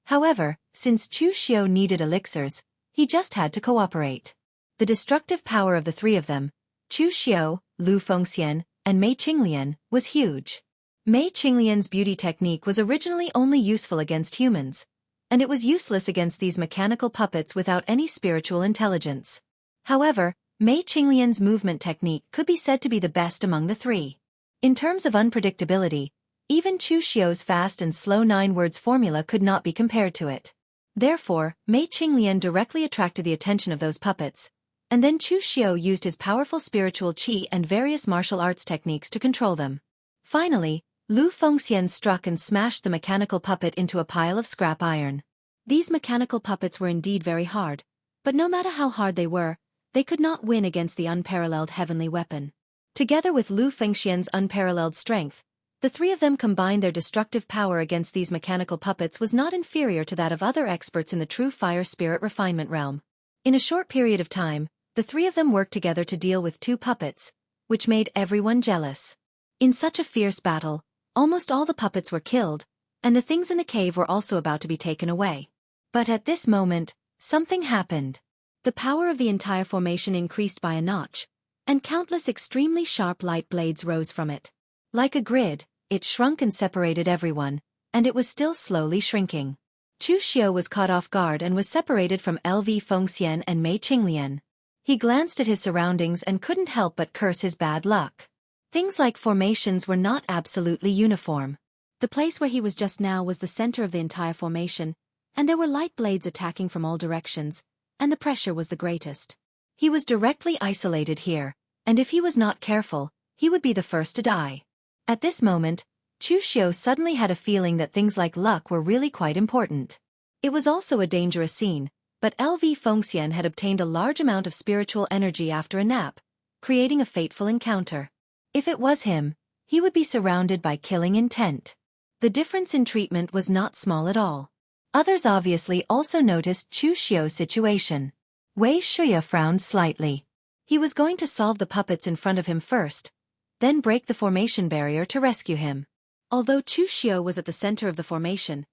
However, since Chu Xiao needed elixirs, he just had to cooperate. The destructive power of the three of them, Chu Xiao, Lu Fengxian, and Mei Qinglian, was huge. Mei Qinglian's beauty technique was originally only useful against humans, and it was useless against these mechanical puppets without any spiritual intelligence. However, Mei Qinglian's movement technique could be said to be the best among the three. In terms of unpredictability, even Chu Xiao's fast and slow 9 words formula could not be compared to it. Therefore, Mei Qinglian directly attracted the attention of those puppets, and then Chu Xiao used his powerful spiritual qi and various martial arts techniques to control them. Finally, Lu Fengxian struck and smashed the mechanical puppet into a pile of scrap iron. These mechanical puppets were indeed very hard, but no matter how hard they could not win against the unparalleled heavenly weapon. Together with Lu Fengxian's unparalleled strength, the three of them combined their destructive power against these mechanical puppets was not inferior to that of other experts in the true fire spirit refinement realm. In a short period of time, the three of them worked together to deal with 2 puppets, which made everyone jealous. In such a fierce battle, almost all the puppets were killed, and the things in the cave were also about to be taken away. But at this moment, something happened. The power of the entire formation increased by a notch, and countless extremely sharp light blades rose from it. Like a grid, it shrunk and separated everyone, and it was still slowly shrinking. Chu Xiao was caught off guard and was separated from LV Fengxian and Mei Qinglian. He glanced at his surroundings and couldn't help but curse his bad luck. Things like formations were not absolutely uniform. The place where he was just now was the center of the entire formation, and there were light blades attacking from all directions, and the pressure was the greatest. He was directly isolated here, and if he was not careful, he would be the first to die. At this moment, Chu Xiao suddenly had a feeling that things like luck were really quite important. It was also a dangerous scene, but LV Fengxian had obtained a large amount of spiritual energy after a nap, creating a fateful encounter. If it was him, he would be surrounded by killing intent. The difference in treatment was not small at all. Others obviously also noticed Chu Xiao's situation. Wei Shuya frowned slightly. He was going to solve the puppets in front of him first, then break the formation barrier to rescue him. Although Chu Xiao was at the center of the formation,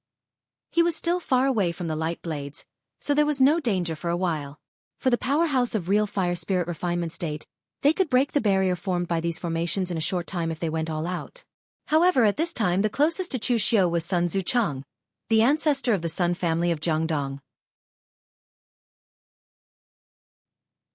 he was still far away from the light blades, so there was no danger for a while. For the powerhouse of real fire spirit refinement state, they could break the barrier formed by these formations in a short time if they went all out. However, at this time the closest to Chu Xiao was Sun Zuchang, the ancestor of the Sun family of Jiangdong.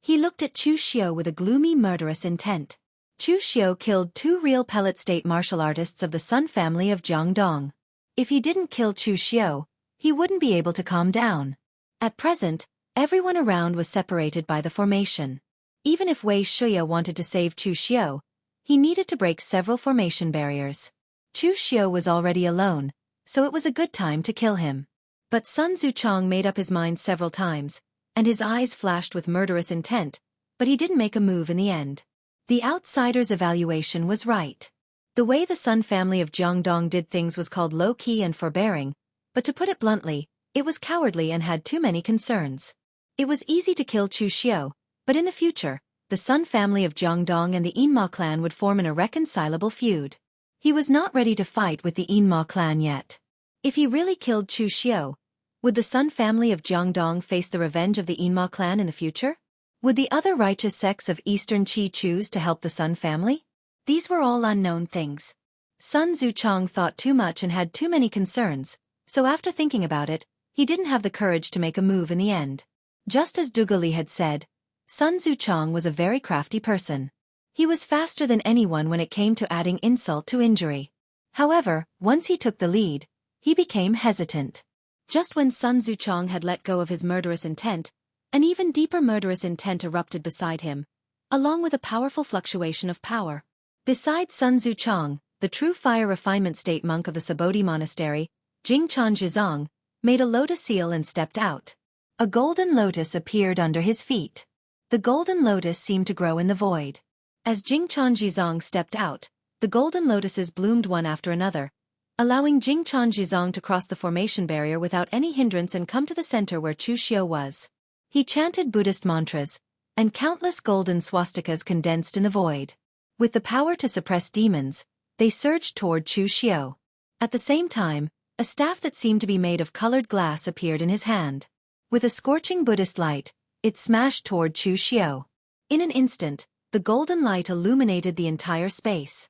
He looked at Chu Xiu with a gloomy murderous intent. Chu Xiu killed 2 real pellet state martial artists of the Sun family of Jiangdong. If he didn't kill Chu Xiu, he wouldn't be able to calm down. At present, everyone around was separated by the formation. Even if Wei Shuya wanted to save Chu Xiu, he needed to break several formation barriers. Chu Xiu was already alone, so it was a good time to kill him. But Sun Zuchong made up his mind several times, and his eyes flashed with murderous intent, but he didn't make a move in the end. The outsider's evaluation was right. The way the Sun family of Jiangdong did things was called low-key and forbearing, but to put it bluntly, it was cowardly and had too many concerns. It was easy to kill Chu Xiu, but in the future, the Sun family of Jiangdong and the Yinma clan would form an irreconcilable feud. He was not ready to fight with the Yinma clan yet. If he really killed Chu Xiu, would the Sun family of Jiangdong face the revenge of the Yinma clan in the future? Would the other righteous sects of Eastern Qi choose to help the Sun family? These were all unknown things. Sun Zuchong thought too much and had too many concerns, so after thinking about it, he didn't have the courage to make a move in the end. Just as Dugali had said, Sun Zuchong was a very crafty person. He was faster than anyone when it came to adding insult to injury. However, once he took the lead, he became hesitant. Just when Sun Zuchong had let go of his murderous intent, an even deeper murderous intent erupted beside him, along with a powerful fluctuation of power. Besides Sun Zuchong, the true fire refinement state monk of the Sabodi monastery, Jingchan Jizong, made a lotus seal and stepped out. A golden lotus appeared under his feet. The golden lotus seemed to grow in the void. As Jingchan Jizong stepped out, the golden lotuses bloomed one after another, allowing Jingchan Jizong to cross the formation barrier without any hindrance and come to the center where Chu Xiu was. He chanted Buddhist mantras, and countless golden swastikas condensed in the void. With the power to suppress demons, they surged toward Chu Xiu. At the same time, a staff that seemed to be made of colored glass appeared in his hand. With a scorching Buddhist light, it smashed toward Chu Xiu. In an instant, the golden light illuminated the entire space.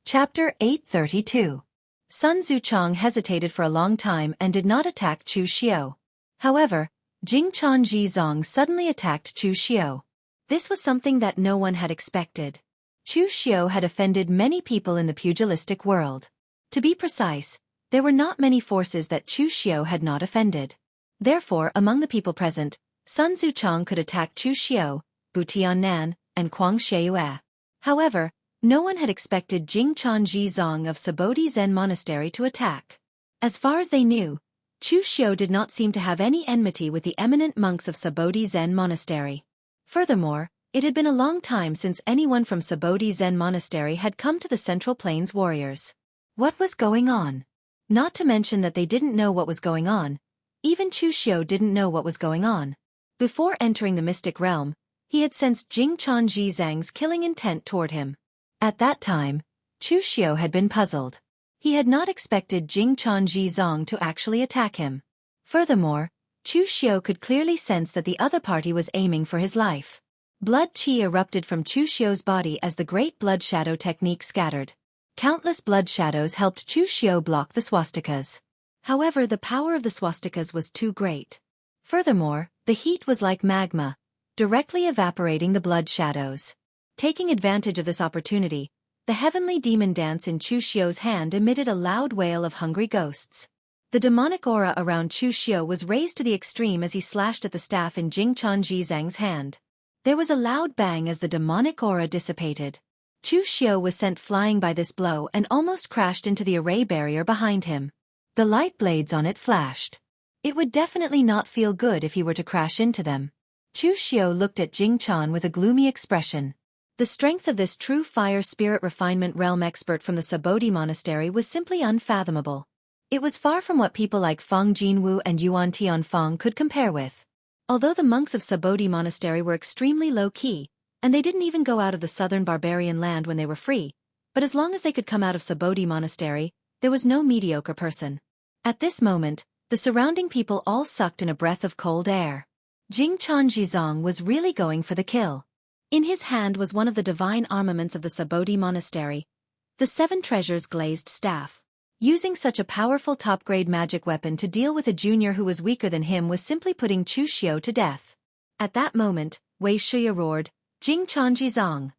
Chapter 832. Sun Zuchong hesitated for a long time and did not attack Chu Xiu. However, Jingchan Jizong suddenly attacked Chu Xiu. This was something that no one had expected. Chu Xiu had offended many people in the pugilistic world. To be precise, there were not many forces that Chu Xiu had not offended. Therefore, among the people present, Sun Zuchong could attack Chu Xiu, Bu Tiannan, and Kuang Sheiyue. However, no one had expected Jingchan Jizong of Sabodi Zen Monastery to attack. As far as they knew, Chu Xiu did not seem to have any enmity with the eminent monks of Sabodi Zen Monastery. Furthermore, it had been a long time since anyone from Sabodi Zen Monastery had come to the Central Plains warriors. What was going on? Not to mention that they didn't know what was going on. Even Chu Xiu didn't know what was going on. Before entering the mystic realm, he had sensed Jingchan Jizang's killing intent toward him. At that time, Chu Xiu had been puzzled. He had not expected Jingchan Jizong to actually attack him. Furthermore, Chu Xiu could clearly sense that the other party was aiming for his life. Blood qi erupted from Chu Xiu's body as the great blood shadow technique scattered. Countless blood shadows helped Chu Xiu block the swastikas. However, the power of the swastikas was too great. Furthermore, the heat was like magma, directly evaporating the blood shadows. Taking advantage of this opportunity, the heavenly demon dance in Chu Xiu's hand emitted a loud wail of hungry ghosts. The demonic aura around Chu Xiu was raised to the extreme as he slashed at the staff in Jingchan Jizang's hand. There was a loud bang as the demonic aura dissipated. Chu Xiu was sent flying by this blow and almost crashed into the array barrier behind him. The light blades on it flashed. It would definitely not feel good if he were to crash into them. Chu Xiu looked at Jingchan with a gloomy expression. The strength of this true fire spirit refinement realm expert from the Sabodi monastery was simply unfathomable. It was far from what people like Feng Jinwu and Yuan Tianfeng could compare with. Although the monks of Sabodi monastery were extremely low-key, and they didn't even go out of the southern barbarian land when they were free, but as long as they could come out of Sabodi monastery, there was no mediocre person. At this moment, the surrounding people all sucked in a breath of cold air. Jingchan Jizong was really going for the kill. In his hand was one of the divine armaments of the Sabodi monastery, the 7 treasures glazed staff. Using such a powerful top-grade magic weapon to deal with a junior who was weaker than him was simply putting Chu Xiu to death. At that moment, Wei Shuya roared, "Jing Chanji Zong!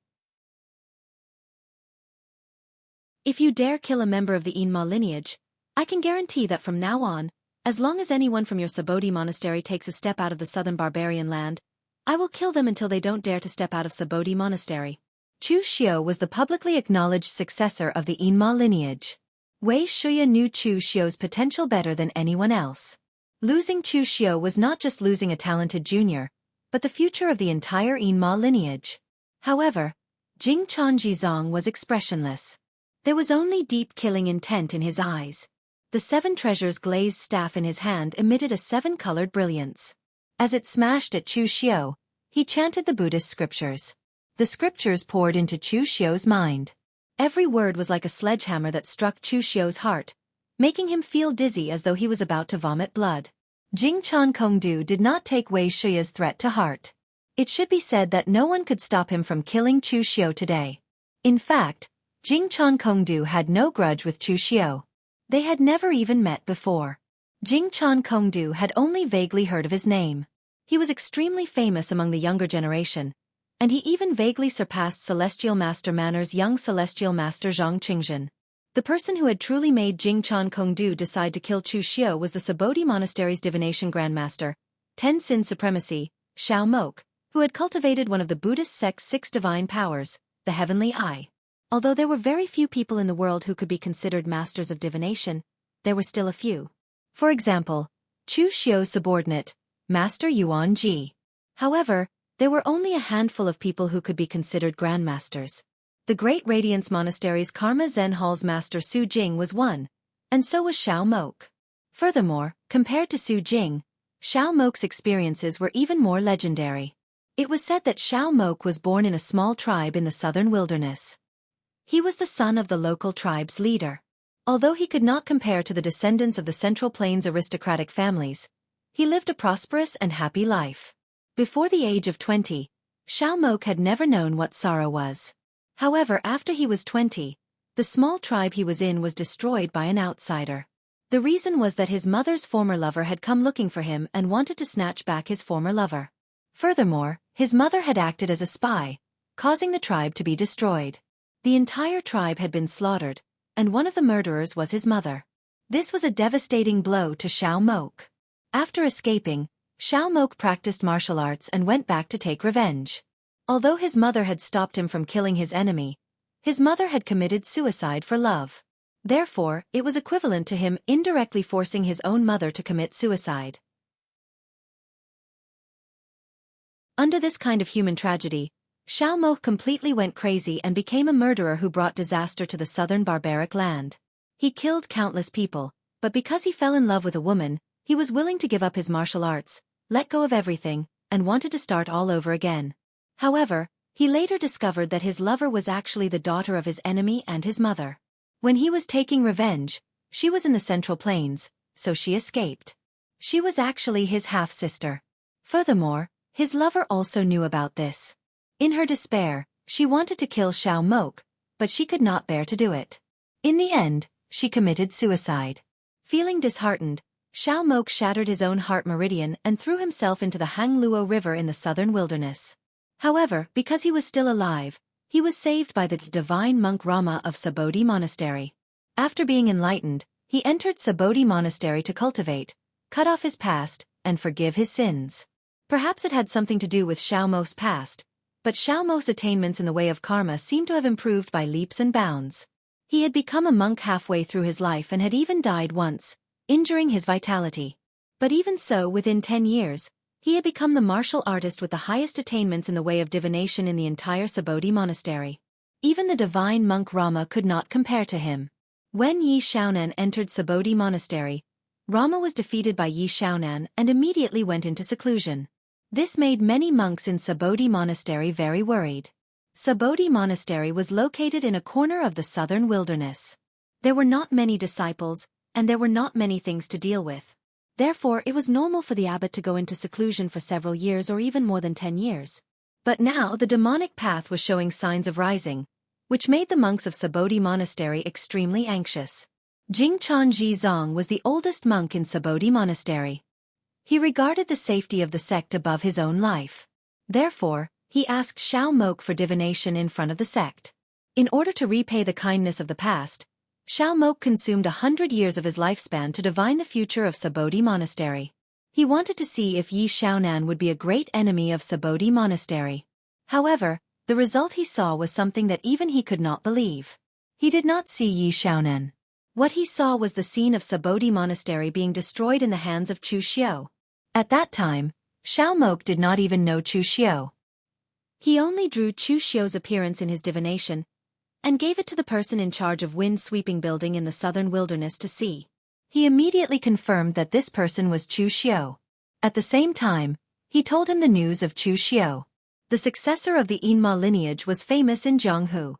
If you dare kill a member of the Yinma lineage, I can guarantee that from now on, as long as anyone from your Sabodi monastery takes a step out of the southern barbarian land, I will kill them until they don't dare to step out of Sabodi monastery." Chu Xiu was the publicly acknowledged successor of the Yinma lineage. Wei Shuya knew Chu Xiu's potential better than anyone else. Losing Chu Xiu was not just losing a talented junior, but the future of the entire Yinma lineage. However, Jing Chanji Zong was expressionless. There was only deep killing intent in his eyes. The 7 treasures glazed staff in his hand emitted a 7-colored brilliance. As it smashed at Chu Xiu, he chanted the Buddhist scriptures. The scriptures poured into Chu Xiu's mind. Every word was like a sledgehammer that struck Chu Xiu's heart, making him feel dizzy as though he was about to vomit blood. Jing Chan Kongdu did not take Wei Shuya's threat to heart. It should be said that no one could stop him from killing Chu Xiu today. In fact, Jing Chan Kongdu had no grudge with Chu Xiu. They had never even met before. Jing Chan Kongdu had only vaguely heard of his name. He was extremely famous among the younger generation, and he even vaguely surpassed Celestial Master Manner's young Celestial Master Zhang Qingzhen. The person who had truly made Jing Chan Kongdu decide to kill Chu Xiu was the Sabodi Monastery's divination grandmaster, Ten Sin Supremacy, Xiao Mok, who had cultivated one of the Buddhist sect's 6 divine powers, the Heavenly Eye. Although there were very few people in the world who could be considered masters of divination, there were still a few. For example, Chu Xiu's subordinate, Master Yuan Ji. However, there were only a handful of people who could be considered grandmasters. The Great Radiance Monastery's Karma Zen Hall's master Su Jing was one, and so was Xiao Mok. Furthermore, compared to Su Jing, Xiao Mok's experiences were even more legendary. It was said that Xiao Mok was born in a small tribe in the southern wilderness. He was the son of the local tribe's leader. Although he could not compare to the descendants of the Central Plains aristocratic families, he lived a prosperous and happy life. Before the age of 20, Xiao Mok had never known what sorrow was. However, after he was 20, the small tribe he was in was destroyed by an outsider. The reason was that his mother's former lover had come looking for him and wanted to snatch back his former lover. Furthermore, his mother had acted as a spy, causing the tribe to be destroyed. The entire tribe had been slaughtered, and one of the murderers was his mother. This was a devastating blow to Xiao Mok. After escaping, Xiao Mok practiced martial arts and went back to take revenge. Although his mother had stopped him from killing his enemy, his mother had committed suicide for love. Therefore, it was equivalent to him indirectly forcing his own mother to commit suicide. Under this kind of human tragedy, Xiao Mok completely went crazy and became a murderer who brought disaster to the southern barbaric land. He killed countless people, but because he fell in love with a woman, he was willing to give up his martial arts, let go of everything, and wanted to start all over again. However, he later discovered that his lover was actually the daughter of his enemy and his mother. When he was taking revenge, she was in the Central Plains, so she escaped. She was actually his half-sister. Furthermore, his lover also knew about this. In her despair, she wanted to kill Xiao Mok, but she could not bear to do it. In the end, she committed suicide. Feeling disheartened, Xiao Mok shattered his own heart meridian and threw himself into the Hangluo River in the southern wilderness. However, because he was still alive, he was saved by the divine monk Rama of Sabodi Monastery. After being enlightened, he entered Sabodi Monastery to cultivate, cut off his past, and forgive his sins. Perhaps it had something to do with Xiao Mok's past, but Xiao Mok's attainments in the way of karma seemed to have improved by leaps and bounds. He had become a monk halfway through his life and had even died once, injuring his vitality. But even so, within 10 years, he had become the martial artist with the highest attainments in the way of divination in the entire Sabodi monastery. Even the divine monk Rama could not compare to him. When Yi Xiaonan entered Sabodi monastery, Rama was defeated by Yi Xiaonan and immediately went into seclusion. This made many monks in Sabodi monastery very worried. Sabodi monastery was located in a corner of the southern wilderness. There were not many disciples, and there were not many things to deal with. Therefore, it was normal for the abbot to go into seclusion for several years or even more than 10 years. But now the demonic path was showing signs of rising, which made the monks of Sabodi monastery extremely anxious. Jingchan Zong was the oldest monk in Sabodhi Monastery. He regarded the safety of the sect above his own life. Therefore, he asked Xiao Mok for divination in front of the sect. In order to repay the kindness of the past, Xiao Mok consumed 100 years of his lifespan to divine the future of Sabodhi Monastery. He wanted to see if Yi Xiaonan would be a great enemy of Sabodhi Monastery. However, the result he saw was something that even he could not believe. He did not see Yi Xiaonan. What he saw was the scene of Sabodhi Monastery being destroyed in the hands of Chu Xiu. At that time, Xiao Mok did not even know Chu Xiu. He only drew Chu Xiu's appearance in his divination, and gave it to the person in charge of wind-sweeping building in the southern wilderness to see. He immediately confirmed that this person was Chu Xiu. At the same time, he told him the news of Chu Xiu. The successor of the Yinma lineage was famous in Jianghu.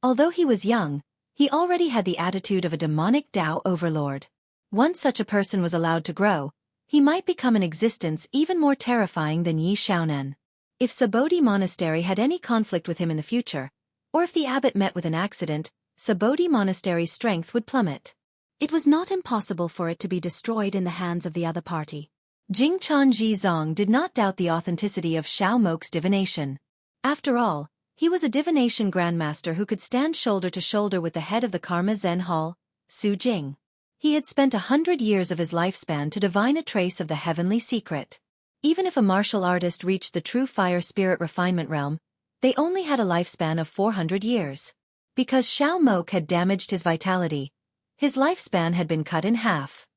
Although he was young, he already had the attitude of a demonic Tao overlord. Once such a person was allowed to grow, he might become an existence even more terrifying than Yi Xiaonan. If Sabodhi Monastery had any conflict with him in the future, or if the abbot met with an accident, Sabodhi Monastery's strength would plummet. It was not impossible for it to be destroyed in the hands of the other party. Jingchan Zong did not doubt the authenticity of Xiao Mok's divination. After all, he was a divination grandmaster who could stand shoulder to shoulder with the head of the Karma Zen Hall, Su Jing. He had spent 100 years of his lifespan to divine a trace of the heavenly secret. Even if a martial artist reached the true fire spirit refinement realm, they only had a lifespan of 400 years. Because Xiao Mok had damaged his vitality, his lifespan had been cut in half.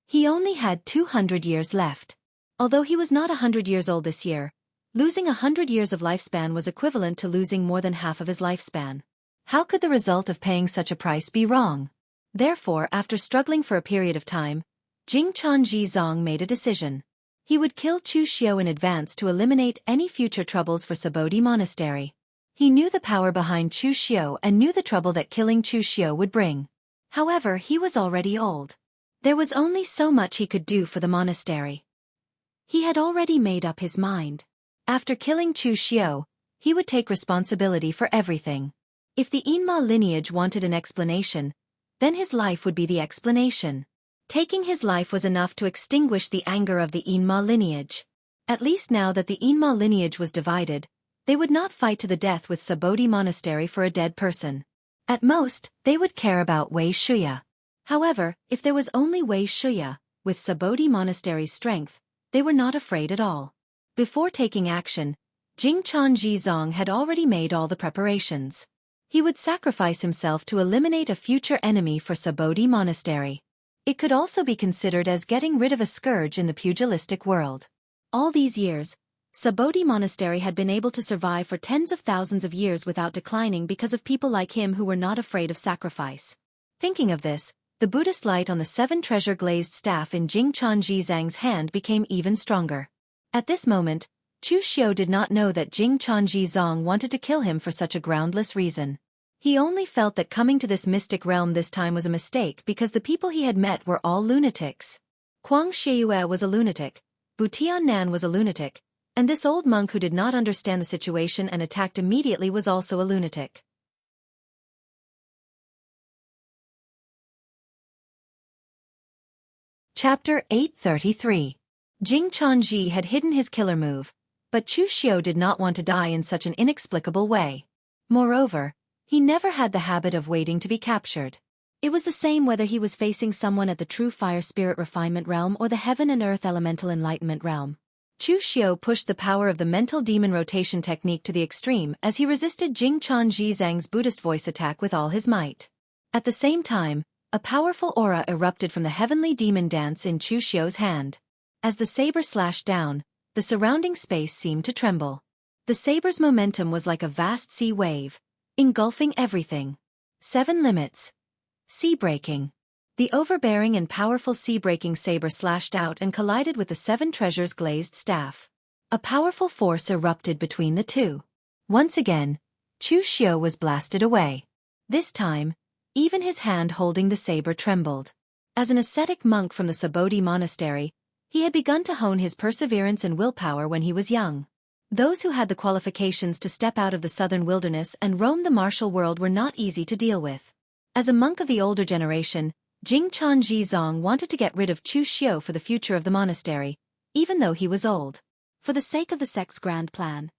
He only had 200 years left. Although he was not 100 years old this year, losing 100 years of lifespan was equivalent to losing more than half of his lifespan. How could the result of paying such a price be wrong? Therefore, after struggling for a period of time, Jingchan Zong made a decision. He would kill Chu Xiu in advance to eliminate any future troubles for Sabodhi Monastery. He knew the power behind Chu Xiu and knew the trouble that killing Chu Xiu would bring. However, he was already old. There was only so much he could do for the monastery. He had already made up his mind. After killing Chu Xiu, he would take responsibility for everything. If the Yinma lineage wanted an explanation, then his life would be the explanation. Taking his life was enough to extinguish the anger of the Yinma lineage. At least now that the Yinma lineage was divided, they would not fight to the death with Sabodhi Monastery for a dead person. At most, they would care about Wei Shuya. However, if there was only Wei Shuya, with Sabodhi Monastery's strength, they were not afraid at all. Before taking action, Jingchan Zong had already made all the preparations. He would sacrifice himself to eliminate a future enemy for Sabodhi Monastery. It could also be considered as getting rid of a scourge in the pugilistic world. All these years, Sabodhi Monastery had been able to survive for tens of thousands of years without declining because of people like him who were not afraid of sacrifice. Thinking of this, the Buddhist light on the 7-treasure glazed staff in Jingchan Zhang's hand became even stronger. At this moment, Chu Xiu did not know that Jingchan Zhang wanted to kill him for such a groundless reason. He only felt that coming to this mystic realm this time was a mistake because the people he had met were all lunatics. Kuang Xieyue was a lunatic, Butian Nan was a lunatic, and this old monk who did not understand the situation and attacked immediately was also a lunatic. Chapter 833. Jingchan Ji had hidden his killer move, but Chu Xiu did not want to die in such an inexplicable way. Moreover, he never had the habit of waiting to be captured. It was the same whether he was facing someone at the true fire spirit refinement realm or the heaven and earth elemental enlightenment realm. Chu Xiu pushed the power of the mental demon rotation technique to the extreme as he resisted Jingchan Zhang's Buddhist voice attack with all his might. At the same time, a powerful aura erupted from the heavenly demon dance in Chu Xiu's hand. As the saber slashed down, the surrounding space seemed to tremble. The saber's momentum was like a vast sea wave, engulfing everything. 7 limits. Sea breaking. The overbearing and powerful sea-breaking saber slashed out and collided with the 7 treasures glazed staff. A powerful force erupted between the two. Once again, Chu Xiu was blasted away. This time, even his hand holding the saber trembled. As an ascetic monk from the Sabodhi Monastery, he had begun to hone his perseverance and willpower when he was young. Those who had the qualifications to step out of the southern wilderness and roam the martial world were not easy to deal with. As a monk of the older generation, Jing Chanji Zong wanted to get rid of Chu Xiu for the future of the monastery, even though he was old. For the sake of the sect's grand plan,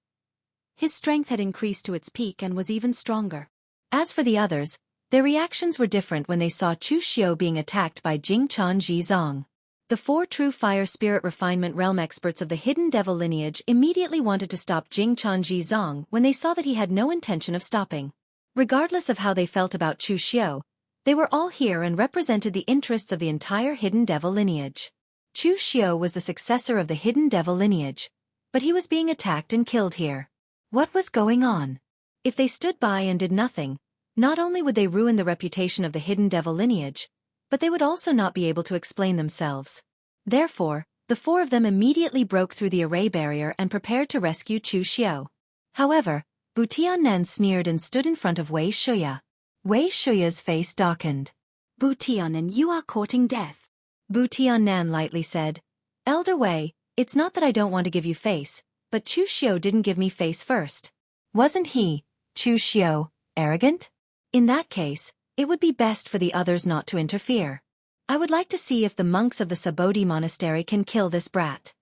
his strength had increased to its peak and was even stronger. As for the others, their reactions were different when they saw Chu Xiu being attacked by Jing Chanji Zong. The 4 true fire spirit refinement realm experts of the hidden devil lineage immediately wanted to stop Jing Chanji Zong when they saw that he had no intention of stopping. Regardless of how they felt about Chu Xiu, they were all here and represented the interests of the entire hidden devil lineage. Chu Xiu was the successor of the hidden devil lineage, but he was being attacked and killed here. What was going on? If they stood by and did nothing, not only would they ruin the reputation of the hidden devil lineage, but they would also not be able to explain themselves. Therefore, the 4 of them immediately broke through the array barrier and prepared to rescue Chu Xiu. However, Bu Tiannan sneered and stood in front of Wei Shuya. Wei Shuya's face darkened. Bu Tiannan, you are courting death. Bu Tiannan lightly said, Elder Wei, it's not that I don't want to give you face, but Chu Xiu didn't give me face first. Wasn't he, Chu Xiu, arrogant? In that case, it would be best for the others not to interfere. I would like to see if the monks of the Sabodhi monastery can kill this brat.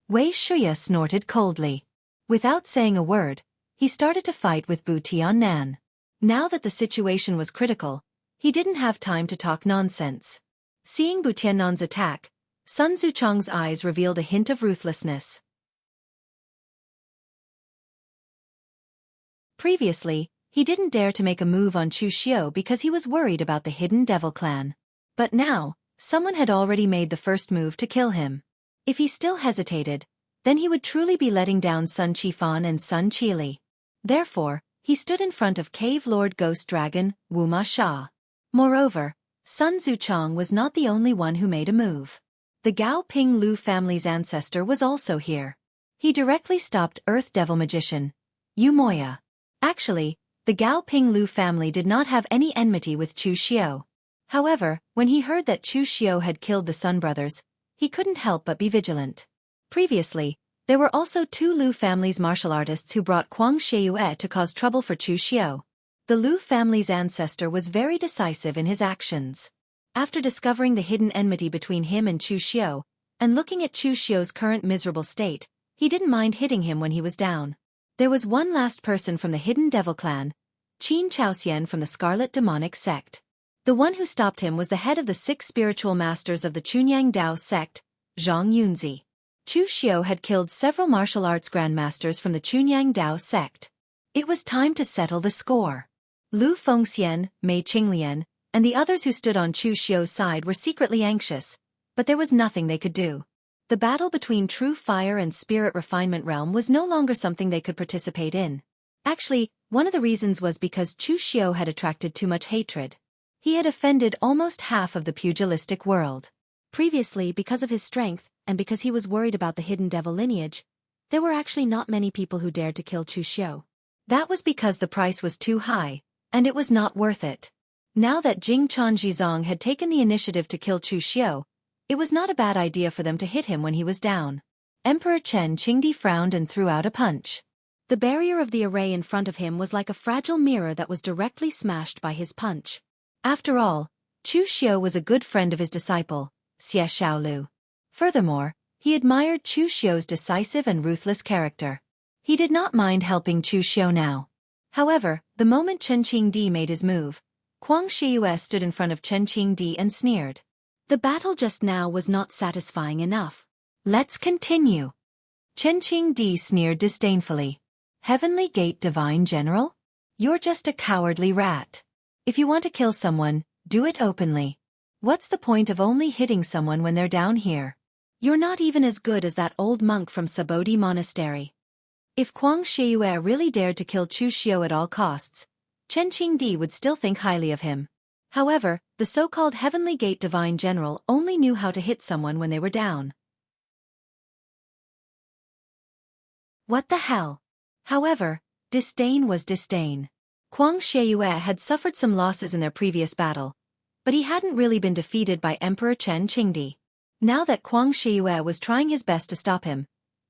Wei Shuya snorted coldly. Without saying a word, he started to fight with Bu Tiannan. Now that the situation was critical, he didn't have time to talk nonsense. Seeing Bu Tiannan's attack, Sun Zuchong's eyes revealed a hint of ruthlessness. Previously, he didn't dare to make a move on Chu Xiu because he was worried about the hidden devil clan. But now, someone had already made the first move to kill him. If he still hesitated, then he would truly be letting down Sun Qifan and Sun Qili. Therefore, he stood in front of Cave Lord Ghost Dragon, Wu Ma Sha. Moreover, Sun Zuchong was not the only one who made a move. The Gao Ping Lu family's ancestor was also here. He directly stopped Earth Devil Magician, Yu Moya. Actually, the Gao Ping Lu family did not have any enmity with Chu Xiu. However, when he heard that Chu Xiu had killed the Sun brothers, he couldn't help but be vigilant. Previously, there were also 2 Lu family's martial artists who brought Quang Sheiyue to cause trouble for Chu Xiu. The Lu family's ancestor was very decisive in his actions. After discovering the hidden enmity between him and Chu Xiu, and looking at Chu Xiu's current miserable state, he didn't mind hitting him when he was down. There was one last person from the hidden devil clan, Qin Chaoxian from the Scarlet Demonic sect. The one who stopped him was the head of the 6 spiritual masters of the Chunyang Dao sect, Zhang Yunzi. Chu Xiu had killed several martial arts grandmasters from the Chunyang Dao sect. It was time to settle the score. Lu Fengxian, Mei Qinglian, and the others who stood on Chu Xiu's side were secretly anxious, but there was nothing they could do. The battle between true fire and spirit refinement realm was no longer something they could participate in. Actually, one of the reasons was because Chu Xiu had attracted too much hatred. He had offended almost half of the pugilistic world. Previously, because of his strength, and because he was worried about the hidden devil lineage, there were actually not many people who dared to kill Chu Xiu. That was because the price was too high, and it was not worth it. Now that Jing Chanjizong had taken the initiative to kill Chu Xiu, it was not a bad idea for them to hit him when he was down. Emperor Chen Qingdi frowned and threw out a punch. The barrier of the array in front of him was like a fragile mirror that was directly smashed by his punch. After all, Chu Xiu was a good friend of his disciple, Xie Xiaolu. Furthermore, he admired Chu Xiu's decisive and ruthless character. He did not mind helping Chu Xiu now. However, the moment Chen Qingdi made his move, Quang Sheiyue stood in front of Chen Qingdi and sneered. The battle just now was not satisfying enough. Let's continue. Chen Qingdi sneered disdainfully. Heavenly Gate Divine General? You're just a cowardly rat. If you want to kill someone, do it openly. What's the point of only hitting someone when they're down here? You're not even as good as that old monk from Sabodhi Monastery. If Quang Sheiyue really dared to kill Chu Xiu at all costs, Chen Qingdi would still think highly of him. However, the so-called Heavenly Gate Divine General only knew how to hit someone when they were down. What the hell? However, disdain was disdain. Quang Sheiyue had suffered some losses in their previous battle, but he hadn't really been defeated by Emperor Chen Qingdi. Now that Quang Sheiyue was trying his best to stop him,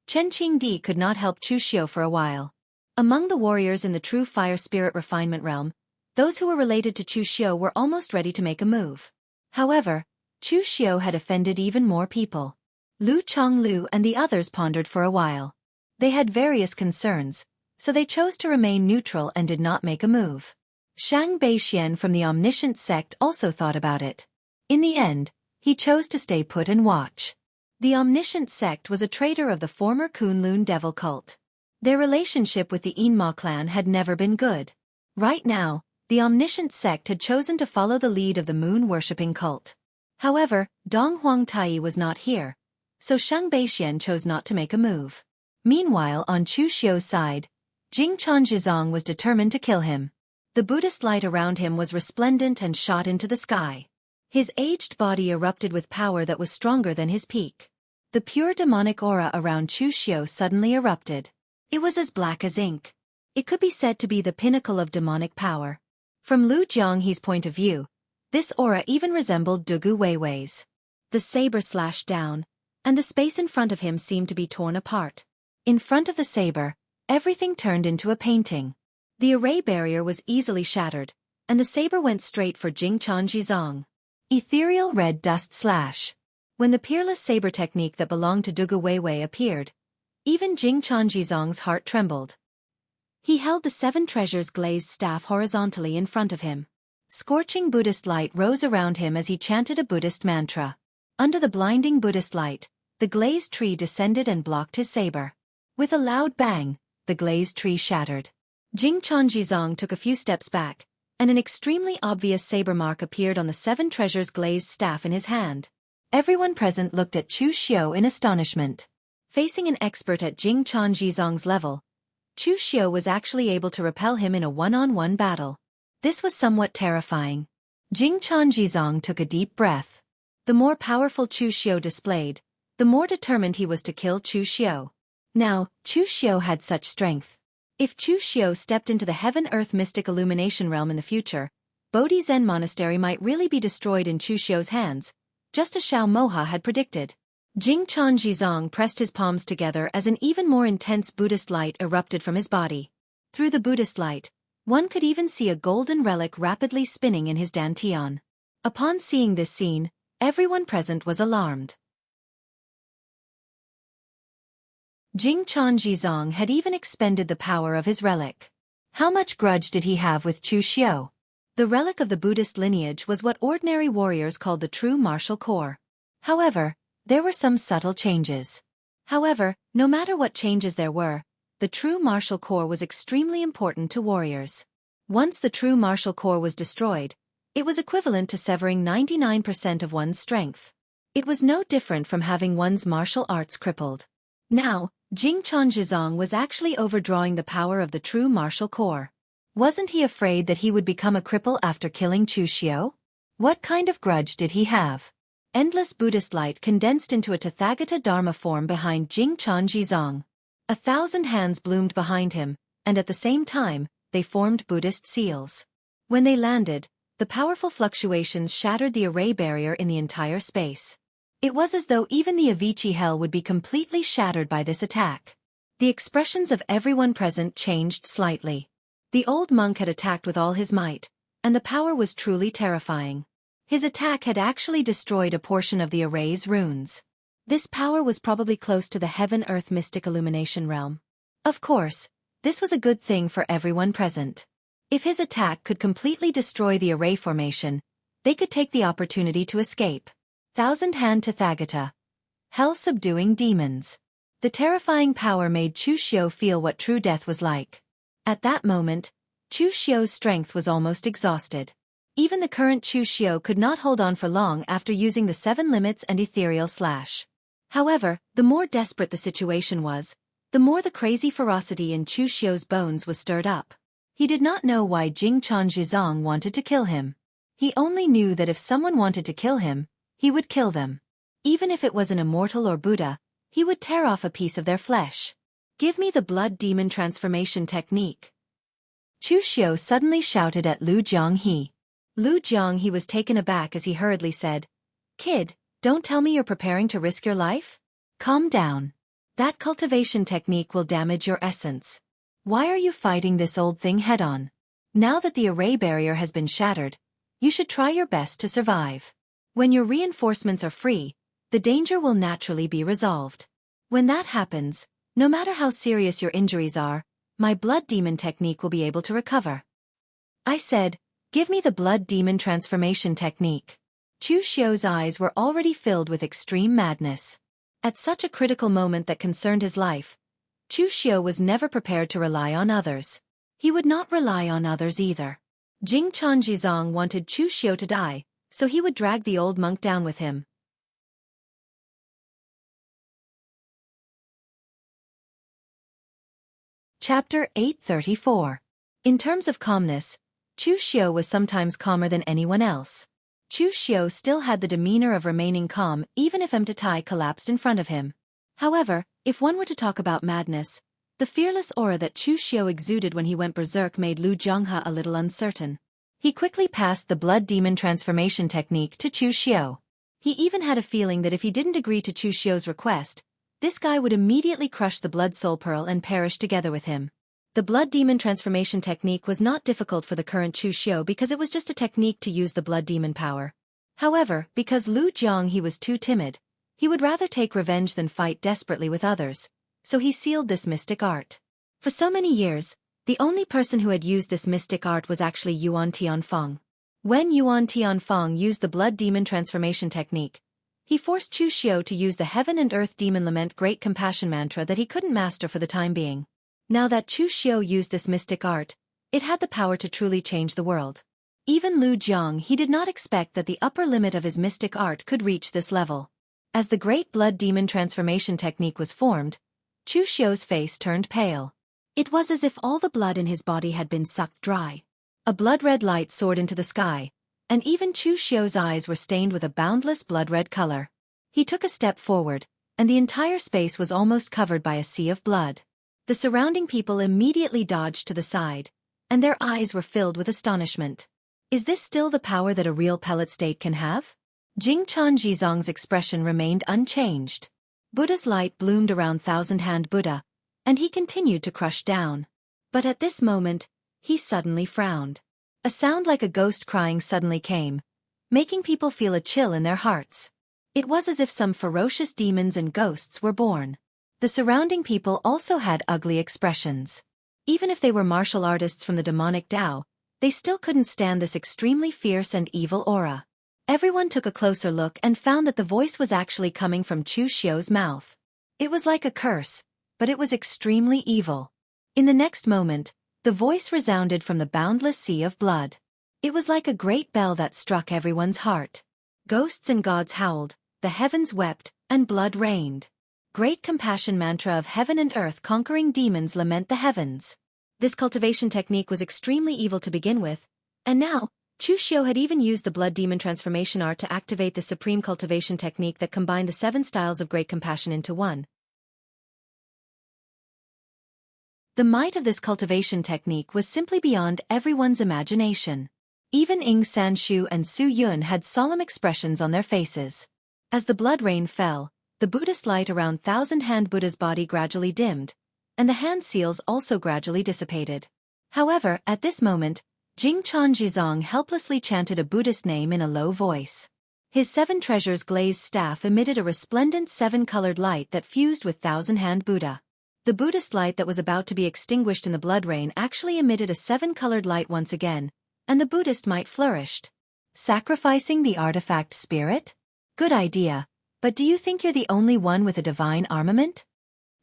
Chen Qingdi could not help Chu Xiu for a while. Among the warriors in the true fire spirit refinement realm, those who were related to Chu Xiu were almost ready to make a move. However, Chu Xiu had offended even more people. Lu Chonglu and the others pondered for a while. They had various concerns, so they chose to remain neutral and did not make a move. Shang Beixian from the omniscient sect also thought about it. In the end, he chose to stay put and watch. The omniscient sect was a traitor of the former Kunlun devil cult. Their relationship with the Yinma clan had never been good. Right now, the omniscient sect had chosen to follow the lead of the moon-worshipping cult. However, Dong Huangtai was not here, so Shang Beixian chose not to make a move. Meanwhile, on Chu Xiu's side, Jing Chanjizong was determined to kill him. The Buddhist light around him was resplendent and shot into the sky. His aged body erupted with power that was stronger than his peak. The pure demonic aura around Chu Xiu suddenly erupted. It was as black as ink. It could be said to be the pinnacle of demonic power. From Lu Jianghe's point of view, this aura even resembled Dugu Weiwei's. The saber slashed down, and the space in front of him seemed to be torn apart. In front of the saber, everything turned into a painting. The array barrier was easily shattered, and the saber went straight for Jing Chanjizong. Ethereal red dust slash. When the peerless saber technique that belonged to Dugu Weiwei appeared, even Jing Chanjizong's heart trembled. He held the seven treasures glazed staff horizontally in front of him. Scorching Buddhist light rose around him as he chanted a Buddhist mantra. Under the blinding Buddhist light, the glazed tree descended and blocked his saber. With a loud bang, the glazed tree shattered. Jing Chanjizong took a few steps back, and an extremely obvious saber mark appeared on the seven treasures glazed staff in his hand. Everyone present looked at Chu Xiu in astonishment. Facing an expert at Jing Chanjizong's level, Chu Xiu was actually able to repel him in a one-on-one battle. This was somewhat terrifying. Jing Chanjizong took a deep breath. The more powerful Chu Xiu displayed, the more determined he was to kill Chu Xiu. Now, Chu Xiu had such strength. If Chu Xiu stepped into the heaven-earth mystic illumination realm in the future, Bodhi Zen Monastery might really be destroyed in Chu Xiu's hands, just as Xiao Moha had predicted. Jing Chanjizong pressed his palms together as an even more intense Buddhist light erupted from his body. Through the Buddhist light, one could even see a golden relic rapidly spinning in his dantian. Upon seeing this scene, everyone present was alarmed. Jing Chanjizong had even expended the power of his relic. How much grudge did he have with Chu Xiu? The relic of the Buddhist lineage was what ordinary warriors called the true martial core. However, there were some subtle changes. However, no matter what changes there were, the true martial core was extremely important to warriors. Once the true martial core was destroyed, it was equivalent to severing 99% of one's strength. It was no different from having one's martial arts crippled. Now, Jing Chanjizong was actually overdrawing the power of the true martial core. Wasn't he afraid that he would become a cripple after killing Chu Xiu? What kind of grudge did he have? Endless Buddhist light condensed into a Tathagata Dharma form behind Jing Chanjizong. 1,000 hands bloomed behind him, and at the same time, they formed Buddhist seals. When they landed, the powerful fluctuations shattered the array barrier in the entire space. It was as though even the Avicii hell would be completely shattered by this attack. The expressions of everyone present changed slightly. The old monk had attacked with all his might, and the power was truly terrifying. His attack had actually destroyed a portion of the array's runes. This power was probably close to the heaven-earth mystic illumination realm. Of course, this was a good thing for everyone present. If his attack could completely destroy the array formation, they could take the opportunity to escape. Thousand-hand Tathagata. Hell subduing demons. The terrifying power made Chu Xiu feel what true death was like. At that moment, Chu Xiu's strength was almost exhausted. Even the current Chu Xiu could not hold on for long after using the 7 limits and ethereal slash. However, the more desperate the situation was, the more the crazy ferocity in Chu Xiu's bones was stirred up. He did not know why Jing Chanjizong wanted to kill him. He only knew that if someone wanted to kill him, he would kill them. Even if it was an immortal or Buddha, he would tear off a piece of their flesh. Give me the blood demon transformation technique. Chu Xiu suddenly shouted at Lu Jianghe. Lu Jianghe was taken aback as he hurriedly said, "Kid, don't tell me you're preparing to risk your life? Calm down." That cultivation technique will damage your essence. Why are you fighting this old thing head-on? Now that the array barrier has been shattered, you should try your best to survive. When your reinforcements are free, the danger will naturally be resolved. When that happens, no matter how serious your injuries are, my blood demon technique will be able to recover. I said, give me the blood demon transformation technique. Chu Xiu's eyes were already filled with extreme madness. At such a critical moment that concerned his life, Chu Xiu was never prepared to rely on others. He would not rely on others either. Jing Chanjizong wanted Chu Xiu to die, so he would drag the old monk down with him. Chapter 834. In terms of calmness, Chu Xiu was sometimes calmer than anyone else. Chu Xiu still had the demeanor of remaining calm even if Mtatai collapsed in front of him. However, if one were to talk about madness, the fearless aura that Chu Xiu exuded when he went berserk made Lu Zhonghe a little uncertain. He quickly passed the blood demon transformation technique to Chu Xiu. He even had a feeling that if he didn't agree to Chu Xiu's request, this guy would immediately crush the blood soul pearl and perish together with him. The blood demon transformation technique was not difficult for the current Chu Xiu because it was just a technique to use the blood demon power. However, because Lu Zhonghe was too timid, he would rather take revenge than fight desperately with others, so he sealed this mystic art. For so many years, the only person who had used this mystic art was actually Yuan Tianfeng. When Yuan Tianfeng used the blood demon transformation technique, he forced Chu Xiu to use the heaven and earth demon lament great compassion mantra that he couldn't master for the time being. Now that Chu Xiu used this mystic art, it had the power to truly change the world. Even Lu Zhonghe he did not expect that the upper limit of his mystic art could reach this level. As the great blood demon transformation technique was formed, Chu Xiu's face turned pale. It was as if all the blood in his body had been sucked dry. A blood-red light soared into the sky, and even Chu Xiu's eyes were stained with a boundless blood-red color. He took a step forward, and the entire space was almost covered by a sea of blood. The surrounding people immediately dodged to the side, and their eyes were filled with astonishment. Is this still the power that a real pellet state can have? Jing Chanjizong's expression remained unchanged. Buddha's light bloomed around thousand-hand Buddha, and he continued to crush down. But at this moment, he suddenly frowned. A sound like a ghost crying suddenly came, making people feel a chill in their hearts. It was as if some ferocious demons and ghosts were born. The surrounding people also had ugly expressions. Even if they were martial artists from the demonic Tao, they still couldn't stand this extremely fierce and evil aura. Everyone took a closer look and found that the voice was actually coming from Chu Xiu's mouth. It was like a curse, but it was extremely evil. In the next moment, the voice resounded from the boundless sea of blood. It was like a great bell that struck everyone's heart. Ghosts and gods howled, the heavens wept, and blood rained. Great compassion mantra of heaven and earth conquering demons lament the heavens. This cultivation technique was extremely evil to begin with, and now, Chu Xiu had even used the blood demon transformation art to activate the supreme cultivation technique that combined the 7 styles of great compassion into one. The might of this cultivation technique was simply beyond everyone's imagination. Even Ying Sanshu and Su Yun had solemn expressions on their faces. As the blood rain fell, the Buddhist light around thousand-hand Buddha's body gradually dimmed, and the hand seals also gradually dissipated. However, at this moment, Jing Chanjizong helplessly chanted a Buddhist name in a low voice. His 7 treasures glazed staff emitted a resplendent 7-colored light that fused with thousand-hand Buddha. The Buddhist light that was about to be extinguished in the blood rain actually emitted a 7-colored light once again, and the Buddhist might flourished. Sacrificing the artifact spirit? Good idea. But do you think you're the only one with a divine armament?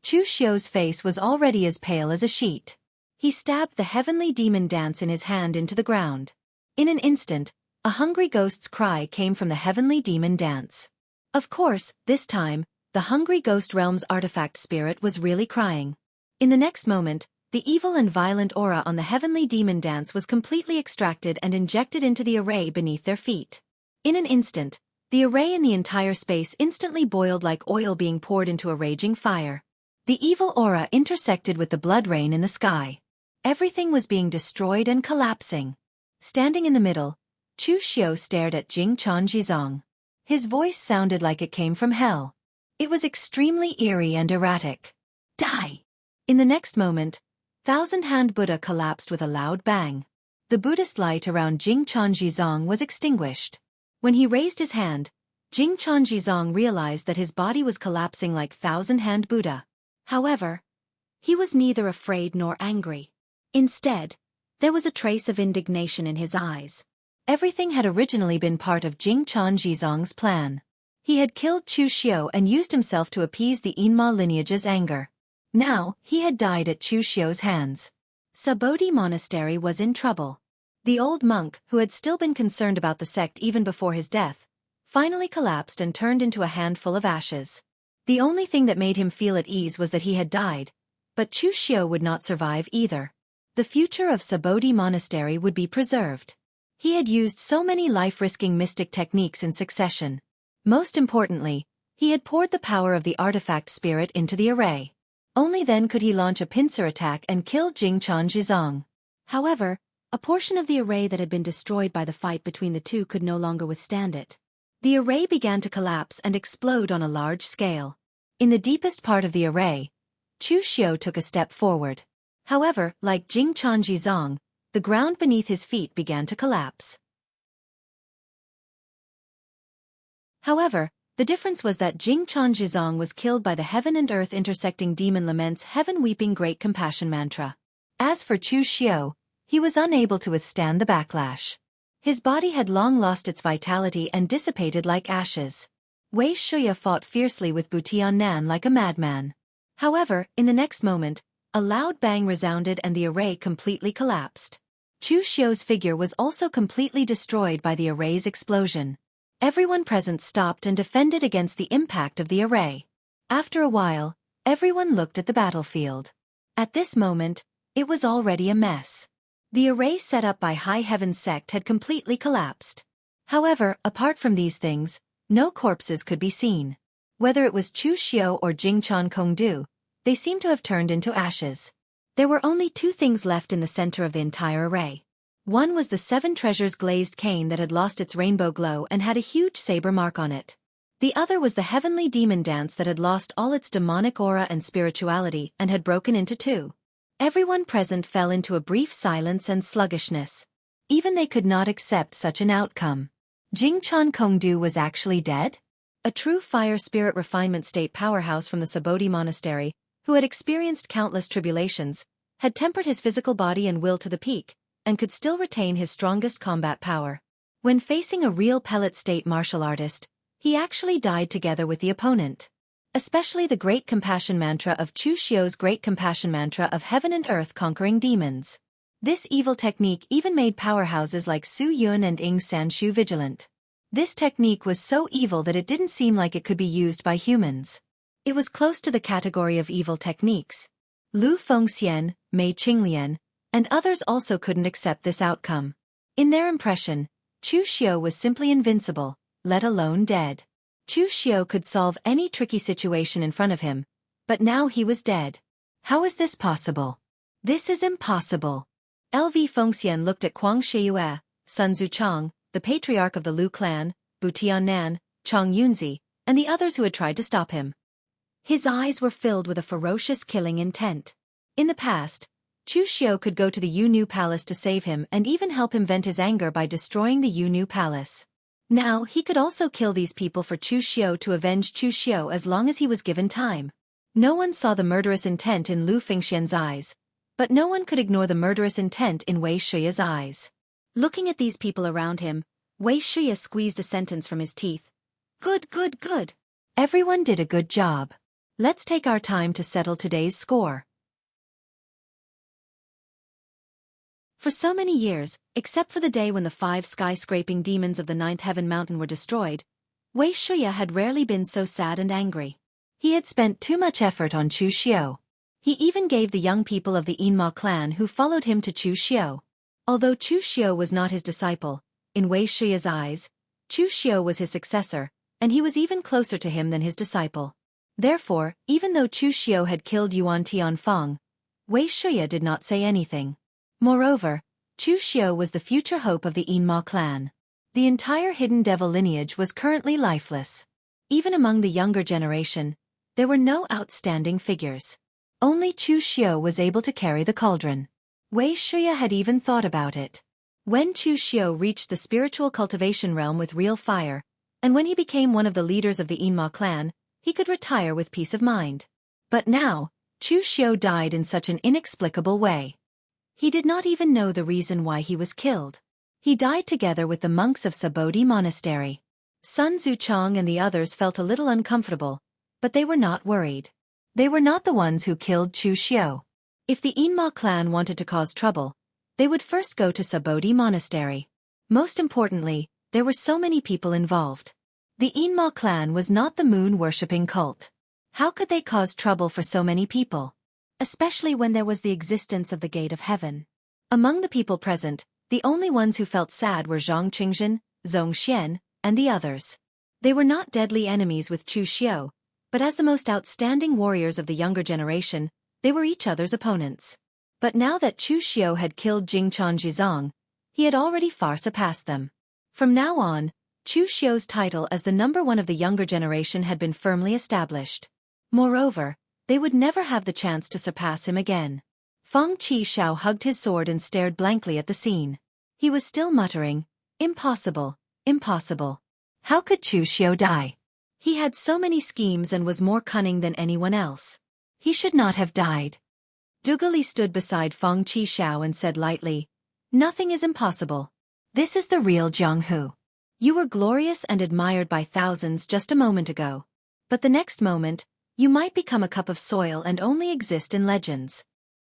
Chu Xiu's face was already as pale as a sheet. He stabbed the heavenly demon dance in his hand into the ground. In an instant, a hungry ghost's cry came from the heavenly demon dance. Of course, this time, the hungry ghost realm's artifact spirit was really crying. In the next moment, the evil and violent aura on the heavenly demon dance was completely extracted and injected into the array beneath their feet. In an instant, the array in the entire space instantly boiled like oil being poured into a raging fire. The evil aura intersected with the blood rain in the sky. Everything was being destroyed and collapsing. Standing in the middle, Chu Xiu stared at Jing Chanjizong. His voice sounded like it came from hell. It was extremely eerie and erratic. Die! In the next moment, Thousand-Hand Buddha collapsed with a loud bang. The Buddhist light around Jing Chanjizong was extinguished. When he raised his hand, Jing Chanjizong realized that his body was collapsing like Thousand-Hand Buddha. However, he was neither afraid nor angry. Instead, there was a trace of indignation in his eyes. Everything had originally been part of Jing Chanjizong's plan. He had killed Chu Xiu and used himself to appease the Yinma lineage's anger. Now, he had died at Chu Xiu's hands. Sabodhi Monastery was in trouble. The old monk, who had still been concerned about the sect even before his death, finally collapsed and turned into a handful of ashes. The only thing that made him feel at ease was that he had died, but Chu Xiu would not survive either. The future of Sabodhi Monastery would be preserved. He had used so many life-risking mystic techniques in succession. Most importantly, he had poured the power of the artifact spirit into the array. Only then could he launch a pincer attack and kill Jing Chanjizong. However, a portion of the array that had been destroyed by the fight between the two could no longer withstand it. The array began to collapse and explode on a large scale. In the deepest part of the array, Chu Xiu took a step forward. However, like Jing Chanjizong, the ground beneath his feet began to collapse. However, the difference was that Jing Chanjizong was killed by the heaven and earth intersecting demon lament's heaven-weeping great compassion mantra. As for Chu Xiu, he was unable to withstand the backlash. His body had long lost its vitality and dissipated like ashes. Wei Shuya fought fiercely with Butian-nan like a madman. However, in the next moment, a loud bang resounded and the array completely collapsed. Chu Xiu's figure was also completely destroyed by the array's explosion. Everyone present stopped and defended against the impact of the array. After a while, everyone looked at the battlefield. At this moment, it was already a mess. The array set up by High Heaven's sect had completely collapsed. However, apart from these things, no corpses could be seen. Whether it was Chu Xiu or Jing Chan Kongdu, they seemed to have turned into ashes. There were only two things left in the center of the entire array. One was the 7 treasures glazed cane that had lost its rainbow glow and had a huge saber mark on it. The other was the heavenly demon dance that had lost all its demonic aura and spirituality and had broken into two. Everyone present fell into a brief silence and sluggishness. Even they could not accept such an outcome. Jing Chan Kongdu was actually dead? A true fire spirit refinement state powerhouse from the Sabodhi Monastery, who had experienced countless tribulations, had tempered his physical body and will to the peak, and could still retain his strongest combat power. When facing a real pellet state martial artist, he actually died together with the opponent. Especially the Great Compassion Mantra of Chu Xiu's Great Compassion Mantra of Heaven and Earth conquering demons. This evil technique even made powerhouses like Su Yun and Ing Sanshu vigilant. This technique was so evil that it didn't seem like it could be used by humans. It was close to the category of evil techniques. Lu Fengxian, Mei Qinglian, and others also couldn't accept this outcome. In their impression, Chu Xiu was simply invincible, let alone dead. Chu Xiu could solve any tricky situation in front of him, but now he was dead. How is this possible? This is impossible. LV Fengxian looked at Kuang Shiyue, Sun Zuchang, the patriarch of the Lu clan, Butian-nan, Chong Yunzi, and the others who had tried to stop him. His eyes were filled with a ferocious killing intent. In the past, Chu Xiu could go to the Yunu Palace to save him and even help him vent his anger by destroying the Yunu Palace. Now he could also kill these people for Chu Xiu to avenge Chu Xiu as long as he was given time. No one saw the murderous intent in Lu Fengxian's eyes, but no one could ignore the murderous intent in Wei Shuya's eyes. Looking at these people around him, Wei Shuya squeezed a sentence from his teeth. Good, good, good. Everyone did a good job. Let's take our time to settle today's score. For so many years, except for the day when the 5 skyscraping demons of the 9th Heaven Mountain were destroyed, Wei Shuya had rarely been so sad and angry. He had spent too much effort on Chu Xiu. He even gave the young people of the Yinma clan who followed him to Chu Xiu. Although Chu Xiu was not his disciple, in Wei Shuya's eyes, Chu Xiu was his successor, and he was even closer to him than his disciple. Therefore, even though Chu Xiu had killed Yuan Tianfeng, Wei Shuya did not say anything. Moreover, Chu Xiu was the future hope of the Yinma clan. The entire hidden devil lineage was currently lifeless. Even among the younger generation, there were no outstanding figures. Only Chu Xiu was able to carry the cauldron. Wei Shuya had even thought about it. When Chu Xiu reached the spiritual cultivation realm with real fire, and when he became one of the leaders of the Yinma clan, he could retire with peace of mind. But now, Chu Xiu died in such an inexplicable way. He did not even know the reason why he was killed. He died together with the monks of Sabodi Monastery. Sun Zuchong and the others felt a little uncomfortable, but they were not worried. They were not the ones who killed Chu Xiu. If the Yinma clan wanted to cause trouble, they would first go to Sabodi Monastery. Most importantly, there were so many people involved. The Yinma clan was not the moon-worshipping cult. How could they cause trouble for so many people? Especially when there was the existence of the Gate of Heaven. Among the people present, the only ones who felt sad were Zhang Qingzhen, Zhong Xian, and the others. They were not deadly enemies with Chu Xiu, but as the most outstanding warriors of the younger generation, they were each other's opponents. But now that Chu Xiu had killed Jingchan Jizong, he had already far surpassed them. From now on, Chu Xiu's title as the #1 of the younger generation had been firmly established. Moreover, they would never have the chance to surpass him again. Feng Qishao hugged his sword and stared blankly at the scene. He was still muttering, "Impossible, impossible. How could Chu Xiu die? He had so many schemes and was more cunning than anyone else. He should not have died." Dugali stood beside Feng Qishao and said lightly, "Nothing is impossible. This is the real Jianghu. You were glorious and admired by thousands just a moment ago. But the next moment, you might become a cup of soil and only exist in legends."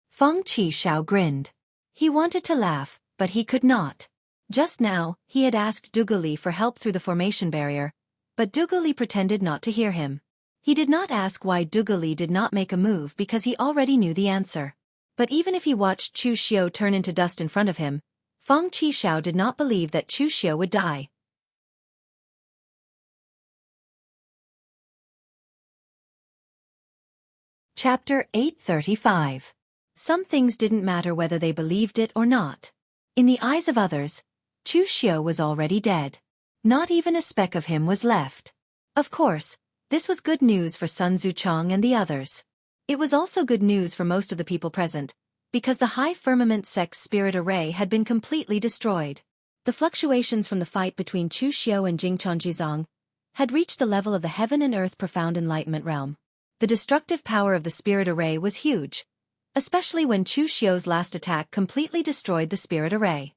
Feng Qishao grinned. He wanted to laugh, but he could not. Just now, he had asked Dugali for help through the formation barrier, but Dugali pretended not to hear him. He did not ask why Dugali did not make a move because he already knew the answer. But even if he watched Chu Xiu turn into dust in front of him, Feng Qishao did not believe that Chu Xiu would die. Chapter 835. Some things didn't matter whether they believed it or not. In the eyes of others, Chu Xiu was already dead. Not even a speck of him was left. Of course, this was good news for Sun Zuchong and the others. It was also good news for most of the people present, because the High Firmament Sect's spirit array had been completely destroyed. The fluctuations from the fight between Chu Xiu and Jingchan Jizong had reached the level of the heaven and earth profound enlightenment realm. The destructive power of the spirit array was huge, especially when Chu Xiu's last attack completely destroyed the spirit array.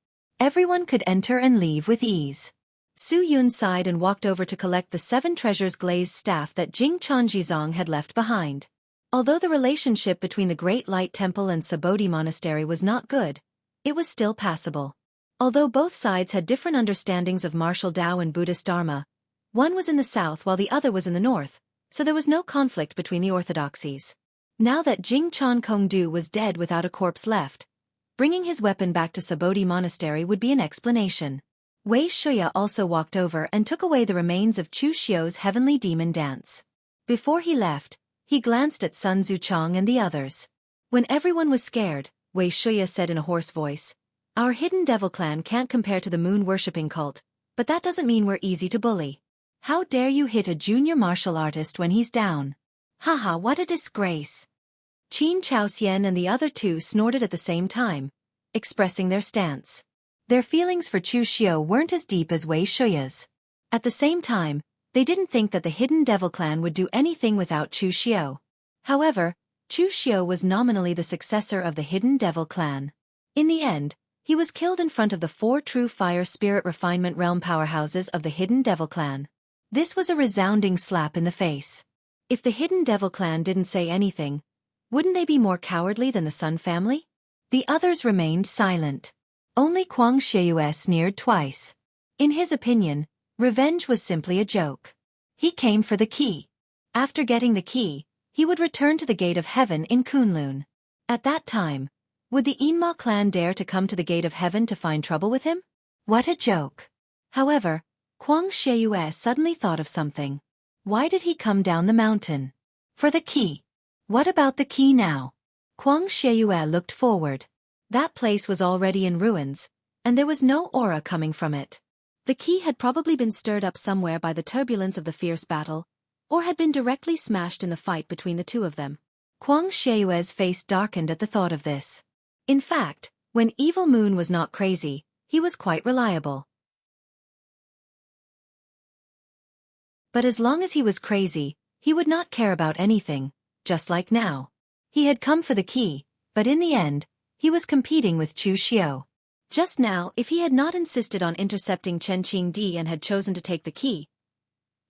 Everyone could enter and leave with ease. Su Yun sighed and walked over to collect the 7 treasures glazed staff that Jingchan Jizong had left behind. Although the relationship between the Great Light Temple and Sabodi Monastery was not good, it was still passable. Although both sides had different understandings of martial Tao and Buddhist Dharma, one was in the south while the other was in the north, so there was no conflict between the orthodoxies. Now that Jingchan Kongdu was dead without a corpse left, bringing his weapon back to Sabodi Monastery would be an explanation. Wei Shuya also walked over and took away the remains of Chu Xiu's heavenly demon dance. Before he left, he glanced at Sun Zuchong and the others. When everyone was scared, Wei Shuya said in a hoarse voice, "Our hidden devil clan can't compare to the moon-worshipping cult, but that doesn't mean we're easy to bully. How dare you hit a junior martial artist when he's down? Haha, what a disgrace." Qin Chaoxian and the other two snorted at the same time, expressing their stance. Their feelings for Chu Xiu weren't as deep as Wei Shuya's. At the same time, they didn't think that the hidden devil clan would do anything without Chu Xiu. However, Chu Xiu was nominally the successor of the hidden devil clan. In the end, he was killed in front of the 4 true fire spirit refinement realm powerhouses of the hidden devil clan. This was a resounding slap in the face. If the hidden devil clan didn't say anything, wouldn't they be more cowardly than the Sun family? The others remained silent. Only Kuang Shiyue sneered twice. In his opinion, revenge was simply a joke. He came for the key. After getting the key, he would return to the Gate of Heaven in Kunlun. At that time, would the Yinma clan dare to come to the Gate of Heaven to find trouble with him? What a joke. However, Kuang Shiyue suddenly thought of something. Why did he come down the mountain? For the key. What about the key now? Kuang Shiyue looked forward. That place was already in ruins, and there was no aura coming from it. The key had probably been stirred up somewhere by the turbulence of the fierce battle, or had been directly smashed in the fight between the two of them. Huang Xiao's face darkened at the thought of this. In fact, when Evil Moon was not crazy, he was quite reliable. But as long as he was crazy, he would not care about anything, just like now. He had come for the key, but in the end, he was competing with Chu Xiao. Just now, if he had not insisted on intercepting Chen Qingdi and had chosen to take the key,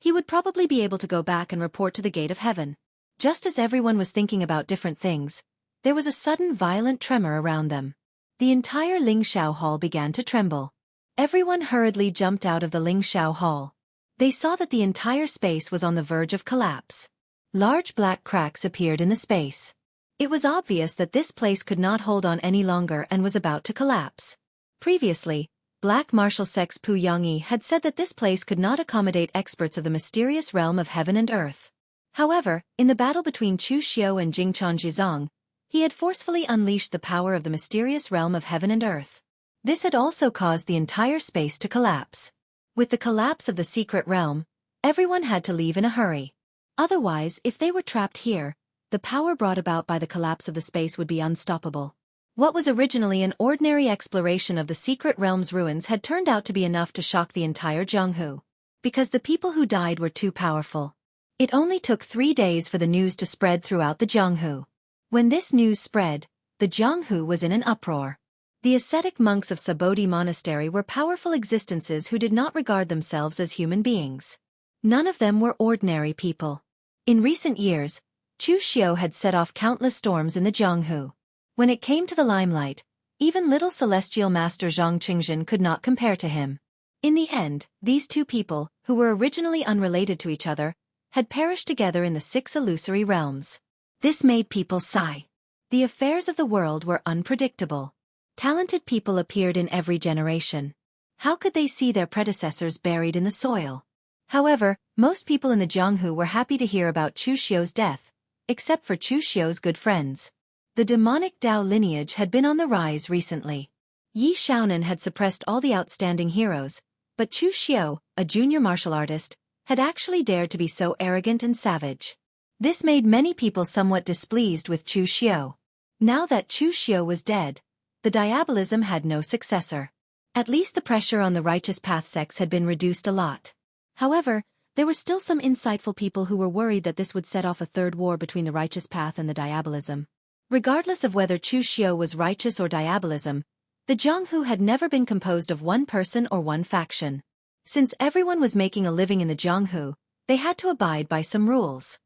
he would probably be able to go back and report to the gate of heaven. Just as everyone was thinking about different things, there was a sudden violent tremor around them. The entire Lingxiao Hall began to tremble. Everyone hurriedly jumped out of the Lingxiao Hall. They saw that the entire space was on the verge of collapse. Large black cracks appeared in the space. It was obvious that this place could not hold on any longer and was about to collapse. Previously, Black Martial Sex Pu Yangyi had said that this place could not accommodate experts of the mysterious realm of heaven and earth. However, in the battle between Chu Xiao and Jingchan Jizong, he had forcefully unleashed the power of the mysterious realm of heaven and earth. This had also caused the entire space to collapse. With the collapse of the secret realm, everyone had to leave in a hurry. Otherwise, if they were trapped here, the power brought about by the collapse of the space would be unstoppable. What was originally an ordinary exploration of the secret realm's ruins had turned out to be enough to shock the entire Jianghu. Because the people who died were too powerful. It only took 3 days for the news to spread throughout the Jianghu. When this news spread, the Jianghu was in an uproar. The ascetic monks of Sabodhi Monastery were powerful existences who did not regard themselves as human beings. None of them were ordinary people. In recent years, Chu Xiao had set off countless storms in the Jianghu. When it came to the limelight, even little celestial master Zhang Qingzhen could not compare to him. In the end, these two people, who were originally unrelated to each other, had perished together in the 6 illusory realms. This made people sigh. The affairs of the world were unpredictable. Talented people appeared in every generation. How could they see their predecessors buried in the soil? However, most people in the Jianghu were happy to hear about Chu Xiao's death, except for Chu Xiao's good friends. The demonic Dao lineage had been on the rise recently. Yi Xiaonan had suppressed all the outstanding heroes, but Chu Xiao, a junior martial artist, had actually dared to be so arrogant and savage. This made many people somewhat displeased with Chu Xiao. Now that Chu Xiao was dead, the diabolism had no successor. At least the pressure on the righteous path sects had been reduced a lot. However, there were still some insightful people who were worried that this would set off a third war between the righteous path and the diabolism. Regardless of whether Chu Xiao was righteous or diabolism, the Jianghu had never been composed of one person or one faction. Since everyone was making a living in the Jianghu, they had to abide by some rules.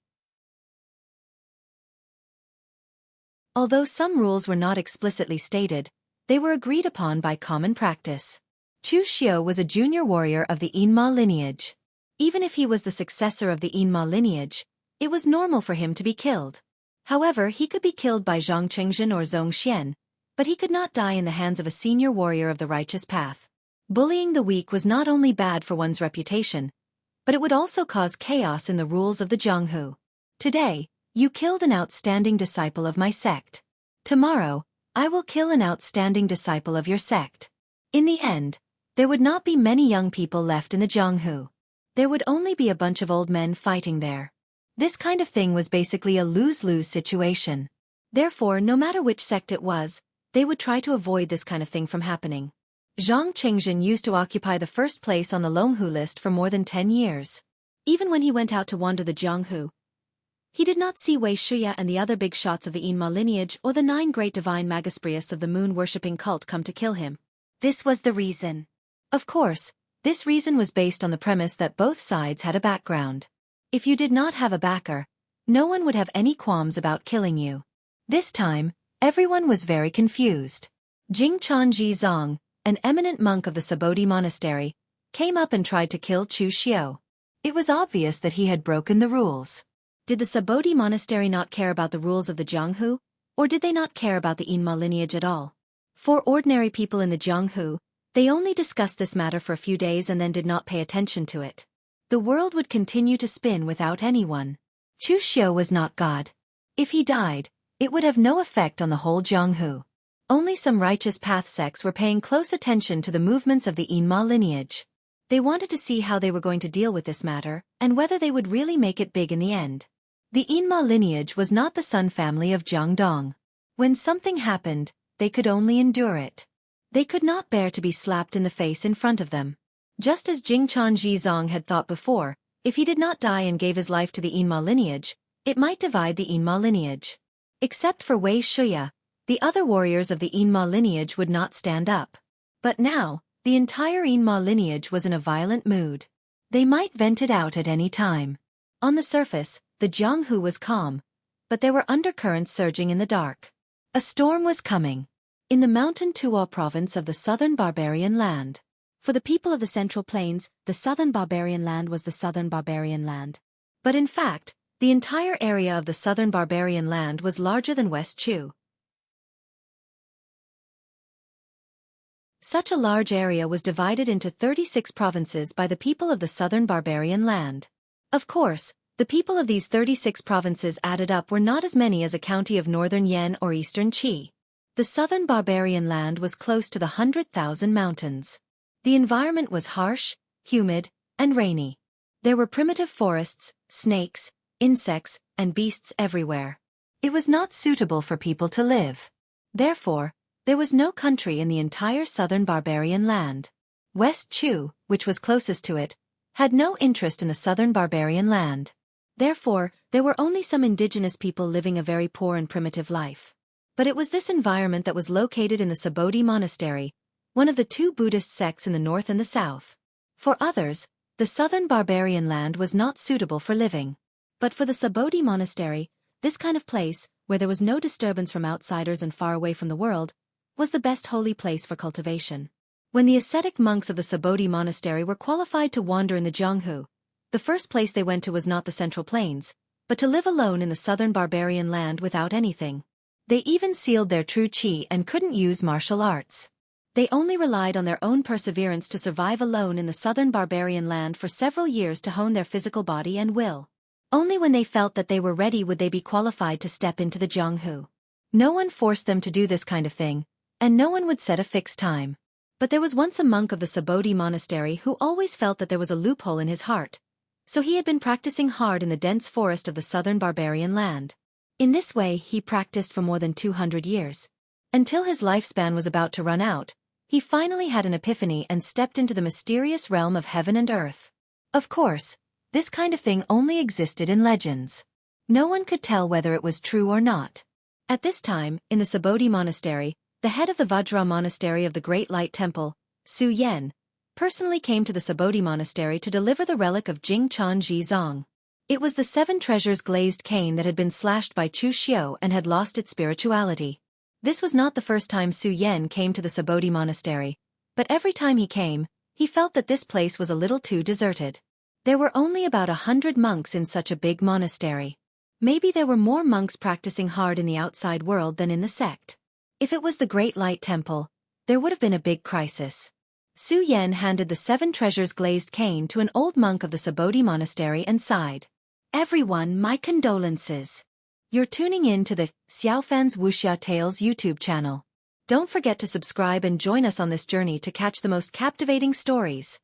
Although some rules were not explicitly stated, they were agreed upon by common practice. Chu Xiao was a junior warrior of the Yinma lineage. Even if he was the successor of the Yinma lineage, it was normal for him to be killed. However, he could be killed by Zhang Qingzhen or Zhong Xian, but he could not die in the hands of a senior warrior of the righteous path. Bullying the weak was not only bad for one's reputation, but it would also cause chaos in the rules of the Jianghu. Today, you killed an outstanding disciple of my sect. Tomorrow, I will kill an outstanding disciple of your sect. In the end, there would not be many young people left in the Jianghu. There would only be a bunch of old men fighting there. This kind of thing was basically a lose-lose situation. Therefore, no matter which sect it was, they would try to avoid this kind of thing from happening. Zhang Qingzhen used to occupy the first place on the Longhu list for more than 10 years. Even when he went out to wander the Jianghu, he did not see Wei Shuya and the other big shots of the Yinma lineage or the 9 great divine Magisprius of the moon-worshipping cult come to kill him. This was the reason. Of course, this reason was based on the premise that both sides had a background. If you did not have a backer, no one would have any qualms about killing you. This time, everyone was very confused. Jingchan Jizong, an eminent monk of the Sabodhi Monastery, came up and tried to kill Chu Xiao. It was obvious that he had broken the rules. Did the Sabodhi Monastery not care about the rules of the Jianghu, or did they not care about the Yinma lineage at all? For ordinary people in the Jianghu, they only discussed this matter for a few days and then did not pay attention to it. The world would continue to spin without anyone. Chu Xiao was not God. If he died, it would have no effect on the whole Jianghu. Only some righteous path sects were paying close attention to the movements of the Yinma lineage. They wanted to see how they were going to deal with this matter, and whether they would really make it big in the end. The Yinma lineage was not the Sun family of Jiangdong. When something happened, they could only endure it. They could not bear to be slapped in the face in front of them. Just as Jingchan Zhizong had thought before, if he did not die and gave his life to the Yinma lineage, it might divide the Yinma lineage. Except for Wei Shuya, the other warriors of the Yinma lineage would not stand up. But now, the entire Yinma lineage was in a violent mood. They might vent it out at any time. On the surface, the Jianghu was calm, but there were undercurrents surging in the dark. A storm was coming. In the mountain Tuo province of the southern barbarian land. For the people of the Central Plains, the southern barbarian land was the southern barbarian land. But in fact, the entire area of the southern barbarian land was larger than West Chu. Such a large area was divided into 36 provinces by the people of the southern barbarian land. Of course, the people of these 36 provinces added up were not as many as a county of northern Yan or eastern Qi. The southern barbarian land was close to the 100,000 mountains. The environment was harsh, humid, and rainy. There were primitive forests, snakes, insects, and beasts everywhere. It was not suitable for people to live. Therefore, there was no country in the entire southern barbarian land. West Chu, which was closest to it, had no interest in the southern barbarian land. Therefore, there were only some indigenous people living a very poor and primitive life. But it was this environment that was located in the Subodhi Monastery, one of the two Buddhist sects in the north and the south. For others, the southern barbarian land was not suitable for living. But for the Subodhi Monastery, this kind of place, where there was no disturbance from outsiders and far away from the world, was the best holy place for cultivation. When the ascetic monks of the Subodhi Monastery were qualified to wander in the Jianghu, the first place they went to was not the Central Plains, but to live alone in the southern barbarian land without anything. They even sealed their true qi and couldn't use martial arts. They only relied on their own perseverance to survive alone in the southern barbarian land for several years to hone their physical body and will. Only when they felt that they were ready would they be qualified to step into the Jianghu. No one forced them to do this kind of thing, and no one would set a fixed time. But there was once a monk of the Subodhi Monastery who always felt that there was a loophole in his heart, so he had been practicing hard in the dense forest of the southern barbarian land. In this way he practiced for more than 200 years. Until his lifespan was about to run out, he finally had an epiphany and stepped into the mysterious realm of heaven and earth. Of course, this kind of thing only existed in legends. No one could tell whether it was true or not. At this time, in the Subodhi Monastery, the head of the Vajra Monastery of the Great Light Temple, Su Yen, personally came to the Subodhi Monastery to deliver the relic of Jingchan Zhizong. It was the 7 treasures glazed cane that had been slashed by Chu Xiu and had lost its spirituality. This was not the first time Su Yen came to the Subodhi Monastery, but every time he came, he felt that this place was a little too deserted. There were only about 100 monks in such a big monastery. Maybe there were more monks practicing hard in the outside world than in the sect. If it was the Great Light Temple, there would have been a big crisis. Su Yen handed the 7 treasures glazed cane to an old monk of the Subodhi Monastery and sighed. Everyone, my condolences. You're tuning in to the Xiaofan's Wuxia Tales YouTube channel. Don't forget to subscribe and join us on this journey to catch the most captivating stories.